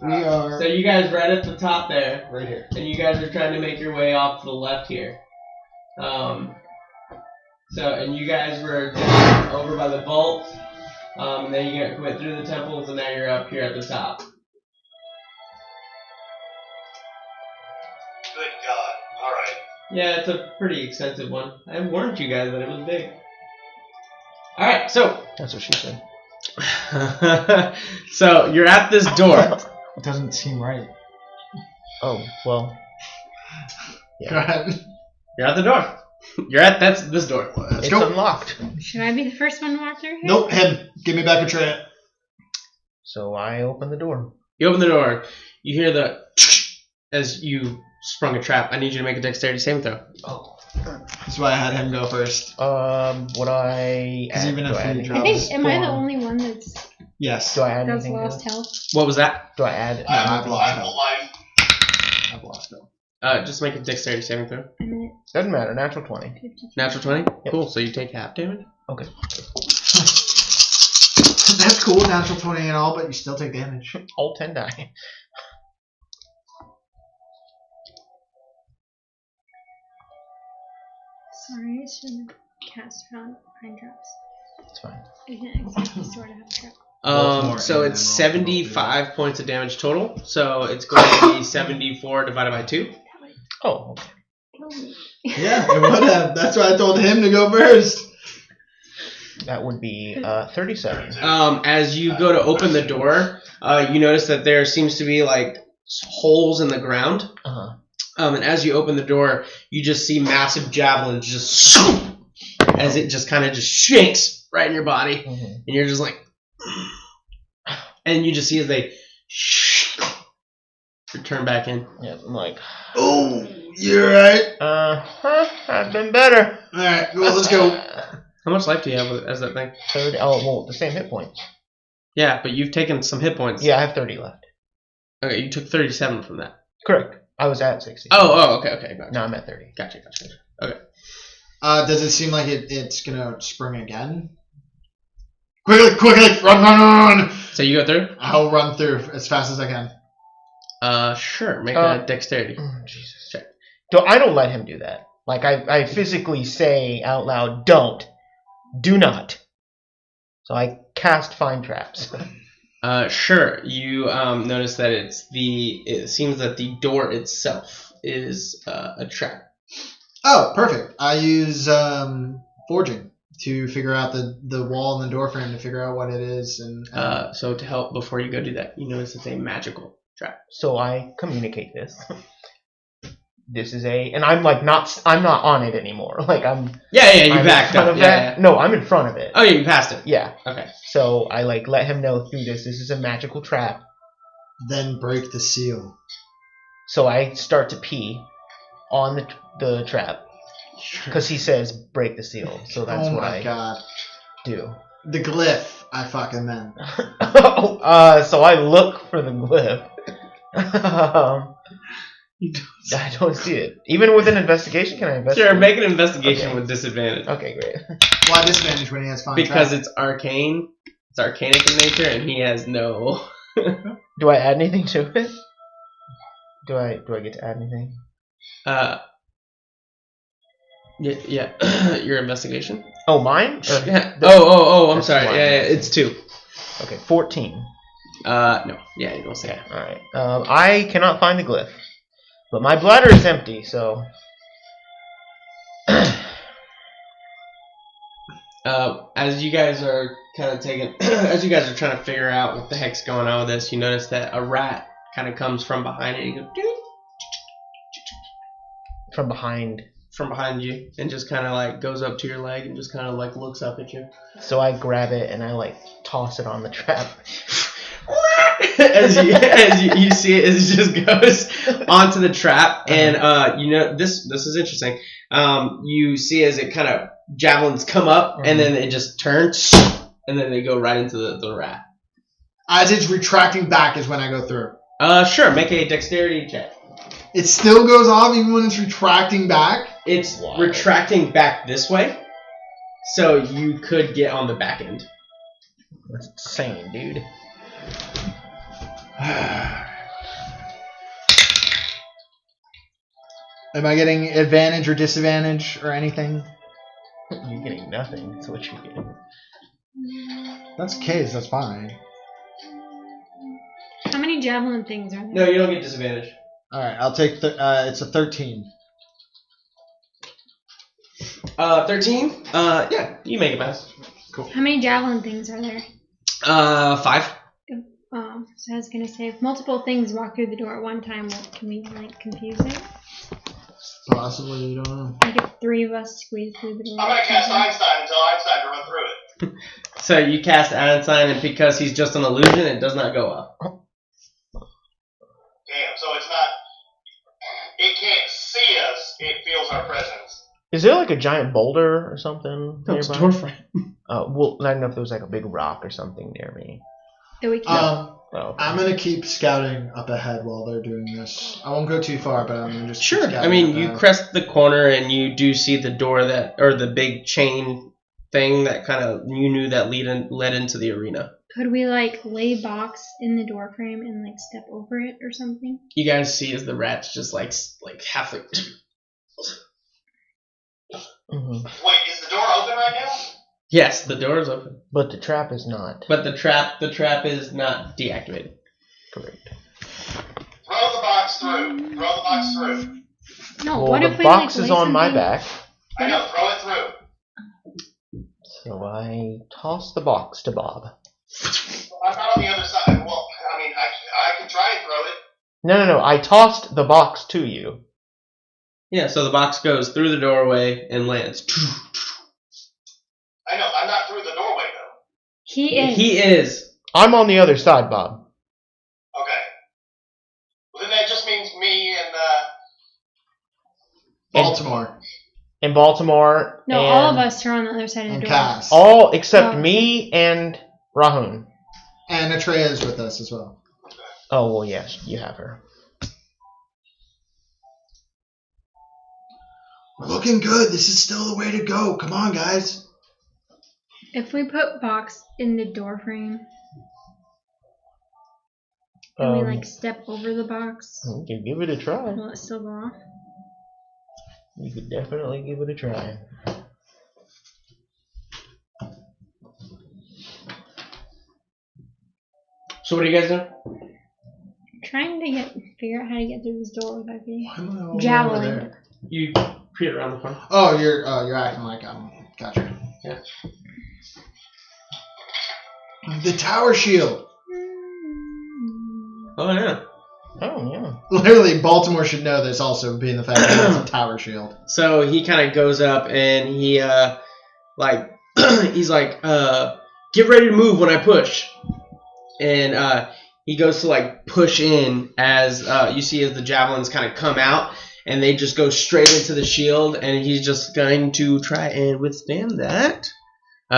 We are So you guys right at the top there, right here. and you guys are trying to make your way off to the left here. And you guys were down over by the vault, and then you went through the temples, and now you're up here at the top. Good God. All right. Yeah, it's a pretty extensive one. I warned you guys that it was big. All right, so That's what she said. so you're at this door. It doesn't seem right. Oh, well. Go ahead. You're at the door. You're at this door. Let's It's go. unlocked. Should I be the first one to walk through here? Nope, him. Give me back a tray. So I open the door. You open the door. You hear the as you sprung a trap. I need you to make a dexterity saving throw. Oh. That's why I had him go first. Would I Because add, even do if I add we anything? I think. Am I the Spawn. only one that's Yes. Do I add that's anything? lost To it? health? What was that? Do I add? I've I lost will him. life. I've lost him. Just make a dexterity saving throw. I'm at Doesn't matter. Natural 20. 52. Natural 20? Yep. Cool, so you take half damage? Okay. That's cool, natural 20 and all, but you still take damage. All 10 die. Sorry, I should have cast pine drops. It's fine. I didn't exactly sort of have a trap. More So and it's then roll 75 points of damage total. So it's going to be 74 divided by 2. That would Oh, okay. kill me. Yeah, it would have. That's why I told him to go first. That would be 37. As you go to open the door, you notice that there seems to be like holes in the ground. Uh-huh. And as you open the door, you just see massive javelins just as it just kind of just shakes right in your body, Mm-hmm. and you're just like, and you just see as they return back in. Yeah, I'm like, Oh, you're right. I've been better. Alright, well, let's go. How much life do you have as that thing? 30. Oh, well, the same hit points. Yeah, but you've taken some hit points. Yeah, I have 30 left. Okay, you took 37 from that. Correct. I was at 60. Okay, gotcha. Now I'm at 30. Gotcha. Okay. Does it seem like it's gonna spring again? Quickly, run! So you go through? I'll run through as fast as I can. Sure. Make a dexterity. Jesus. Check. I don't let him do that. Like, I physically say out loud, do not. So I cast fine traps. Sure. You notice that it seems that the door itself is a trap. Oh, perfect. I use forging to figure out the wall and the door frame to figure out what it is. And So to help before you go do that, you notice it's a magical trap. So I communicate this. this is and I'm like I'm not on it anymore. Like I'm. Yeah, you I'm backed in front up. of Yeah, that. yeah. No, I'm in front of it. Oh, yeah, you passed it. Yeah. Okay. So I like let him know through this is a magical trap. Then break the seal. So I start to pee on the trap because he says break the seal. So that's what I God. do. The glyph, I fucking meant. So I look for the glyph. I don't see it. Even with an investigation, can I investigate? Sure, make an investigation Okay. with disadvantage. Okay, great. Why disadvantage when he has fine Because track? it's arcane. It's arcanic in nature, and he has no. Do I add anything to it? Do I get to add anything? Yeah. Your investigation. Oh, mine? Or Yeah. the- I'm that's sorry. mine. Yeah, it's 2. Okay, 14. No. Yeah, you don't say it. All right. I cannot find the glyph, but my bladder is empty. So. As you guys are kind of as you guys are trying to figure out what the heck's going on with this, you notice that a rat kind of comes from behind it. And you go From behind. from behind you and just kind of like goes up to your leg and just kind of like looks up at you. So I grab it and I like toss it on the trap. as you see it, as it just goes onto the trap, and this is interesting. You see as it kind of javelins come up, and then it just turns, and then they go right into the rat. As it's retracting back is when I go through. Sure, make a dexterity check. It still goes off even when it's retracting back? It's retracting back this way, so you could get on the back end. That's insane, dude. Am I getting advantage or disadvantage or anything? You're getting nothing. That's what you're getting. That's the case, that's fine. How many javelin things are there? No, you don't get disadvantage. Alright, I'll take it's a 13. 13? Yeah, you make it pass. Cool. How many javelin things are there? 5. So I was gonna say, if multiple things walk through the door at one time, can we like confuse it? Possibly, you don't know. Like if 3 of us squeeze through the door. I'm gonna cast Einstein and tell Einstein to run through it. So you cast Einstein, and because he's just an illusion, it does not go up. Damn, so it's not. It can't see us, it feels our presence. Is there like a giant boulder or something No, it's a nearby? door frame. Well, I don't know if there was like a big rock or something near me. That we can. Oh. I'm gonna keep scouting up ahead while they're doing this. I won't go too far, but I'm gonna just keep Sure. scouting I mean, up you ahead. crest the corner, and you do see the door or the big chain thing that kind of you knew that led into the arena. Could we like lay box in the door frame and like step over it or something? You guys see as the rat's just like half like. Mm-hmm. Wait, is the door open right now? Yes, the door is open, But the trap is not. but the trap is not deactivated. Correct. Throw the box through. Throw the box through. No. Well, what the if we box like is lay on my something- back, I know, throw it through. so I toss the box to Bob. I'm not on the other side. Well, I mean, I can try and throw it. No. I tossed the box to you. Yeah, so the box goes through the doorway and lands. I know, I'm not through the doorway though. He is. He is. I'm on the other side, Bob. Okay. Well, then that just means me and Baltimore In Baltimore. No, and all of us are on the other side of the and door. Cass. All except Oh. me and Rahun. And Atreya is with us as well. Oh, well, yes, you have her. We're looking good. This is still the way to go. Come on, guys. If we put box in the door frame and we like step over the box, You can give it a try. will it still go off? You could definitely give it a try. So what are you guys doing? Trying to figure out how to get through this door without getting Why am I all the way over javelin. there? You peer around the corner. Oh, you're acting like gotcha. Yeah. The tower shield. Oh yeah. Oh, yeah. Literally, Baltimore should know this also, being the fact that it's a tower shield. So he kind of goes up and he he's like, get ready to move when I push. And he goes to like push in as you see as the javelins kind of come out and they just go straight into the shield, and he's just going to try and withstand that.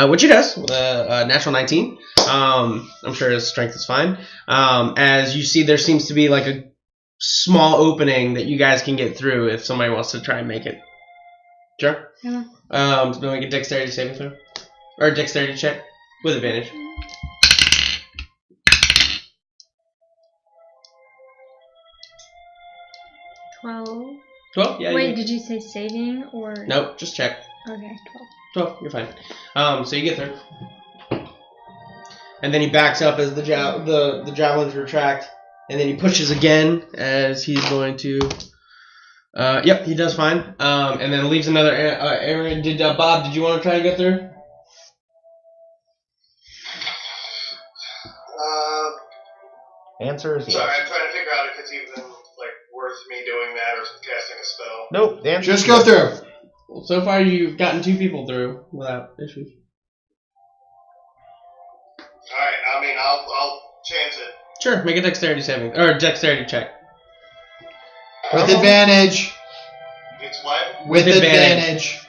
Which he does with a natural 19. I'm sure his strength is fine. As you see, there seems to be like a small opening that you guys can get through if somebody wants to try and make it. Sure? Yeah. So make a dexterity saving throw. Or a dexterity check with advantage. 12. 12? Yeah. Wait, did you say saving or? Nope, just check. Okay, 12, you're fine. So you get through. And then he backs up as the javelins retract. And then he pushes again as he's going to... yep, he does fine. And then leaves another area. Bob, did you want to try and get through? Answer is yes. Sorry, I'm trying to figure out if it's even like worth me doing that or casting a spell. Nope, the answer Just is go yes. through. Well, so far you've gotten 2 people through without issues. Alright, I mean, I'll chance it. Sure, make a dexterity saving. Or dexterity check. With advantage. It's what? With With advantage.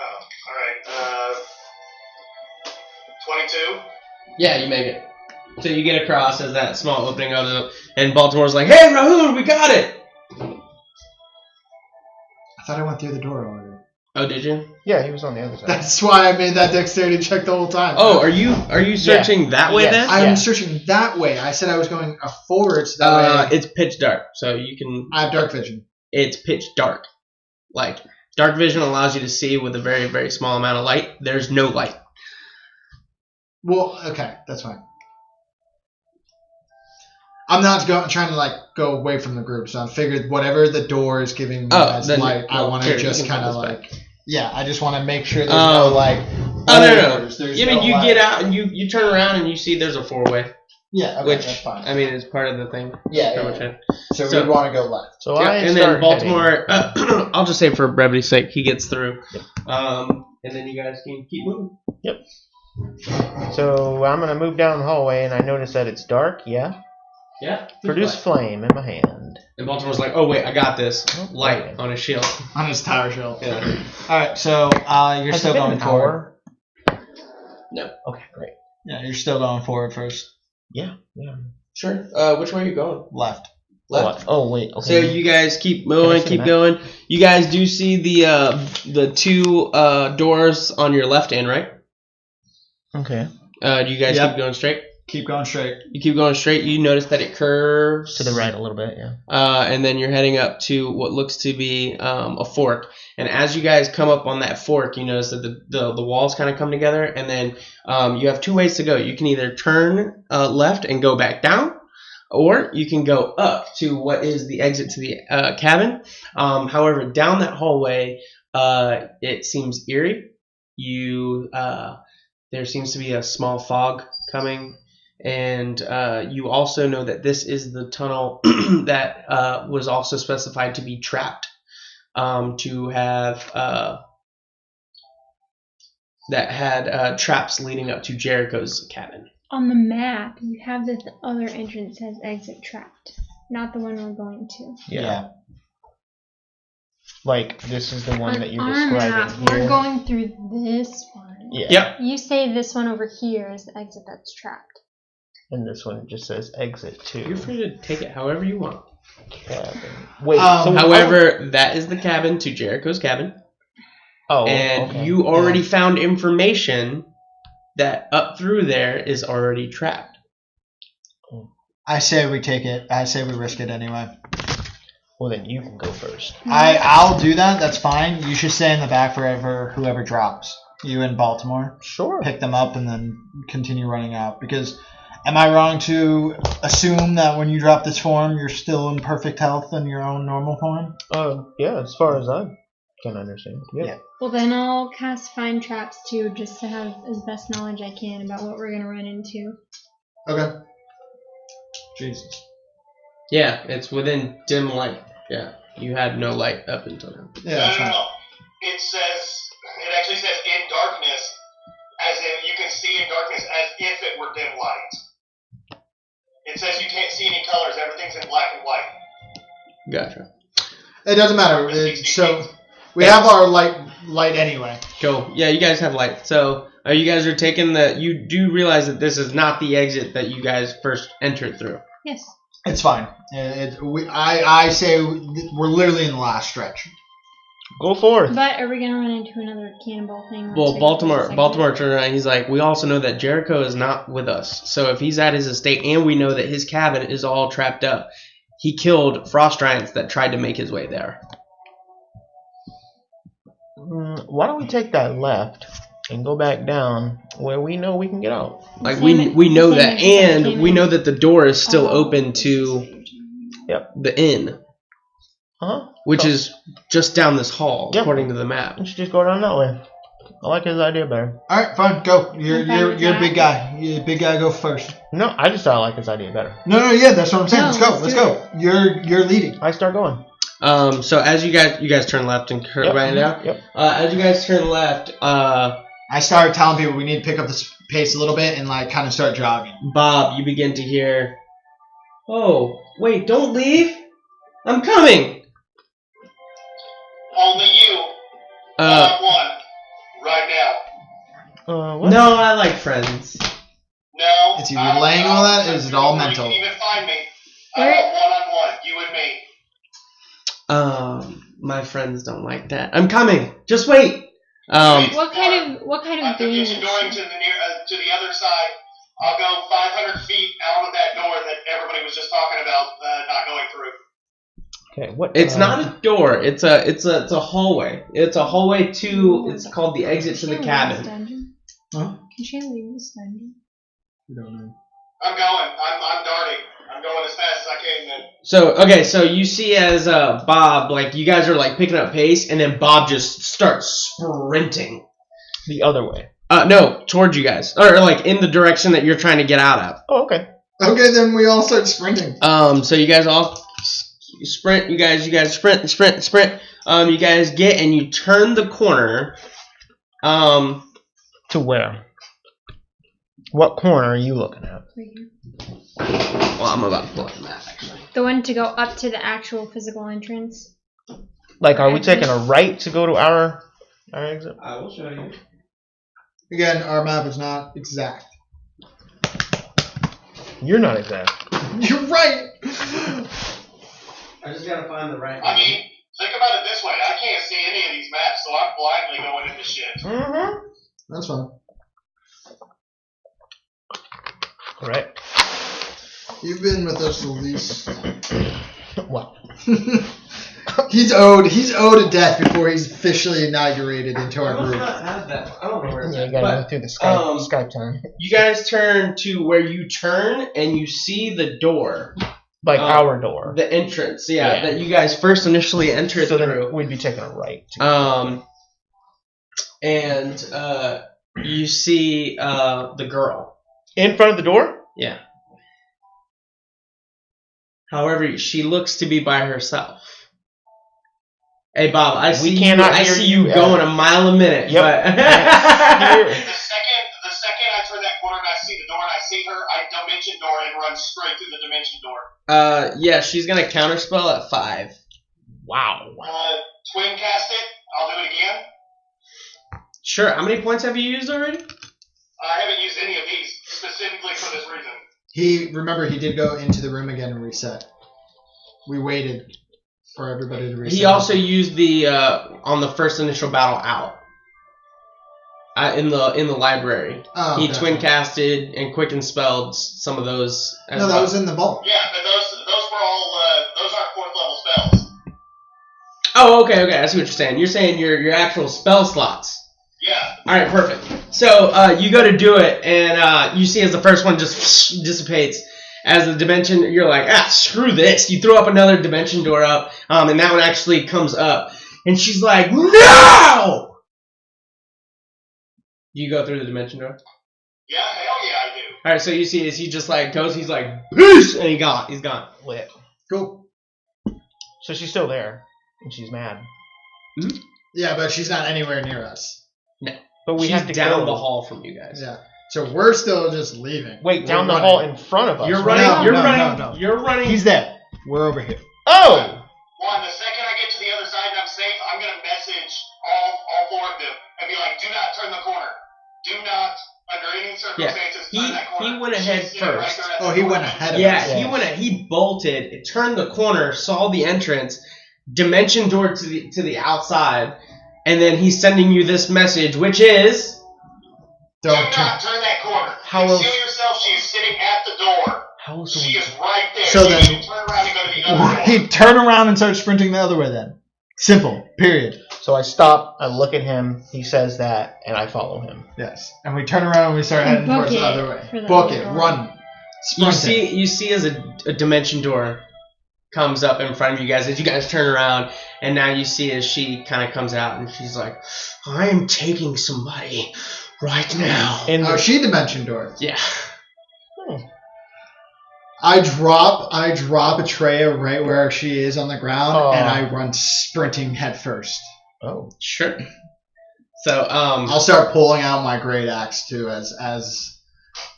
Oh, alright. 22? Yeah, you make it. So you get across as that small opening opens up, and Baltimore's like, "Hey, Rahul, we got it!" I thought I went through the door already. Oh, did you? Yeah, he was on the other side. That's why I made that dexterity check the whole time. Oh, are you searching that way Yes. then? I'm Yeah. searching that way. I said I was going forward, so that way It's pitch dark, so you can. I have dark vision. It's pitch dark. Like dark vision allows you to see with a very very small amount of light. There's no light. Well, okay, that's fine. I'm not trying to go away from the group, so I figured whatever the door is giving me as then light, I want here, to you just can kind of put this back. yeah, I just want to make sure there's no Oh no. borders, there's You mean no you light. get out and you turn around and you see there's a 4-way, Yeah, okay, which that's fine. I mean is part of the thing. Yeah, Pretty yeah, much yeah. it. So, So- we want to go left. So Yeah, I and start then Baltimore. heading. I'll just say for brevity's sake, he gets through. And then you guys can keep moving. So I'm gonna move down the hallway, and I notice that it's dark. Yeah. Yeah. Produce flame in my hand. And Baltimore's like, "Oh wait, I got this." Light Okay. on his shield. On his tower shield. Yeah. Alright, so you're Has still it been going an forward. hour? No. Okay, great. Yeah, you're still going forward first. Yeah. Sure. Which way are you going? Left. Left. Oh wait. Okay. So you guys keep Can I moving, see keep the map? going. You guys do see the 2 doors on your left and right. Okay. Do you guys Yep. keep going straight? Keep going straight. You keep going straight. You notice that it curves To the right a little bit. Yeah. and then you're heading up to what looks to be a fork. And as you guys come up on that fork, you notice that the walls kind of come together, and then you have 2 ways to go. You can either turn left and go back down, or you can go up to what is the exit to the cabin. However, down that hallway, it seems eerie. There seems to be a small fog coming. And you also know that this is the tunnel that was also specified to be trapped, to have that had traps leading up to Jericho's cabin. On the map, you have this other entrance as exit trapped, not the one we're going to. Yeah. Like this is the one On that you're our describing map, here. we're going through this one. Yeah. Yep. You say this one over here is the exit that's trapped. And this one just says exit You're 2. free to take it however you want. Cabin. Wait. However, that is the cabin to Jericho's cabin. Oh. And okay. you already found information that up through there is already trapped. I say we take it. I say we risk it anyway. Well, then you can go first. I'll do that. That's fine. You should stay in the back for whoever drops. You in Baltimore. Sure. Pick them up and then continue running out. Because am I wrong to assume that when you drop this form, you're still in perfect health in your own normal form? Yeah. As far as I can understand. Yep. Yeah. Well, then I'll cast Find Traps too, just to have as best knowledge I can about what we're going to run into. Okay. Jesus. Yeah, it's within dim light. Yeah, you had no light up until now. Yeah, that's fine. No. It actually says in darkness, as in you can see in darkness as if it were dim light. It says you can't see any colors. Everything's in black and white. Gotcha. It doesn't matter. So we have our light anyway. Cool. Yeah, you guys have light. So you guys are taking the. You do realize that this is not the exit that you guys first entered through. Yes. It's fine. I say we're literally in the last stretch. Go forth. But are we gonna run into another cannonball thing? Well, Baltimore turned around. He's like, we also know that Jericho is not with us. So if he's at his estate, and we know that his cabin is all trapped up, he killed frost giants that tried to make his way there. Why don't we take that left and go back down where we know we can get out? Like we know that, and we know that the door is still open to the inn, which is just down this hall, according to the map. We should just go down that way. I like his idea better. All right, fine, go. You're a big guy. You're a big guy. Go first. No, I just thought I like his idea better. No, yeah, that's what I'm saying. Let's go. You're leading. I start going. So as you guys turn left and right now. Yep. As you guys turn left, I started telling people we need to pick up the pace a little bit and like kind of start jogging. Bob, you begin to hear, "Oh, wait, don't leave. I'm coming." Only you. One. Right now. What? No, I like friends. No. Is he relaying all that, or is it all mental? You can even find me. I want one-on-one. You and me. My friends don't like that. I'm coming. Just wait. What kind of being? If you're going to the other side, I'll go 500 feet out of that door that everybody was just talking about not going through. Okay, what? It's not a door. It's a hallway. It's a hallway to. It's called the exit to the cabin. Huh? Can she leave this dungeon? We don't know. I'm going. I'm darting. I'm going as fast as I can. Then. So you see as Bob, like you guys are like picking up pace, and then Bob just starts sprinting the other way. No, towards you guys, or like in the direction that you're trying to get out of. Oh, okay. Okay, then we all start sprinting. So you guys all sprint. You guys sprint. You guys get and you turn the corner. To where? What corner are you looking at? Right here. Well, I'm about to pull up the map, actually. The one to go up to the actual physical entrance. Like, are we taking a right to go to our exit? I will show you. Again, our map is not exact. You're not exact. You're right. I just gotta find the right one. I mean, think about it this way. I can't see any of these maps, so I'm blindly going into shit. Mm-hmm. That's fine. Correct. You've been with us the least. What? He's owed a death before he's officially inaugurated into our group. I don't know where it's Yeah, at. you gotta go through the Skype time. You guys turn to where you turn and you see the door. Like our door. The entrance, yeah, that you guys first initially entered so through. Then we'd be taking a right. And you see the girl. In front of the door? Yeah. However, she looks to be by herself. Hey, Bob, I see you going a mile a minute. Yep. But The second I turn that corner and I see the door and I see her, I dimension door and run straight through the dimension door. Yeah, she's gonna counterspell at 5. Wow. Twin cast it. I'll do it again. Sure. How many points have you used already? I haven't used any of these specifically for this reason. Remember, he did go into the room again and reset. We waited for everybody to reset. He also used the on the first initial battle out. In the library. Oh, he twin casted and quick and spelled some of those. No, that was in the vault. Yeah, but those were all those aren't 4th level spells. Oh, okay. I see what you're saying. You're saying your actual spell slots. Yeah. All right, perfect. So you go to do it, and you see as the first one just dissipates. As the dimension, you're like, screw this. You throw up another dimension door up, and that one actually comes up. And she's like, no! You go through the dimension door? Yeah, hell yeah, I do. All right, so you see as he just like goes, he's like, boosh, and he's gone. Lit. Cool. So she's still there, and she's mad. Yeah, but she's not anywhere near us. But we She's have to down go the hall from you guys. Yeah. So we're still just leaving. Wait, down We're the running. hall in front of us. You're right? running. No, no. You're running. He's there. We're over here. Oh! One, the second I get to the other side and I'm safe, I'm going to message all four of them and be like, do not turn the corner. Do not, under any circumstances, turn that corner. He went ahead She's sitting first. there at Oh, the he corner. went ahead of Yeah, us. he bolted, turned the corner, saw the entrance, dimension door to the outside, and then he's sending you this message, which is Do Don't not turn. turn that corner. How Conceal else- yourself. She is sitting at the door. How else She do is right there. So then- you turn around and go to the other door. He'd turn around and start sprinting the other way then. Simple. Period. So I stop, I look at him, he says that, and I follow him. Yes. And we turn around and we start And heading book towards the it other way. for the Book other it. door. Run. you Sprinting. see as a dimension door comes up in front of you guys as you guys turn around, and now you see as she kind of comes out and she's like, I am taking somebody right now. In Oh, she dimension door. Yeah. I drop Atreya right where she is on the ground, Oh. and I run sprinting head first. Oh. Sure. So I'll start pulling out my great axe too as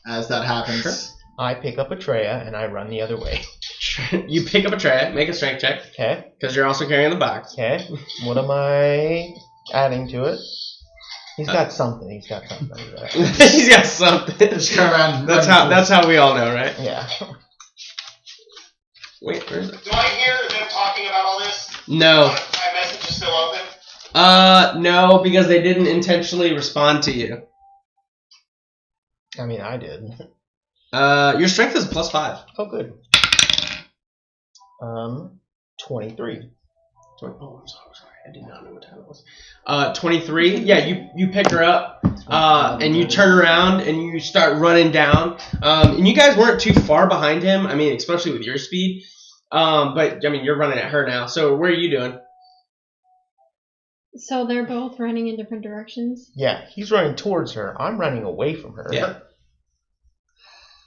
that happens. Sure. I pick up Atreya and I run the other way. you pick up a tray, make a strength check Okay. because you're also carrying the box. Okay. What am I adding to it? He's got something. He's got something. He's got something. Just turn around. And That's run how we all know, right? Yeah. Wait, where is it? Do I hear them talking about all this? No. My message is still open. No, because they didn't intentionally respond to you. I mean, I did. Your strength is +5. Oh, good. 23. Oh, I'm sorry. I did not know what time it was. 23. Yeah, you pick her up, and you turn around and you start running down. And you guys weren't too far behind him. I mean, especially with your speed. But I mean, you're running at her now. So where are you doing? So they're both running in different directions. Yeah, he's running towards her. I'm running away from her. Yeah.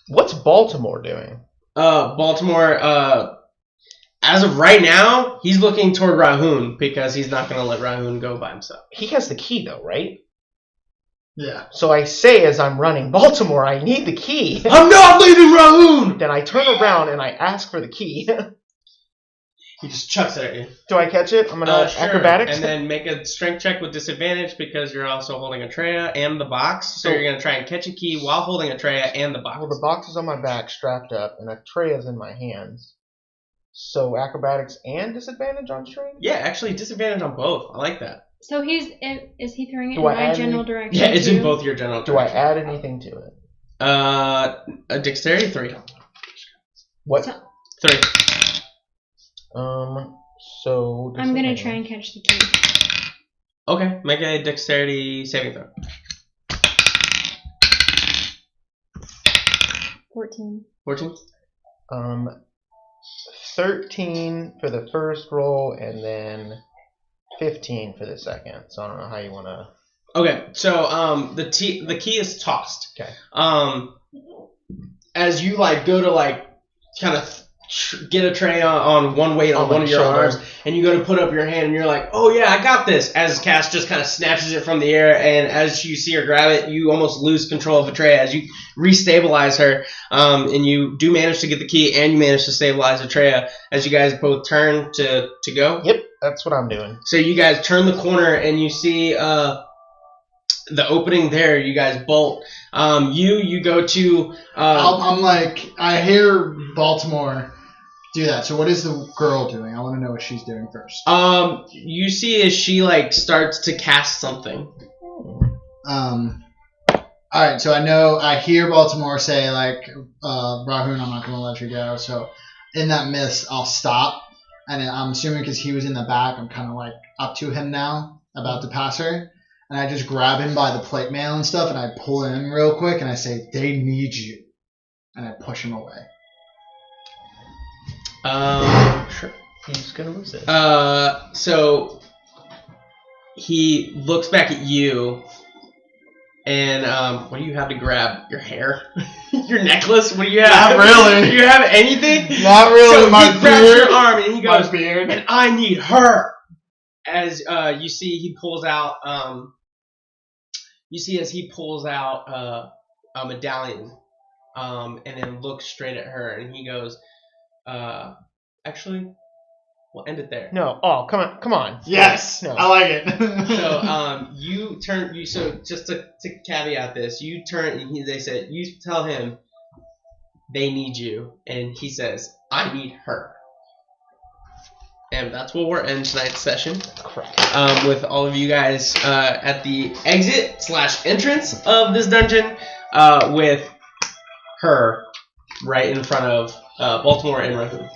What's Baltimore doing? Baltimore. As of right now, he's looking toward Rahun because he's not going to let Rahun go by himself. He has the key, though, right? Yeah. So I say as I'm running, Baltimore, I need the key. I'm not leaving Rahun! Then I turn around and I ask for the key. He just chucks it at you. Do I catch it? I'm gonna Sure. acrobatics. And then make a strength check with disadvantage because you're also holding Atreya and the box. So So- you're going to try and catch a key while holding Atreya and the box. Well, the box is on my back, strapped up, and Atreya's in my hands. So acrobatics and disadvantage on strength? Yeah, actually, disadvantage on both. I like that. So is he throwing it Do in I my add general any- direction? Yeah, it's too? in both your general Do I directions. add anything to it? A dexterity 3. What? So- 3. So I'm gonna disadvantage. try and catch the key. Okay, make a dexterity saving throw. 14. 14. 13 for the first roll, and then 15 for the second. So I don't know how you want to. Okay, so the key is tossed. Okay. As you go to kind of get a tray on one weight on On one my of your shoulder. arms, and you go to put up your hand, and you're like, "Oh yeah, I got this." As Cass just kind of snatches it from the air, and as you see her grab it, you almost lose control of Atreya as you restabilize her, and you do manage to get the key, and you manage to stabilize Atreya as you guys both turn to go. Yep, that's what I'm doing. So you guys turn the corner, and you see the opening there. You guys bolt. You go to. I'm like, I hear Baltimore do that. So what is the girl doing? I want to know what she's doing first. You see as she starts to cast something. All right, so I hear Baltimore say Rahun, I'm not gonna let you go. So in that mist, I'll stop, and then I'm assuming because he was in the back, I'm kind of up to him now, about to pass her, and I just grab him by the plate mail and stuff, and I pull him in real quick, and I say, "They need you," and I push him away. Sure. He's gonna resist. So he looks back at you, And what do you have to grab? Your hair? Your necklace? What do you have? Not really. Do you have anything? Not really. So My he grabs beard. your arm and he goes, My beard. and I need her. As you see, he pulls out. You see as he pulls out a medallion, and then looks straight at her, and he goes, "Actually, we'll end it there." No. Oh, come on. Yes. No. I like it. So you turn. So just to caveat this, you turn. And they said you tell him they need you, and he says, "I need her." And that's where we're end tonight's session. Correct. With all of you guys at the exit/entrance of this dungeon, with her right in front of Baltimore and Rahoon.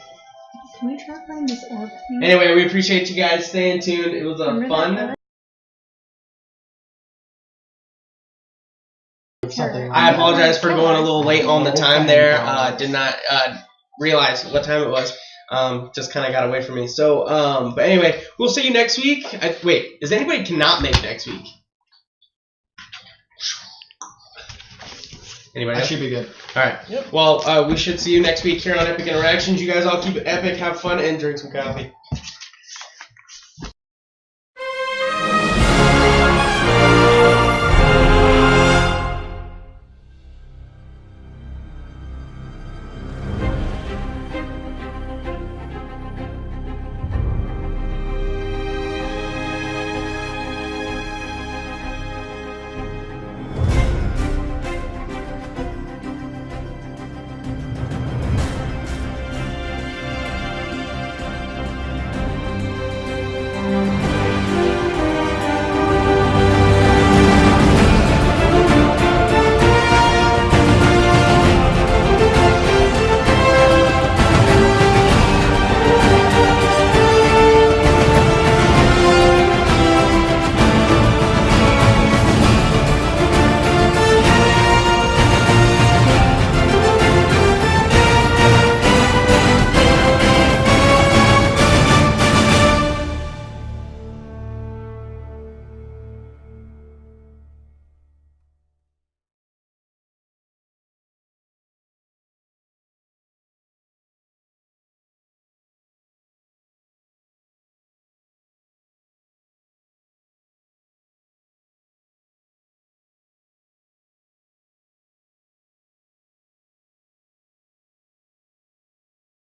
Can we track down this orc thing? Anyway, we appreciate you guys staying tuned. It was a Remember fun. that Something like I that. apologize for going a little late on the time there. Did not realize what time it was. Just kind of got away from me. So, but anyway, we'll see you next week. Wait, is anybody cannot make next week? Anybody That else? should be good. All right. Yep. Well, we should see you next week here on Epic Interactions. You guys all keep it epic, have fun, and drink some coffee.